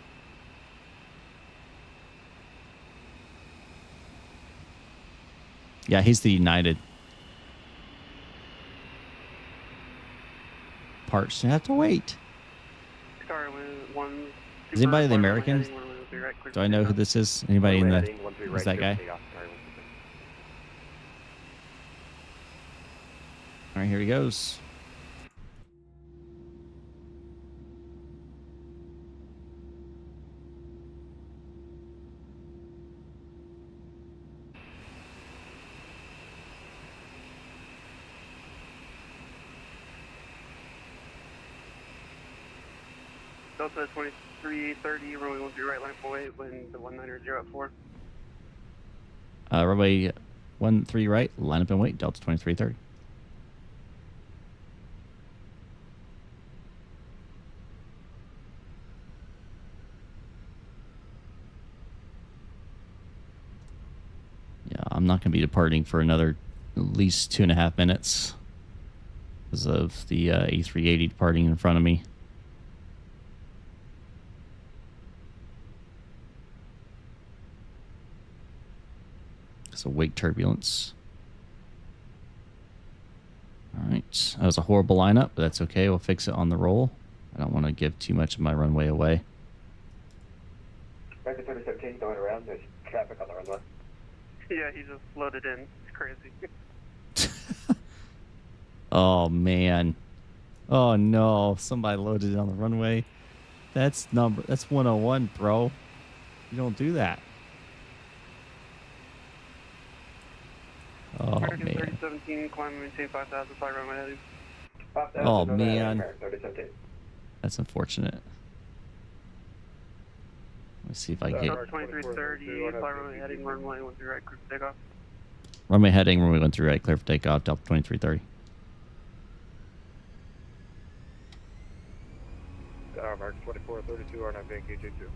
Yeah, he's the United. Parts you have to wait. Sorry, one. Is anybody the American? Do I know who this is? Anybody in the? Is that guy? All right, here he goes. Delta 2330, runway 13 right, line 48, wind 190 at 4. Runway 13 right, line up and wait, Delta 2330. Yeah, I'm not going to be departing for another at least 2.5 minutes because of the A380 departing in front of me. So wake turbulence. All right. That was a horrible lineup, but that's okay. We'll fix it on the roll. I don't want to give too much of my runway away. American 3017 going around. There's traffic on the runway. Yeah, he just loaded in. It's crazy. Oh, man. Oh, no. Somebody loaded it on the runway. That's 101, bro. You don't do that. Oh, American man. 3017, climb and maintain 5,000, fly runway heading. Oh, man. That's unfortunate. Let's see if I get... 2330, fly runway heading, runway 13 right, clear for takeoff. Runway heading, runway 13 right, clear for takeoff, Delta 2330. Mark 2432, R9 Yankee 22.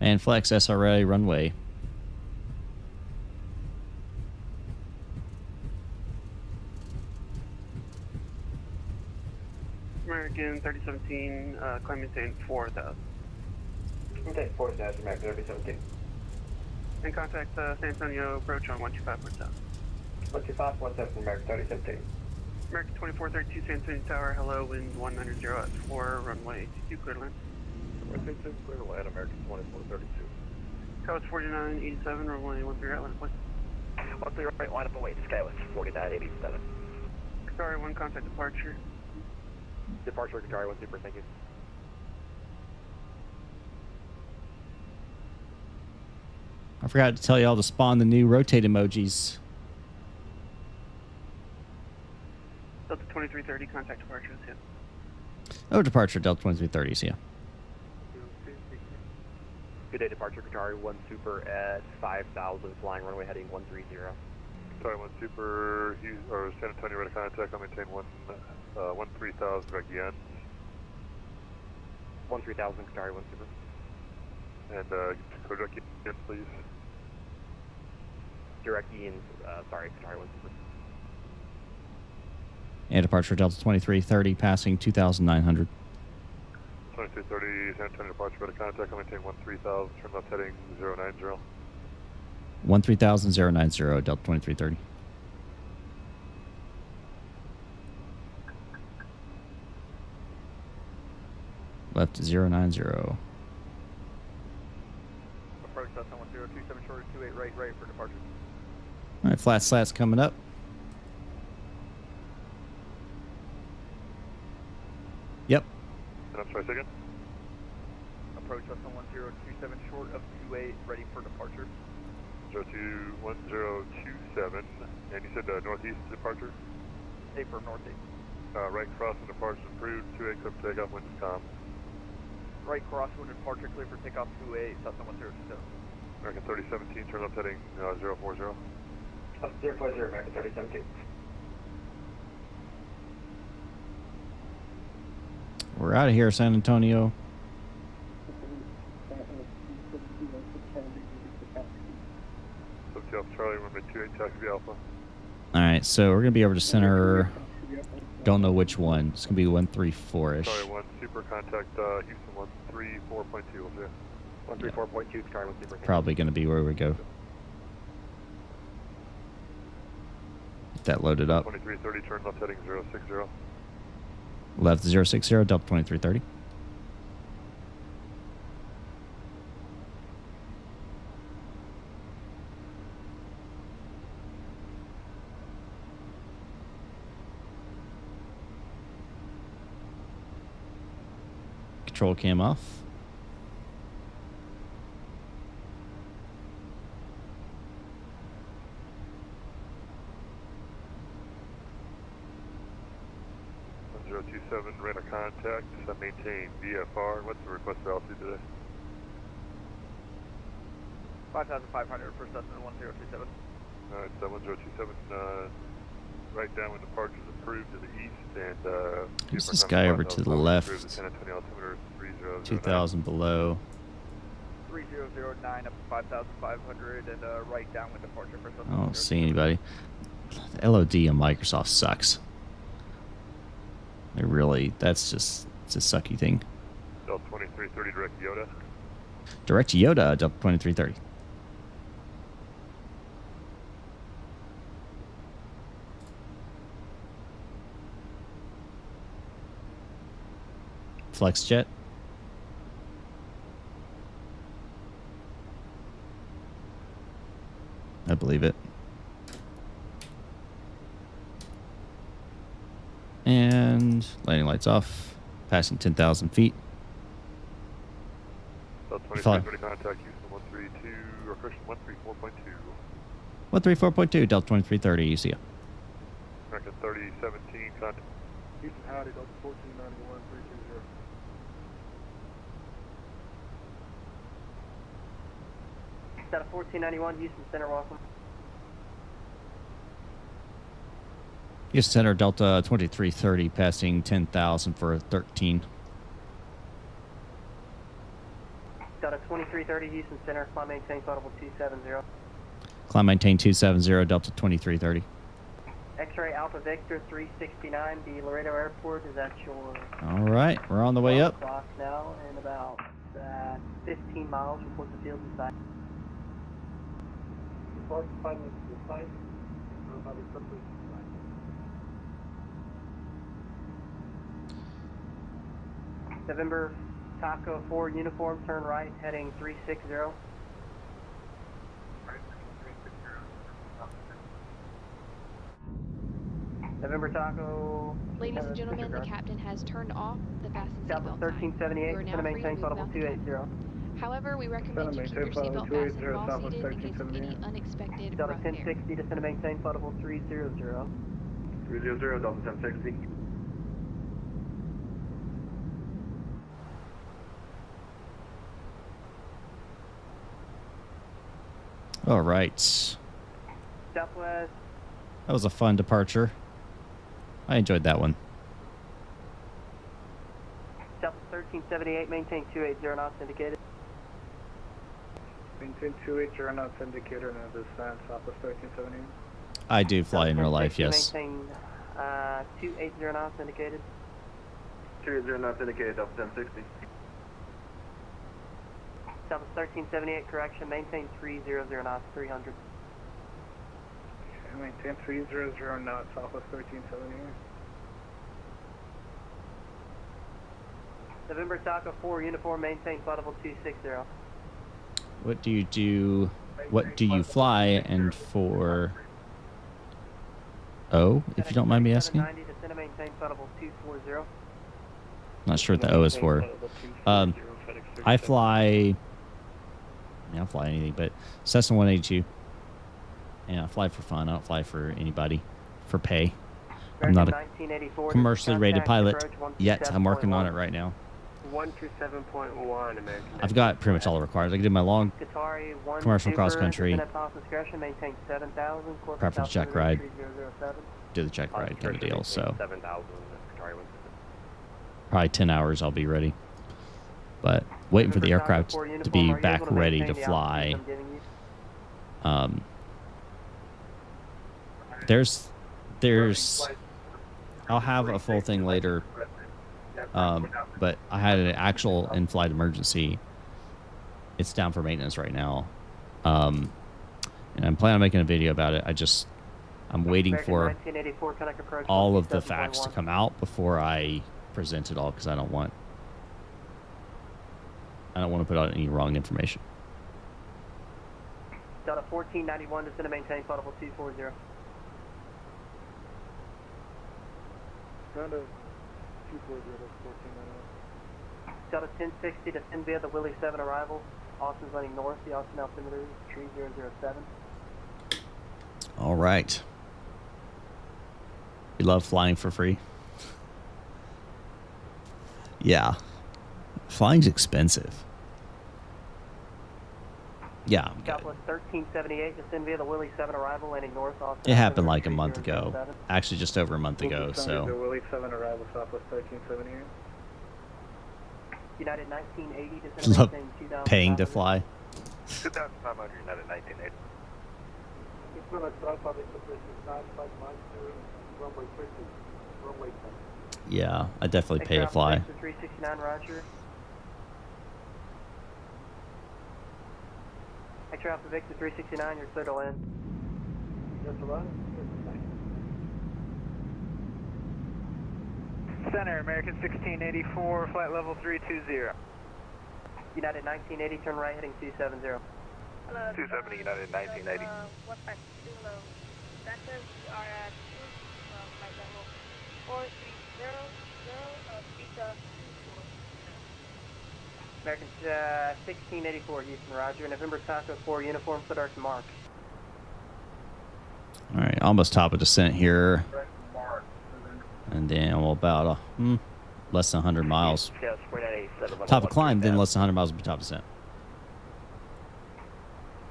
And flex SRA runway. American 3017, climb maintain 4,000. Okay, 4 dash American 3017. And contact San Antonio approach on 125.7. 125.7 from American 3017. American 2432 San Antonio Tower, hello, wind 190 at 4, runway 22, clear to land. Runway 22, clear to land, American 2432. Tower's 4987, runway 13 right, line of way. 13 right, line up away, Skyless 4987. Qatari 1, contact departure. Departure, Qatari 1 super, thank you. I forgot to tell y'all to spawn the new rotate emojis. Delta 2330, contact departure, that's it. Oh, departure, Delta 2330, see ya. Good day, departure, Qatari 1 super at 5,000, flying runway heading 130. Qatari 1 super, or San Antonio ready contact, I'll maintain 13,000 direct yen. 13,000, Qatari 1 super. And direct yen, please. Direct yen, sorry, Qatari 1 super. And departure, Delta 2330, passing 2,900. 2330, San Antonio departure ready contact, I'll maintain 13,000, turn left heading 090. 13,090, Delta 2330. Left 090. Approach Cessna 1027 short 28 right, ready for departure. All right, flat slats coming up. Yep. And I'm sorry, say again? Approach Cessna 1027 short of 28, ready for departure. 1027, and you said northeast departure? Taper northeast. Right crossing departure approved, 28 clear for takeoff, wind is calm. Right crosswind departure clear for takeoff 28, Cessna 1027. American 3017, turn left heading 040. 040, American 3017. We're out of here, San Antonio. Alpha Charlie, runway 28, taxi Alpha. All right, so we're going to be over to center. Don't know which one. It's going to be 134-ish. Charlie 1, super contact Houston 134.2, will do. 134.2, Charlie 1 super. Probably going to be where we go. Get that loaded up. 2330, turn left heading 060. Left 060, Delta 2330. Control cam off. Radar contact, maintain VFR. What's the request for altitude today? 5,500 for Cessna 1027. Alright, so 1027, right down when departure is approved to the east, and there's this guy over to the left. San Antonio altimeter 2,000 below. 3009 up to 5,500 and right downwind departure for Cessna. I don't see anybody. The LOD on Microsoft sucks. It really, that's just, it's a sucky thing. Delta 2330, direct Yoda. Direct Yoda, Delta 2330. Flex jet. I believe it. And landing lights off, passing 10,000 feet. Delta 2330, contact Houston 132, or correction 134.2. 134.2, Delta 2330, see ya. American 3017, contact. Houston, howdy, Delta 1491, 320. Delta 1491, Houston Center, welcome. Houston Center, Delta 2330, passing 10,000 for 13. Delta 2330, Houston Center, climb maintain, code level 270. Climb maintain 270, Delta 2330. X-ray Alpha Victor 369, the Laredo Airport is at your... All right, we're on the way up. Clock now, in about 15 miles, report the field in sight. Report 5 minutes to the site. About the purpose of November Taco 4 uniform, turn right, heading 360. November Taco. Ladies and gentlemen, the captain has turned off the fasten seatbelt sign. 1378, You are now center free to maintain move flight about level the cabin. 280. However, we recommend you keep your seatbelt fastened while seated in case of any unexpected Delta rough air. 1060 to center maintain flight level 300. 300, Delta 1060. All right. Southwest. That was a fun departure. I enjoyed that one. Southwest 1378, maintain 280 knots indicated. Maintain 280 knots indicator and a descent Southwest 1378. I do fly in real life, yes. Maintain 280 knots indicated. 280 knots indicated, Delta 1060. Southwest 1378, correction, maintain 300 knots, 300. Okay, maintain 300 knots, Southwest 1378. November Taco 4, uniform, maintain flight level 260. What do you do? What do you fly and for? Oh, if you don't mind me asking. 790 to center maintain flight level 240. Not sure what the O is for. I fly. I mean, I'll fly anything, but Cessna 182. And I fly for fun. I don't fly for anybody for pay. I'm not a commercially rated pilot yet. I'm working on it right now. 127.1 American. I've got pretty much all the requirements. I can do my long commercial cross country, preference check ride, do the check ride kind of deal. So probably 10 hours I'll be ready. But waiting for the aircraft to be back ready to fly. There's I'll have a full thing later. But I had an actual in-flight emergency. It's down for maintenance right now. And I'm planning on making a video about it. I'm waiting for all of the facts to come out before I present it all, because I don't want to put out any wrong information. Delta 1491 to center maintain flight level 240. Ground of 240, 1491. Delta 1060 to send via the Willie 7 arrival. Austin's running north. The Austin altimeter is 3007. All right. We love flying for free. Yeah. Flying's expensive. Yeah, I'm good. Southwest 1378 to send via the Willie 7 arrival, landing north. Austin It happened like a month ago. Actually, just over a month ago. The So Willie 7 arrival, Southwest 1378. United 1980 to send love maintain 2000. paying to fly. 2500 United 1980. It's going to start public position 95 miles to runway 50. Runway 10. Yeah, I definitely pay to fly. 369, Roger. Aircraft Victor 369, you're clear to land. Yes, hello. Center, American 1684, flight level 320. United 1980, turn right, heading 270. Hello, 270 United 1980. What's my hello? Center, we are at flight level 4300, Beta 24. American 1684, Houston, Roger. November Taco 4, uniform, foot arc mark. All right, almost top of descent here. And then I'm about less than 100 miles. Top of climb, then less than 100 miles will be top descent.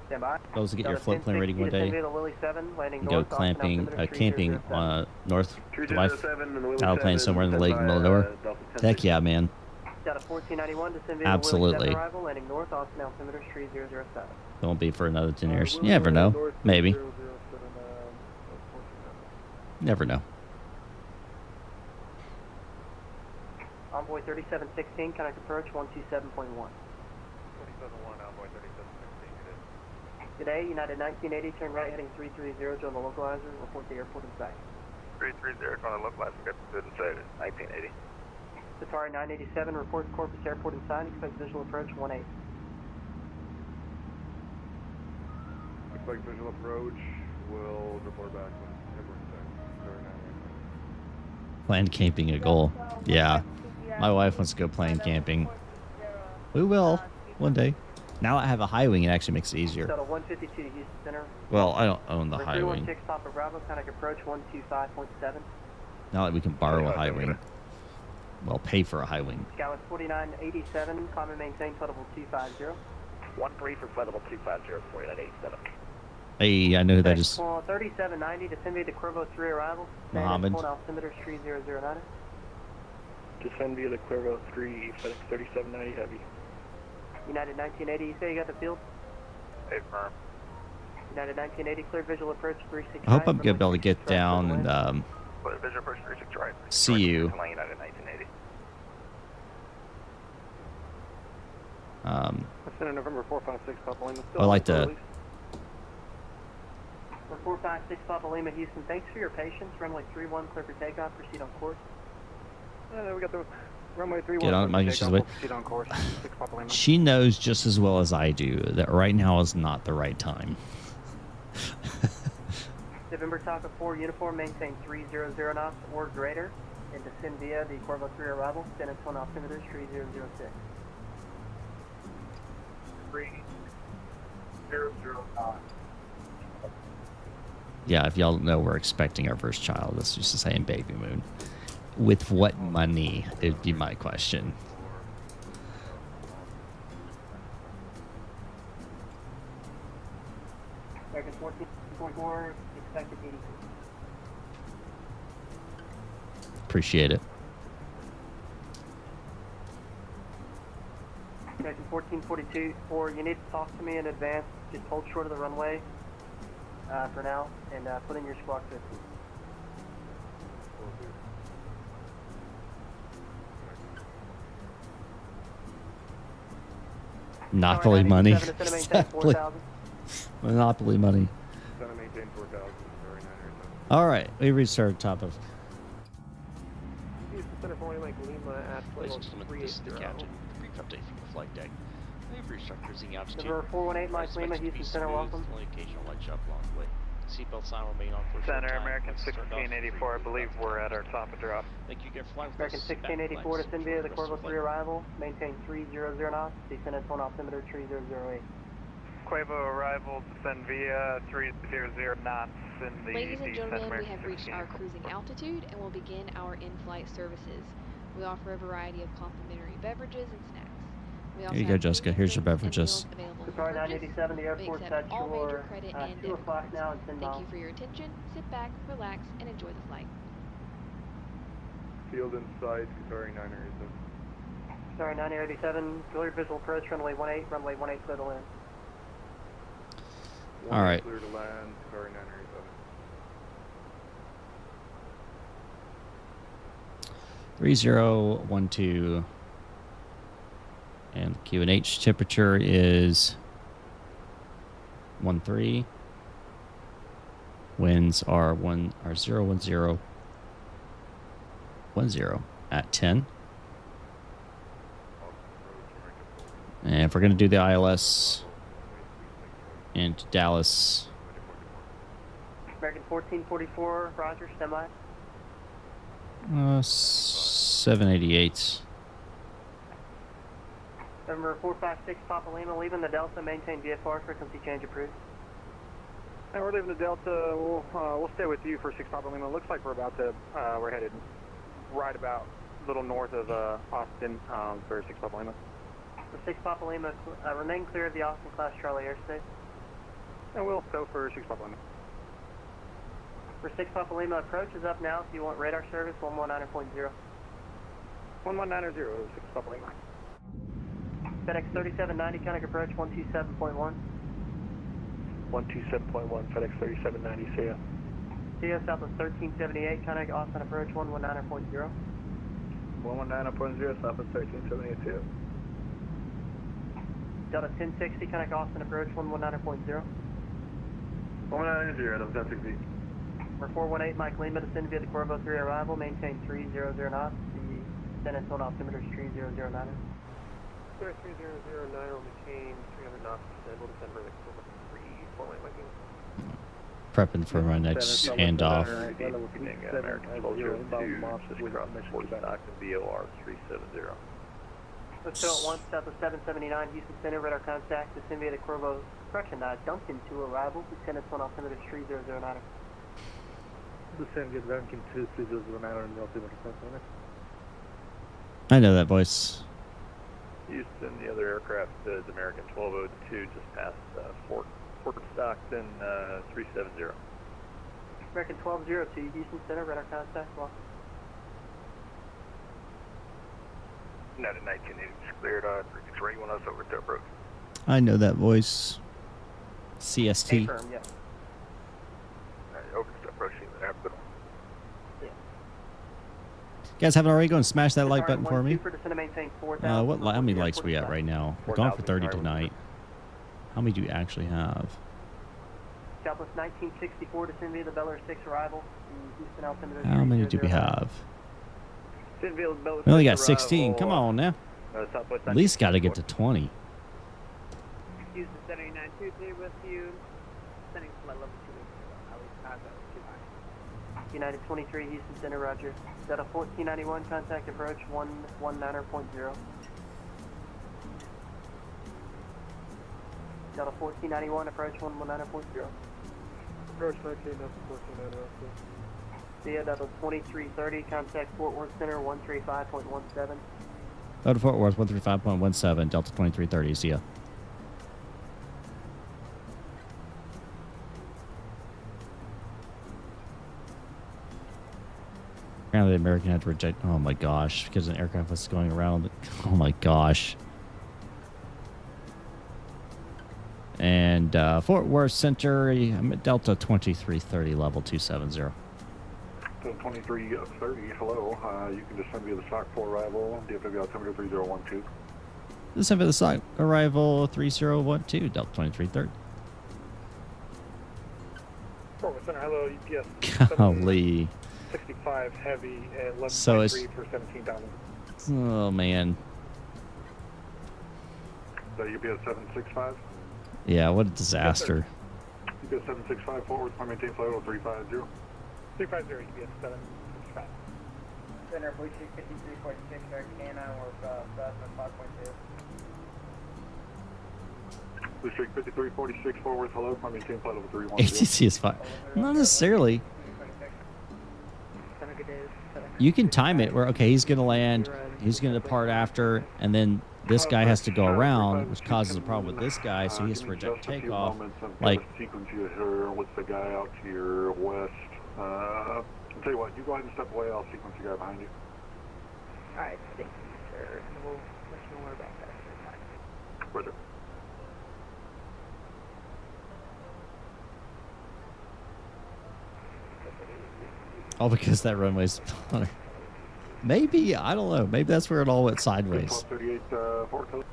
Stand by. Those to get your float plane rating one day. And go camping north to life plane somewhere in the lake in the middle of nowhere. Heck yeah, man. Absolutely. It won't be for another 10 years. You never know. Maybe. Never know. Envoy 3716, connect approach 127.1. 671, Alboy 3716, it is. Today, United 1980, turn right heading 330 on the localizer, report the airport in sight. 330 on the localizer, got good and sighted. 1980. Safari 987 reports Corpus Airport in sight, expect visual approach 18. Expect visual approach, will report back when airport in sight. Sorry, 989. Planned camping a goal. Yeah. My wife wants to go plane camping. We will one day. Now I have a high wing, it actually makes it easier. Shuttle 152 to Houston Center. Well, I don't own the We're high wing. 316 Papa Bravo, contact approach 125.7. Now that we can borrow a high wing. Well, pay for a high wing. Skywest 4987, climb and maintain flight level 250. 13 for flight level 250, 4987. Hey, I know who that is. 3790, descend via the Corvo 3 arrival. Mohammed. Altimeter 3009. Descend via the Cuervo 3, FedEx 3790 Heavy. United 1980, you say you got the field? Affirm. United 1980, clear visual approach 369. I hope I'm going to be able to get down and Visual approach 36 right. see you. United 1980. Center November 456, Papa Lima. I like to. We're 456 Papa Lima, Houston. Thanks for your patience. Runway 31, clear for takeoff. Proceed on course. We got the runway 31. Get on, Micah. We'll proceed on course. 6 Papa Lima. She knows just as well as I do that right now is not the right time. November Taka 4 uniform, maintain 300 knots or greater, and descend via the Corvo 3 arrival. San Antonio altimeter 3006. 3009. Yeah, if y'all know we're expecting our first child, let's just say in baby moon. With what money? It'd be my question. American 14.4, expected 80. Appreciate it. American 1442, or you need to talk to me in advance. Just hold short of the runway for now, and put in your squawk 50. Monopoly money. 97 to maintain 4,000. Monopoly money. Center maintain 4,000. Sorry, 989. All right, we reached our top of. Houston Center 40 Lake Lima at Ladies level and gentlemen, this is the 380. captain. Brief update from the flight deck. We have reached our cruising altitude. Number 418 Mike Lima, Expected to be Houston Center, smooth, welcome. Only occasional light shop along the way. Seatbelt sign will remain on for a short Center time. American Once it's turned off, 1684, I believe we're at our top of drop. Thank you again for flying with American us. Sit back, 1684, relax, descend enjoy via the rest of Corvo 3 flight. arrival. Maintain 300 knots. Descend at Antonio altimeter 3008. Quavo arrival, descend via 300 knots in the Ladies and descent gentlemen, we American have reached our cruising altitude and will begin our in-flight services. We offer a variety of complimentary beverages and snacks. We also Here you go, have Jessica. Here's your beverages. Sorry, 987, the airport's at all major your credit and 2 debit o'clock cards. now and 10 Thank miles. you for your attention. Sit back, relax, and enjoy the flight. Field in sight, Qatari 987. Sorry, 987, clear visual approach, runway 18, runway 18, clear to land. All right. Clear to land, Qatari 987. 3012. And QNH temperature is 13. Winds are 010 at 10. And if we're going to do the ILS into Dallas, American 1444, Roger, stand by. 788. November 456, Papa Lima, leaving the Delta, maintain VFR, frequency change approved. And we're leaving the Delta. We'll stay with you for 6 Papa Lima. Looks like we're about to, we're headed right about a little north of Austin for 6 Papa Lima. For 6 Papa Lima, remain clear of the Austin class Charlie airspace. And we'll go for 6 Papa Lima. For 6 Papa Lima, approach is up now if you want radar service, 119.0. 1190, 6 Papa Lima. FedEx 3790, contact approach 127.1. 127.1, FedEx 3790, see ya. See ya, Southwest 1378, contact Austin approach 119.0. 119.0, Southwest 1378, see ya. Delta 1060, connect Austin approach 119.0. 190, Delta 1060. For 418, Mike Lima, descend via the Corvo 3 arrival, maintain 300 knots. The San Antonio altimeter is 3009. Square 3009 will maintain 300 knots, descend, will descend for the Corvo 3, 418 Mike Lima. Prepping for my next handoff. American 1202, just cross Fort Stockton, VOR 370. Let's go at 1, south of 779, Houston Center, radar contact, descend via the Corvo, correction, Duncan to arrival, San Antonio altimeter is 3009. Descend via Duncan 2309 on the altimeter center. I know that voice. Houston, the other aircraft is American 1202, just past Fort Stockton 370. American 1202, Houston Center, radar contact, block. United 1980 is cleared. 3681 us over to approach. I know that voice. CST. Confirm, yeah. Over to approach. Have a good one. Yeah. You guys haven't already gone and smash that like button for me? Descend to maintain 4,000. How many likes we at right now? We're going for 30 tonight. How many do you actually have? Southwest 1964, descend via the Bel Air 6 arrival. The Houston altimeter. How many do we have? We only got 16. Come on now. At least got to get to 20. Houston 7923 with you. Sending flight level 280. United 23, Houston Center, roger. Delta 1491, contact approach 119.0. Delta 1491, approach 119.0. Approach 19, Delta 1490. See ya, Delta 2330, contact Fort Worth Center 135.17. Go to Fort Worth 135.17, Delta 2330, see ya. Apparently the American had to reject, oh my gosh, because an aircraft was going around, oh my gosh. And Fort Worth Center, I'm at Delta 2330, level 270. 2330, hello. You can descend via the stock 4 arrival, DFW altimeter 3012. Descend via the stock arrival 3012, Delta 2330. Fort Worth Center, hello, UPS. Golly. 65 heavy at 11.3 So it's, for 17,000. oh man. The UPS 765? Yeah, what a disaster. UPS 765 forward, maintain flight level 350. 350 UPS 765. Center, Bluetooth 5346, Arcana, or Cessna 5.2. Blue Streak 5346 forward, hello, maintain flight level 310. ATC is fine. Not necessarily. You can time it where, okay, he's going to land, he's going to depart after, and then this guy has to go around, which causes a problem with this guy, so he has to reject takeoff. Like, sequence you here with the guy out to your west. I'll tell you what, you go ahead and step away, I'll sequence the guy behind you. Alright, thank you, sir. And we'll let you know more about that. Rudder. all because that runway's maybe, I don't know, maybe that's where it all went sideways. 1238 Fort Coast.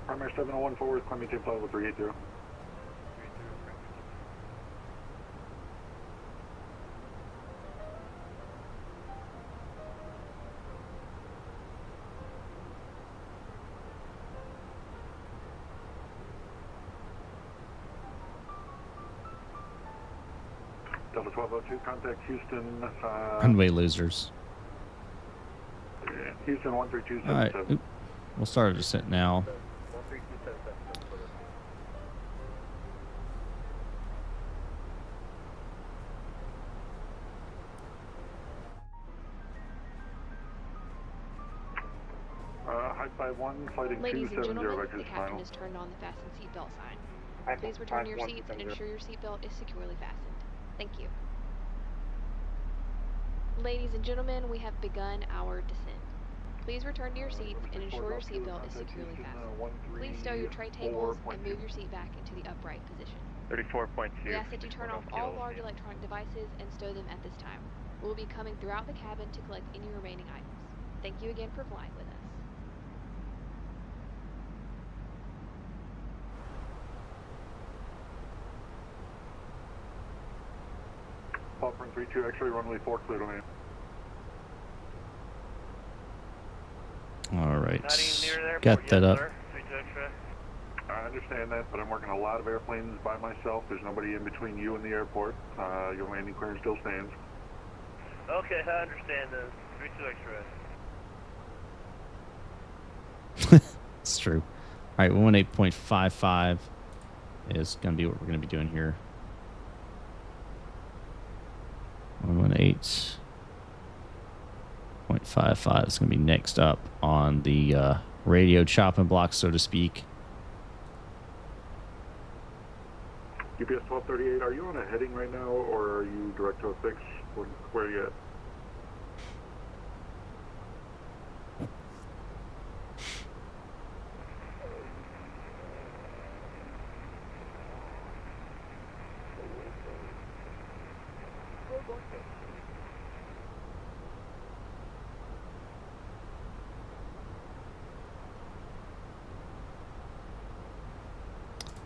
Primary 701 forward, climbing tape level 380. Delta 1202, contact Houston. Runway losers. Houston 13277. All right, oop. We'll start a descent now. 551, flighting Ladies and 270 gentlemen, back to the the captain final. has turned on the fasten seatbelt sign. Please return to your seats and ensure your seatbelt is securely fastened. Thank you. Ladies and gentlemen, we have begun our descent. Please return to your seats and ensure your seatbelt is securely fastened. Please stow your tray tables and move your seat back into the upright position. 34.2. We ask that you turn off all large electronic devices and stow them at this time. We will be coming throughout the cabin to collect any remaining items. Thank you again for flying with us. Popper 32, X-ray runway 4, clear domain. All right. Not even near the airport Got that yet, up. sir. 32 X-ray. I understand that, but I'm working a lot of airplanes by myself. There's nobody in between you and the airport. Your landing clearance still stands. Okay, I understand this. 32 X-ray. It's true. All right, 118.55 is going to be what we're going to be doing here. 118.55 is going to be next up on the radio chopping block, so to speak. UPS 1238, are you on a heading right now, or are you direct to a fix? Where are you at?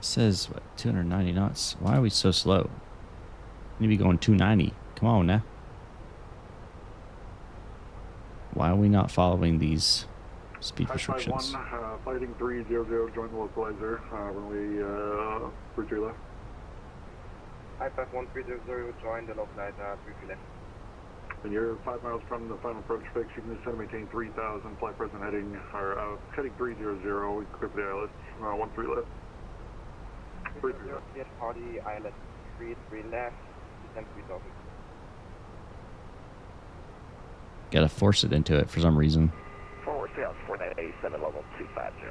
Says what, 290 knots? Why are we so slow? We need to be going 290. Come on now. Why are we not following these speed restrictions? 551, fighting 300, join the localizer, runway 33 left. 551 join the localizer, 33 left. And you're 5 miles from the final approach fix. You can descend and maintain 3000, flight present heading, or heading 300, clear for the ILS, 13 left. 33 left. Yes, party, ILS 33 left, descend 3000. Gotta force it into it for some reason. Forward sales 4987, level 250.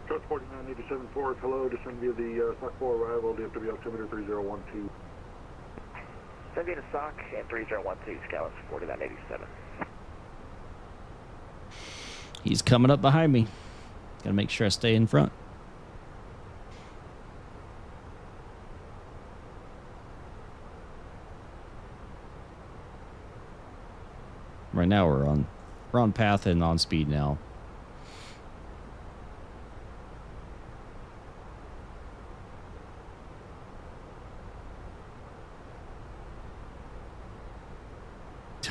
Coach 4987 forward, hello, descend via the SOC 4 arrival, DFW altimeter 3012. Send via the SOC and 3012, Scalus 4987. He's coming up behind me. Gotta make sure I stay in front. Right now we're on path and on speed now.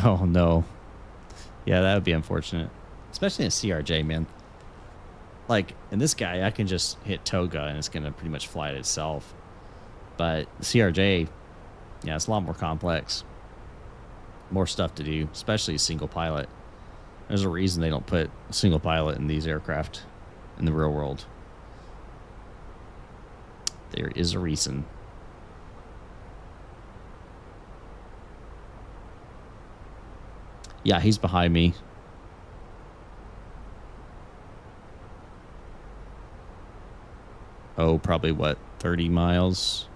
Oh no. Yeah, that would be unfortunate. Especially in a CRJ, man. Like, in this guy, I can just hit toga and it's going to pretty much fly it itself. But CRJ, yeah, it's a lot more complex. More stuff to do, especially a single pilot. There's a reason they don't put a single pilot in these aircraft in the real world. There is a reason. Yeah, he's behind me. Oh, probably what, 30 miles?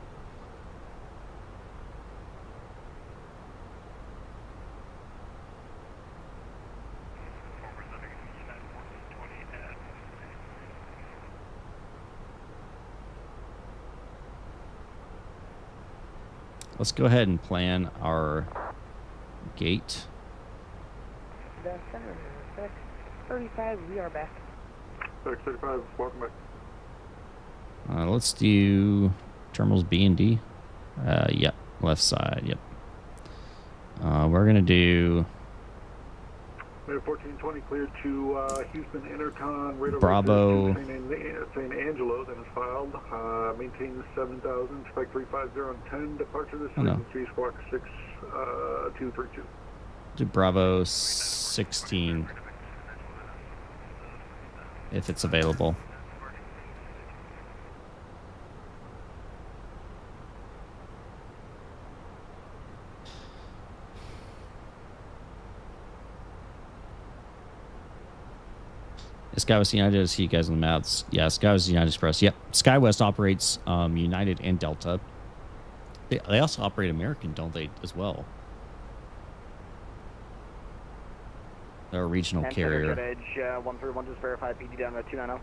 Let's go ahead and plan our gate. The center, FedEx 35, we are back. FedEx 35, welcome back. Let's do terminals B and D. Yep, left side, yep. We're going to do... 1420 cleared to Houston Intercon, radar Bravo. St. Angelo, then is filed. Maintain 7000, expect 350 and 10. Departure this frequency, squawk 6232. Do Bravo 16 if it's available. SkyWest United, I see you guys on the maps. Yeah, SkyWest United Express. Yep. SkyWest operates United and Delta. They also operate American, don't they, as well? They're a regional carrier. Jet Edge 131, just verify PD down at 290.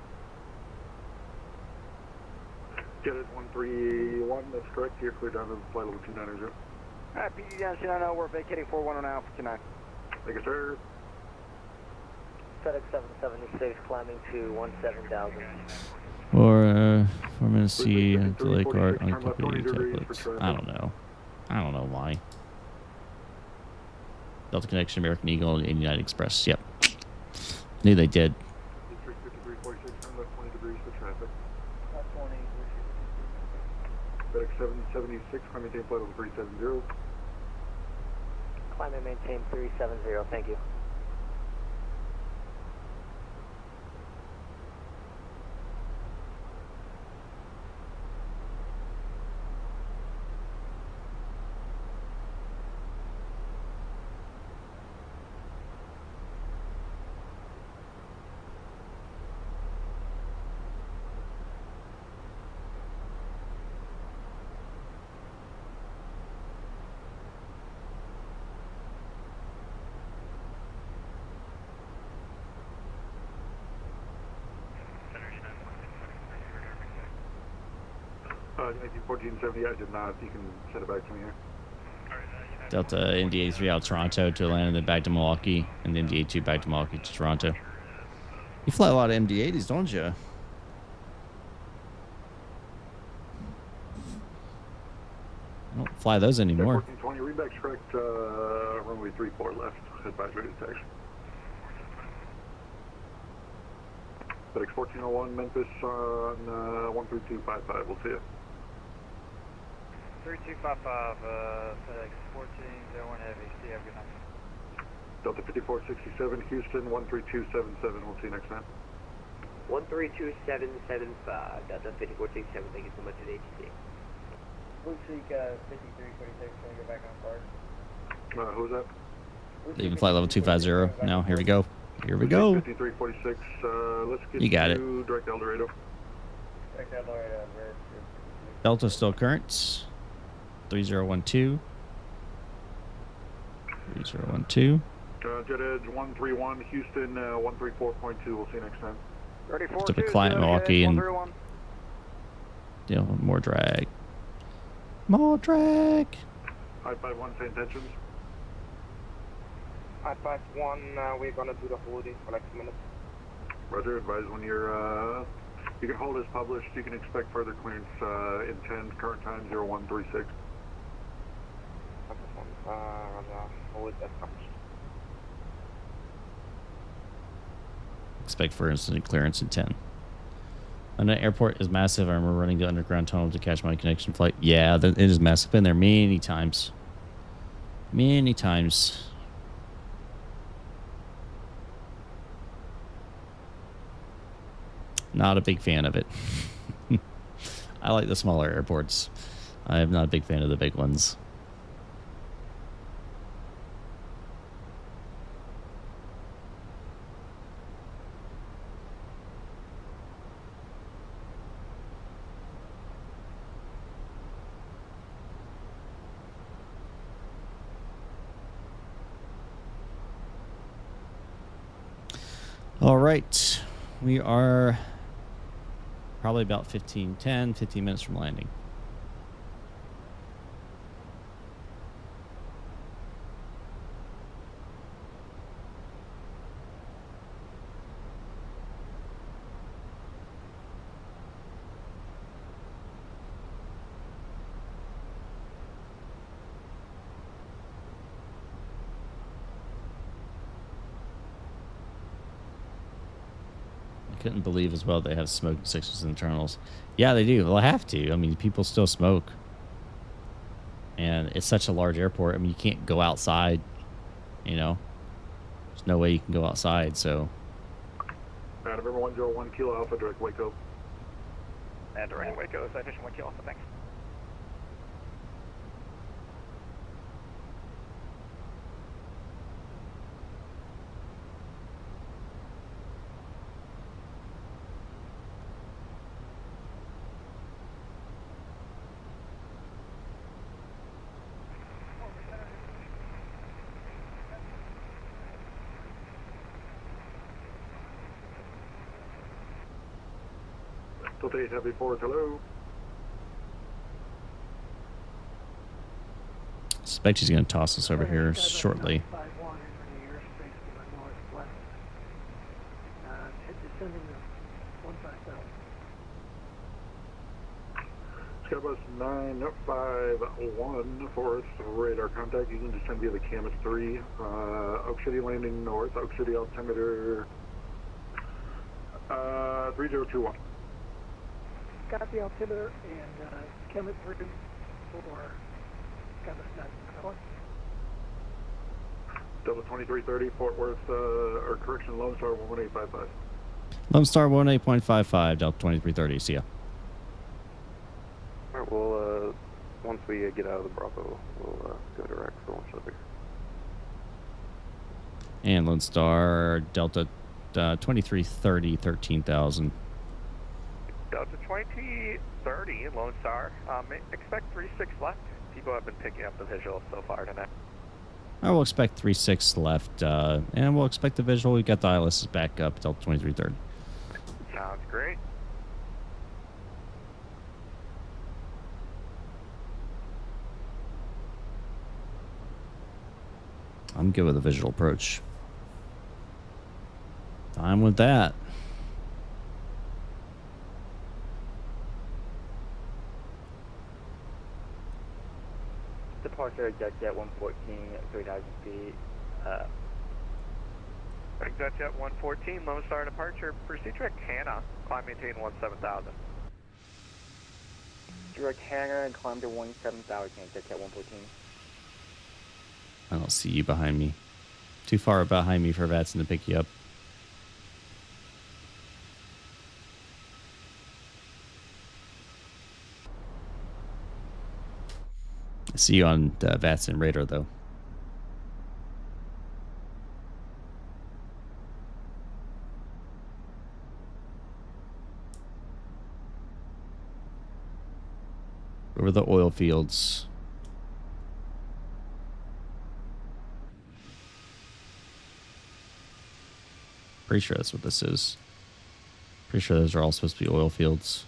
Jet Edge 131, that's correct. You're clear down to flight level 290. Alright, PD down 290, we're vacating 410 now for tonight. Thank you, sir. FedEx 776 climbing to 17,000. Or 4 minutes C delay card on tablets. I don't know. I don't know why. Delta Connection, American Eagle, and United Express. Yep. Knew they did. 5346, turn left 20 degrees for traffic. FedEx 776, climb maintain flight level 370. Climb and maintain 370, thank you. Nineteen 1470, I did not. You can send it back to me here. Delta AMD A3 out of Toronto to Atlanta, then back to Milwaukee, and then AMD A2 back to Milwaukee to Toronto. You fly a lot of MD-80s, don't you? I don't fly those anymore. 1420, readback's correct. Runway 34 left. Advisory detection. FedEx 1401, Memphis on 13255. We'll see you. 3255, FedEx 1401 Heavy. See you. Have a good night. Delta 5467, Houston 13277. We'll see you next time. 132775, Delta 5467. Thank you so much for the ATC. Blueseek 5346, can we go back on board? Who's that? Leaving flight level 250 now. Here we go. Here we go. 5346, let's get You got it. direct El Dorado. Direct El Dorado, Delta still current. 3012. 3012. Jet Edge 131, Houston 134.2. We'll see you next time. 34. Just up a client Milwaukee and more drag. More drag. I-51, same intentions. I-51, we're gonna do the holding for like 2 minutes. Roger, advise when you're, you can hold as published. You can expect further clearance in 10, current time 0136. Roger, hold as published. Expect for instant clearance in 10. And the airport is massive. I remember running the underground tunnel to catch my connection flight. Yeah, it is massive. Been there many times. Many times. Not a big fan of it. I like the smaller airports. I'm not a big fan of the big ones. All right. We are probably about 15 minutes from landing. Couldn't believe as well they have smoking sections in the terminals. Yeah, they do. Well, I have to. I mean, people still smoke. And it's such a large airport. I mean, you can't go outside, you know. There's no way you can go outside, so. November 101, Kilo Alpha, direct Waco. And direct Waco, Citation 1 Kilo Alpha, thanks. Delta 8 Heavy Forward, hello. Suspect he's going to toss us over here shortly. 5-1 in the airspace to the northwest. Descending to 157. Skybus 951 for us, radar contact. You can descend via the Camas 3. Oak City landing north, Oak City altimeter 3021. Got the altimeter and Kemet 3 for Skybus 951. Delta 2330, Fort Worth, or correction, Lone Star 11855. Lone Star 18.55, Delta 2330, see ya. Alright, we'll, once we get out of the Bravo, we'll go direct for launch over here. And Lone Star, Delta 2330, 13,000. Delta 2030, Lone Star. Expect 36 left. People have been picking up the visual so far tonight. I will expect 36 left, and we'll expect the visual. We got the ILSs back up, Delta 2330. Sounds great. I'm good with a visual approach. I'm with that. Departure Jet 114, 3,000 feet. Jet 114, Lone Star departure. Proceed direct Hannah. Climb maintain 17,000. Direct Hannah and climb to 17,000, Jet 114. I don't see you behind me. Too far behind me for VATSIM to pick you up. I see you on VATSIM radar, though. Over the oil fields. Pretty sure that's what this is. Pretty sure those are all supposed to be oil fields.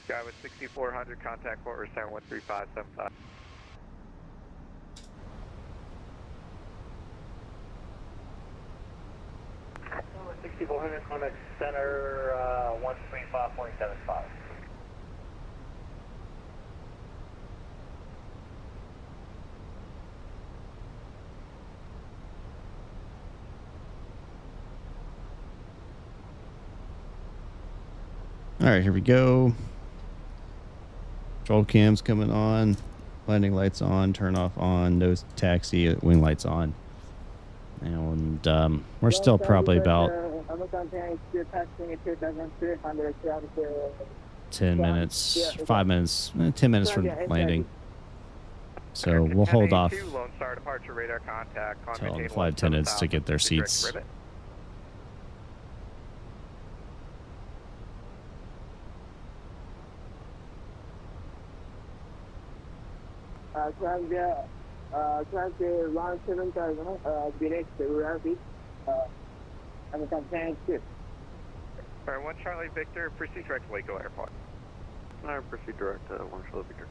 Guy with 6400, contact Fort Worth 13575. Number 6400, contact center 135.75. All right, here we go. Control cam's coming on. Landing lights on. Turn off on. Nose taxi. Wing lights on. And we're still probably about 10 minutes, 5 minutes, 10 minutes from landing. So we'll hold off. Lone Star departure radar contact. Tell the flight attendants to get their seats. Transit 17,000, direct Rapid, and contact 6. Alright, 1 Charlie Victor, proceed direct to Waco Airport. Alright, proceed direct to 1 Charlie Victor.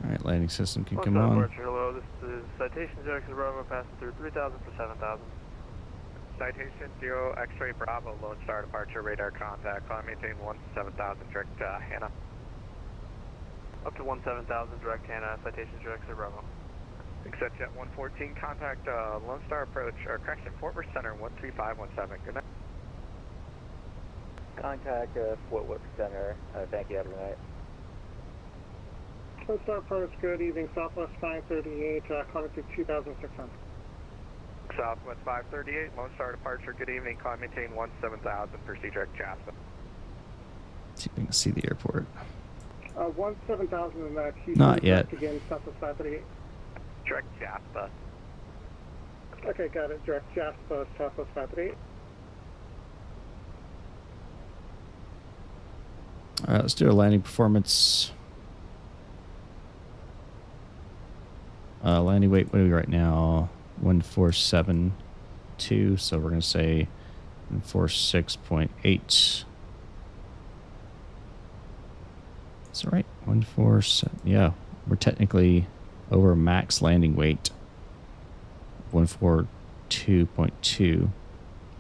Alright, landing system can come on. Hello, this is Citation 0 X-Ray Bravo, passing through 3,000 for 7,000. Citation 0 X-Ray Bravo, Lone Star departure radar contact. Climb maintain 17,000, direct Hannah. Up to 17,000, direct Hannah, Citation 0 X-Ray Bravo. Except Jet 114, contact Lone Star approach, or correction, Fort Worth Center 13517. Good night. Contact Fort Worth Center. Thank you, have a good night. Lone Star approach, good evening, Southwest 538, climbing to 2,600. Southwest 538, Lone Star departure, good evening, climb maintain 17,000, proceed direct Jasper. See if we can see the airport. 17,000 and max. Not yet. Again, Southwest 538. Direct Jasper. Okay, got it. Direct Jasper, Southwest 538. All right, let's do a landing performance. Landing weight, what are we right now? 1472, so we're going to say 146.8. Is that right? 147. Yeah, we're technically over max landing weight. 142.2.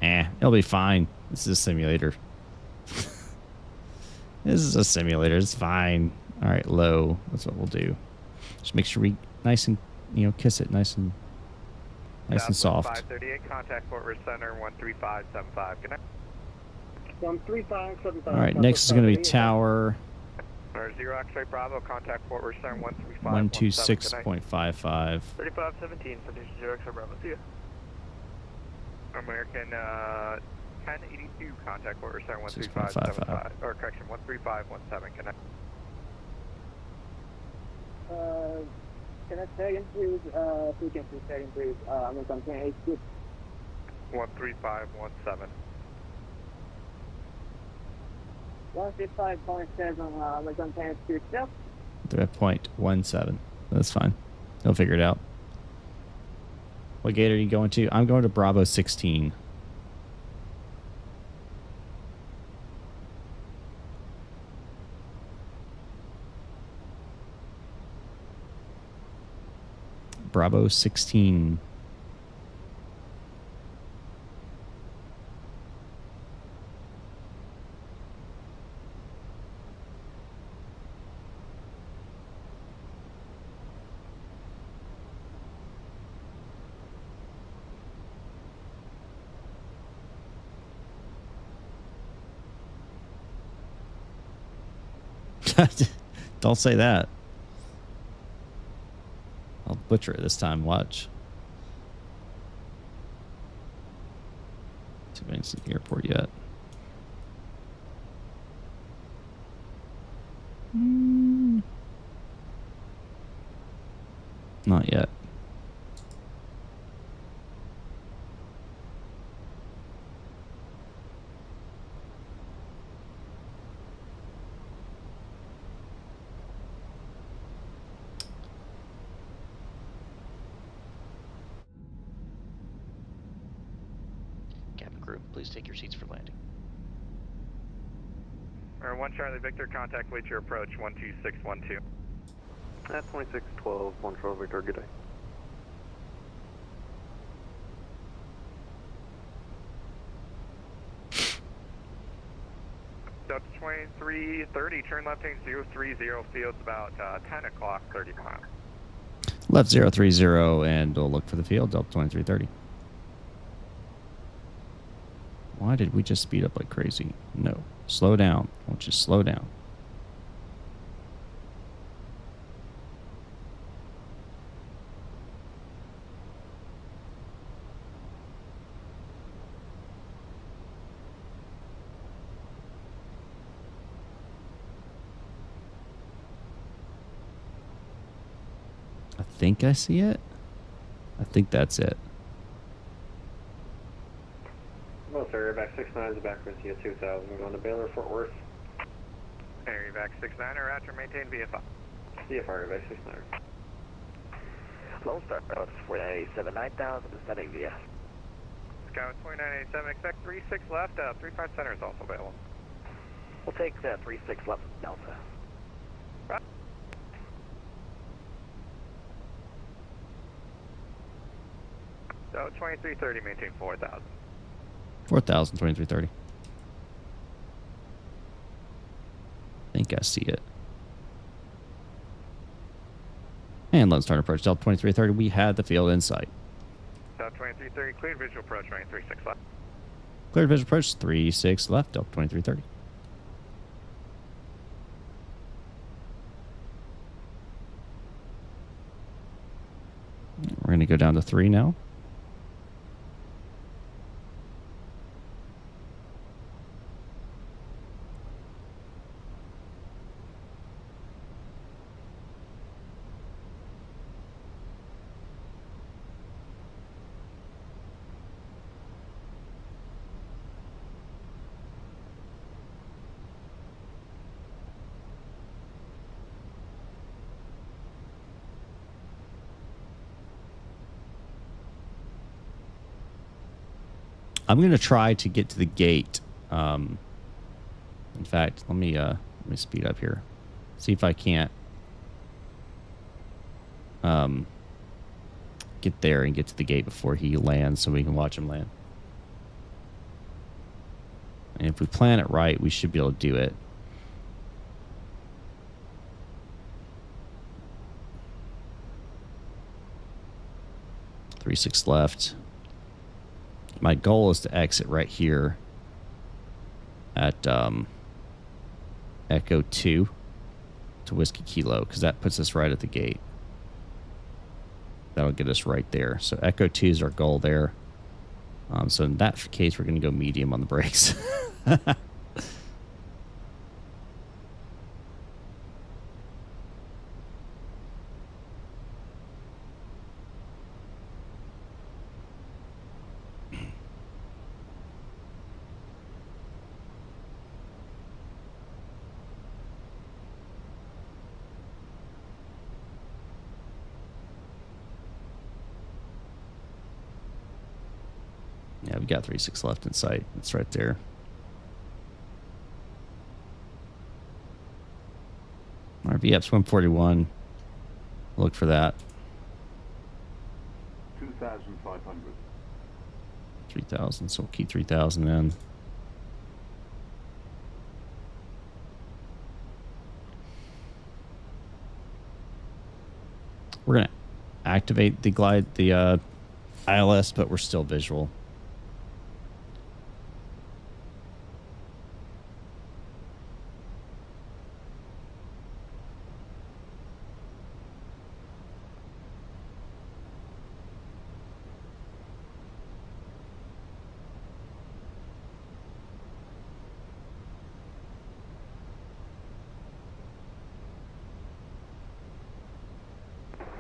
It'll be fine. This is a simulator. This is a simulator. It's fine. All right, low. That's what we'll do. Just make sure we nice and, kiss it nice and soft. 538, contact Fort Worth Center 13575. Good night. 13575. All right, next is going to be tower. Or 0 X-ray Bravo, contact Fort Worth Center 135. 126.55. 3517, 0 X-ray Bravo, see ya. American 1082, contact Fort Worth Center 13575. Or correction, 13517. Connect. Can I say again, please? Frequency setting, please. American 1082. 13517. 135.7, American 1082 itself. 3.17. That's fine. They'll figure it out. What gate are you going to? I'm going to Bravo 16. Bravo 16. Don't say that. I'll butcher it this time. Watch. See if I can see the airport yet. Not yet. Please take your seats for landing. Or 1 Charlie Victor, contact wait your approach 12612. At 2612, 1 Charlie Victor, good day. Delta 2330, turn left hands 030, field's about 10 o'clock, 30 miles. Left 030 and we'll look for the field, Delta 2330. Why did we just speed up like crazy? No. Slow down. I want you to slow down. I think I see it. I think that's it. No, sir. Evac 69 is back with you at 2000. We're going to Baylor, Fort Worth. Air Evac 69, Roger, maintain VFR. VFR, Evac 69. Lone Star, 4987, 9000, descending via. Sky 2987, expect 36 left, 35 center is also available. We'll take 36 left, Delta. Right. So 2330, maintain 4000. 4,000, 2330. I think I see it. And let's start approach. Delta 2330, we had the field in sight. Delta 2330, cleared visual approach, running 36 left. Cleared visual approach, 36 left, Delta 2330. We're going to go down to 3 now. I'm going to try to get to the gate. In fact, let me speed up here. See if I can't get there and get to the gate before he lands so we can watch him land. And if we plan it right, we should be able to do it. .36 left. My goal is to exit right here at Echo 2 to Whiskey Kilo, because that puts us right at the gate. That'll get us right there. So Echo 2 is our goal there. So in that case, we're going to go medium on the brakes. Yeah, we got 3.6 left in sight. It's right there. Our VF's 141. Look for that. 2,500. 3,000. So we'll keep 3,000 in. We're gonna activate the ILS, but we're still visual.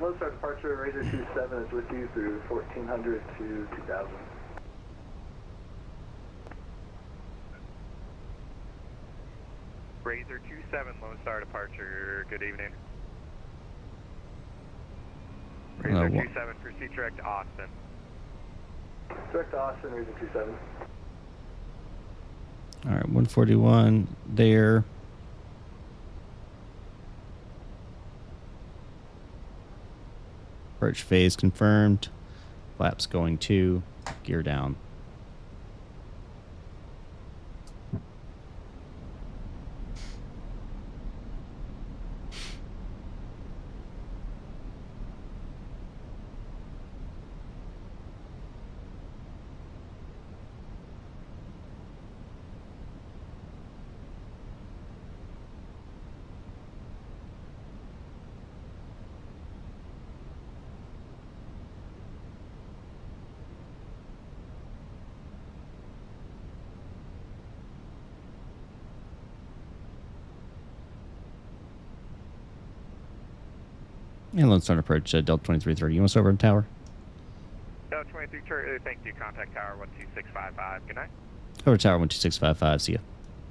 Low start departure, Razor 27 is with you through 1400 to 2000. Razor 27, Lone Star departure, good evening. Razor 27, proceed direct to Austin. Direct to Austin, Razor 27. All right, 141 there. Approach phase confirmed. Flaps going 2. Gear down. And Lone Star approach Delta 2330. You want us over in tower? Delta 2330, thank you. Contact tower 12655. Good night. Over tower 12655. See ya.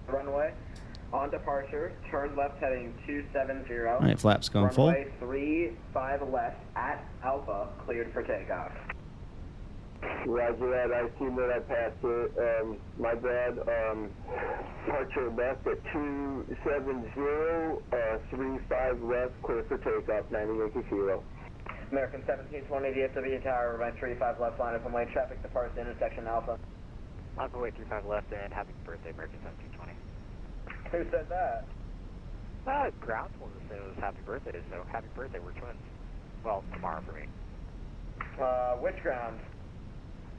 Runway on departure. Turn left heading 270. All right, flaps going full. Runway 35 left at Alpha, cleared for takeoff. Roger that. I see that I passed it. My bad. Departure left at 270, 35 left, clear for takeoff, 90 Yankee Kilo. American 1720, DFW Tower, remain 35 left, line up and lane traffic, departs intersection Alpha. On the way 35 left and happy birthday, American 1720. Who said that? Ground told us to say it was happy birthday, so happy birthday, we're twins. Well, tomorrow for me. Which ground?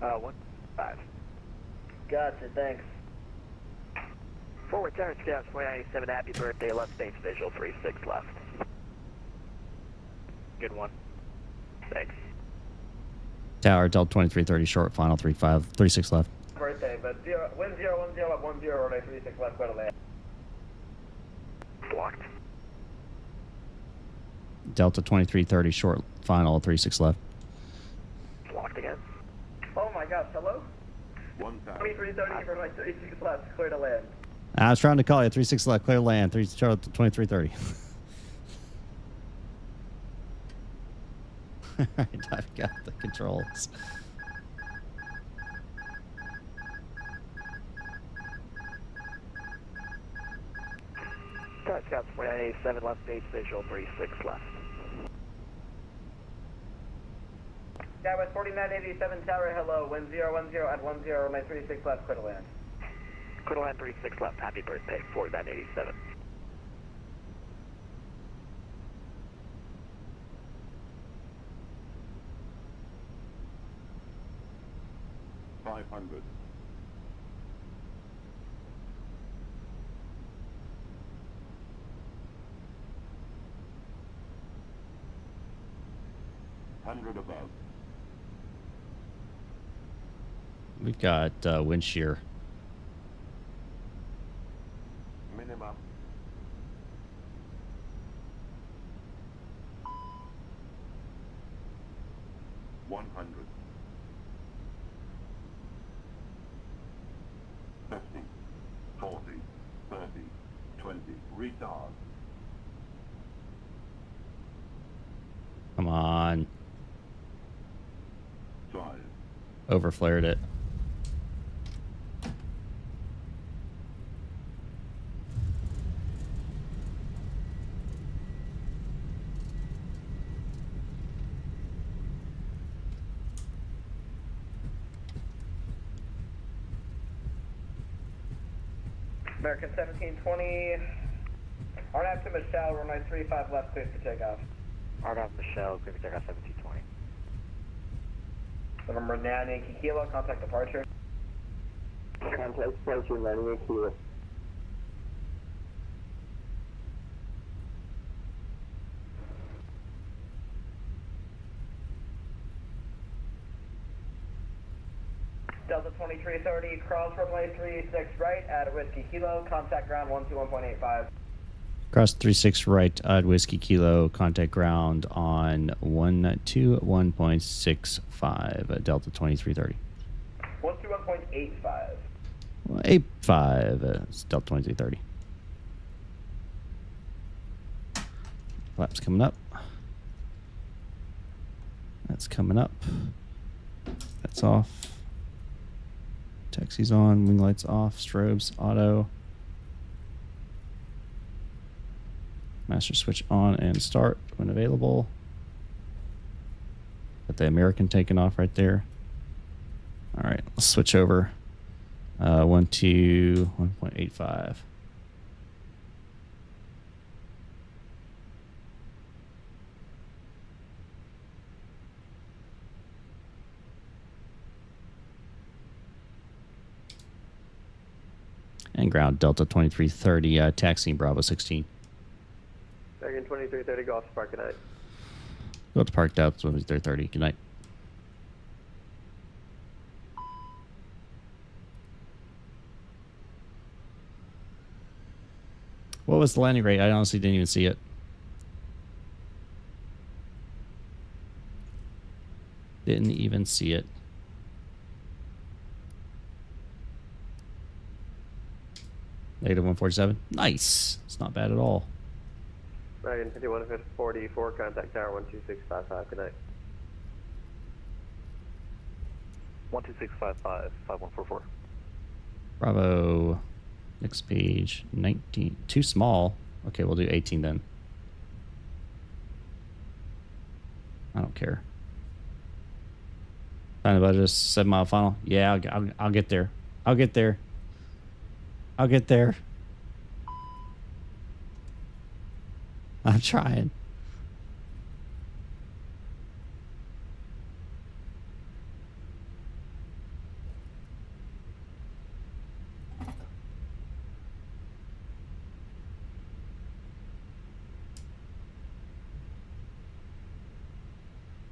1-5. Gotcha, thanks. Forward Tower Scouts 497, happy birthday, left base visual, 36 left. Good one. Thanks. Tower Delta 2330 short, final 36 left. Birthday, but wind 010 at 10, runway 36 left, go to land. Blocked. Delta 2330 short, final 36 left. Blocked again. Oh my gosh, hello? 2330 for my 36 left, clear to land. I was trying to call you. 36 left, clear land. 2330. All right, I've got the controls. Scout 4987 left base visual 36 left. Skywest 4987 tower, hello, wind 010 at 10, runway 36 left, clear to land. Clear to land 36 left, happy birthday, 4987. $500. $100 above. We've got wind shear. Minimum. $100. 50, 40, 30, 20. Retard. Come on. 5. Overflared it. American 1720, RNAV to Michelle, runway 35 left, clear for takeoff. RNAV Michelle, clear for takeoff 1720. November 9 Yankee Kilo, contact departure. Contact departure, 9 Yankee Kilo. Delta 2330, cross runway 36 right at Whiskey Kilo, contact ground 121.85. Cross 36 right at Whiskey Kilo, contact ground on 121.65 Delta 2330. 121.85. 85 it's Delta 2330. Flaps coming up. That's coming up. That's off. Taxi's on, wing lights off, strobes, auto. Master switch on and start when available. Got the American taking off right there. All right, let's switch over. 121.85. And ground Delta 2330, taxiing Bravo 16. Dragon 2330, go off to park, good night. Go to park Delta 2330, good night. What was the landing rate? I honestly didn't even see it. Didn't even see it. Negative 147. Nice. It's not bad at all. Dragon 5144, contact tower 12655, good night. 12655, 5144. Bravo. Next page. 19. Too small. Okay, we'll do 18 then. I don't care. Final budget is 7 mile final. Yeah, I'll get there. I'll get there. I'll get there. I'm trying.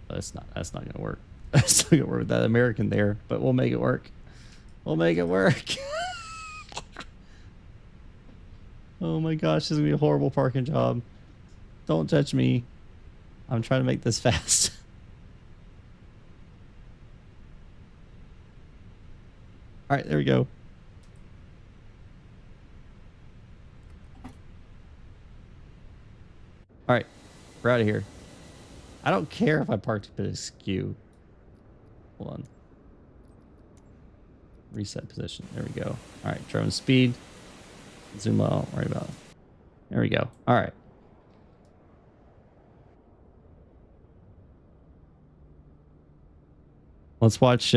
That's not gonna work. That's not gonna work with that American there, but we'll make it work. We'll make it work. Oh my gosh, this is gonna be a horrible parking job. Don't touch me. I'm trying to make this fast. All right, there we go. All right, we're out of here. I don't care if I parked a bit askew. Hold on. Reset position. There we go. All right, drone speed. Zoom low. Don't worry about it. There we go. All right. Let's watch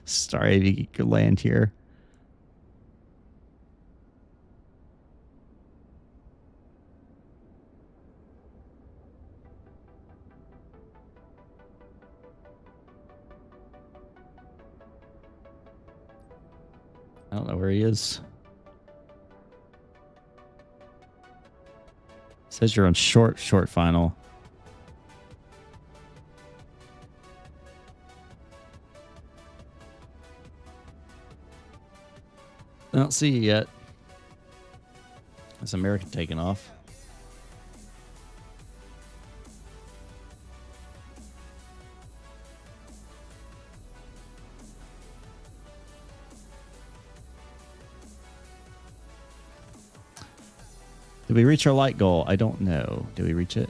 Sorry if you could land here. I don't know where he is. It says you're on short final. I don't see you yet. That's American taking off. Did we reach our light goal? I don't know. Did we reach it?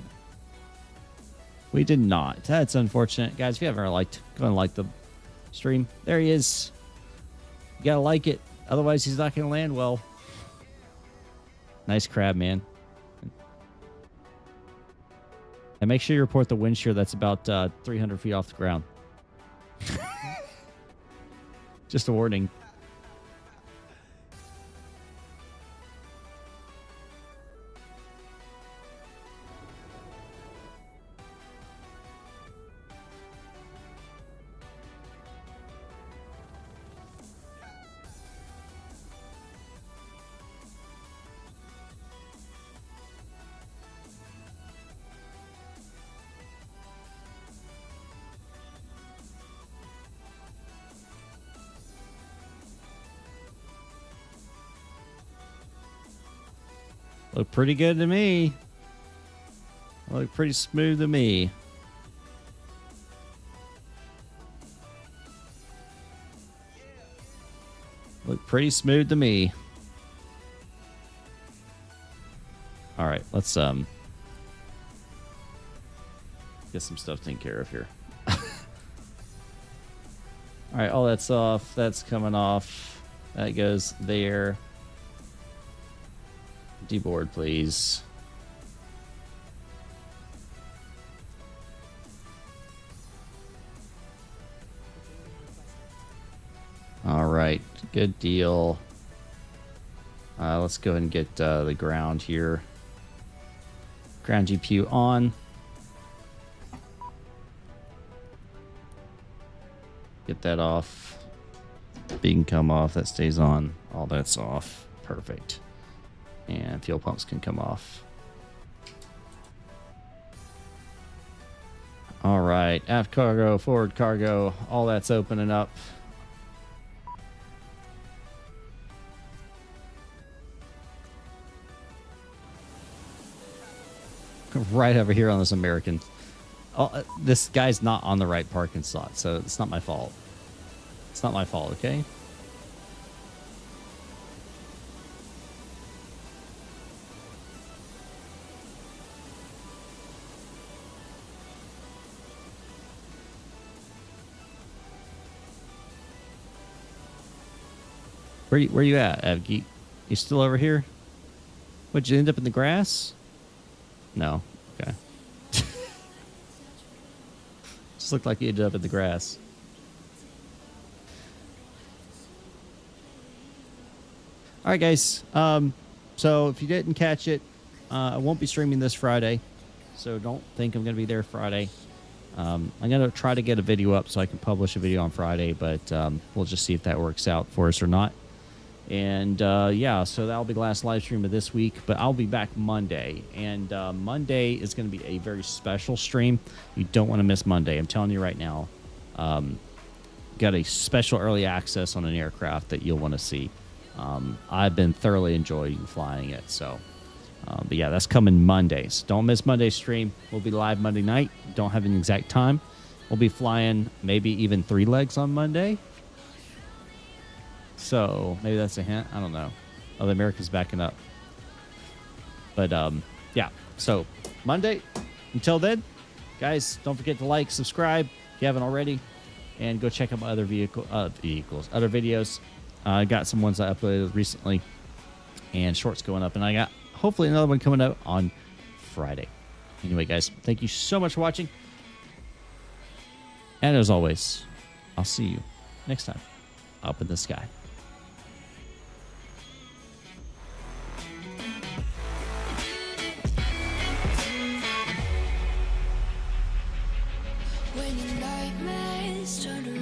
We did not. That's unfortunate. Guys, if you haven't liked, go and like the stream. There he is. You gotta like it. Otherwise, he's not gonna land well. Nice crab, man. And make sure you report the wind shear that's about 300 feet off the ground. Just a warning. Look pretty good to me. Look pretty smooth to me. Look pretty smooth to me. All right, let's get some stuff taken care of here. All right, all that's off. That's coming off. That goes there. Deboard, please. All right, good deal. Let's go ahead and get the ground here. Ground GPU on. Get that off. Beacon come off. That stays on. All that's off. Perfect. And fuel pumps can come off. All right, aft cargo, forward cargo, all that's opening up. Right over here on this American. Oh, this guy's not on the right parking slot, so it's not my fault. It's not my fault, okay? Where you at, Avgeet? You still over here? Would you end up in the grass? No. Okay. Just looked like you ended up in the grass. All right, guys. So if you didn't catch it, I won't be streaming this Friday, so don't think I'm going to be there Friday. I'm going to try to get a video up so I can publish a video on Friday, but we'll just see if that works out for us or not. And yeah, so that'll be the last live stream of this week, but I'll be back Monday. And Monday is going to be a very special stream. You don't want to miss Monday. I'm telling you right now. Got a special early access on an aircraft that you'll want to see. I've been thoroughly enjoying flying it. So, but yeah, that's coming Mondays. Don't miss Monday's stream. We'll be live Monday night. Don't have an exact time. We'll be flying maybe even 3 legs on Monday. So maybe that's a hint. I don't know. Oh, the American's backing up. But yeah. So Monday. Until then, guys, don't forget to like, subscribe if you haven't already, and go check out my other other videos. I got some ones I uploaded recently. and shorts going up. And I got hopefully another one coming out on Friday. Anyway, guys, thank you so much for watching. And as always, I'll see you next time up in the sky. When your nightmares turn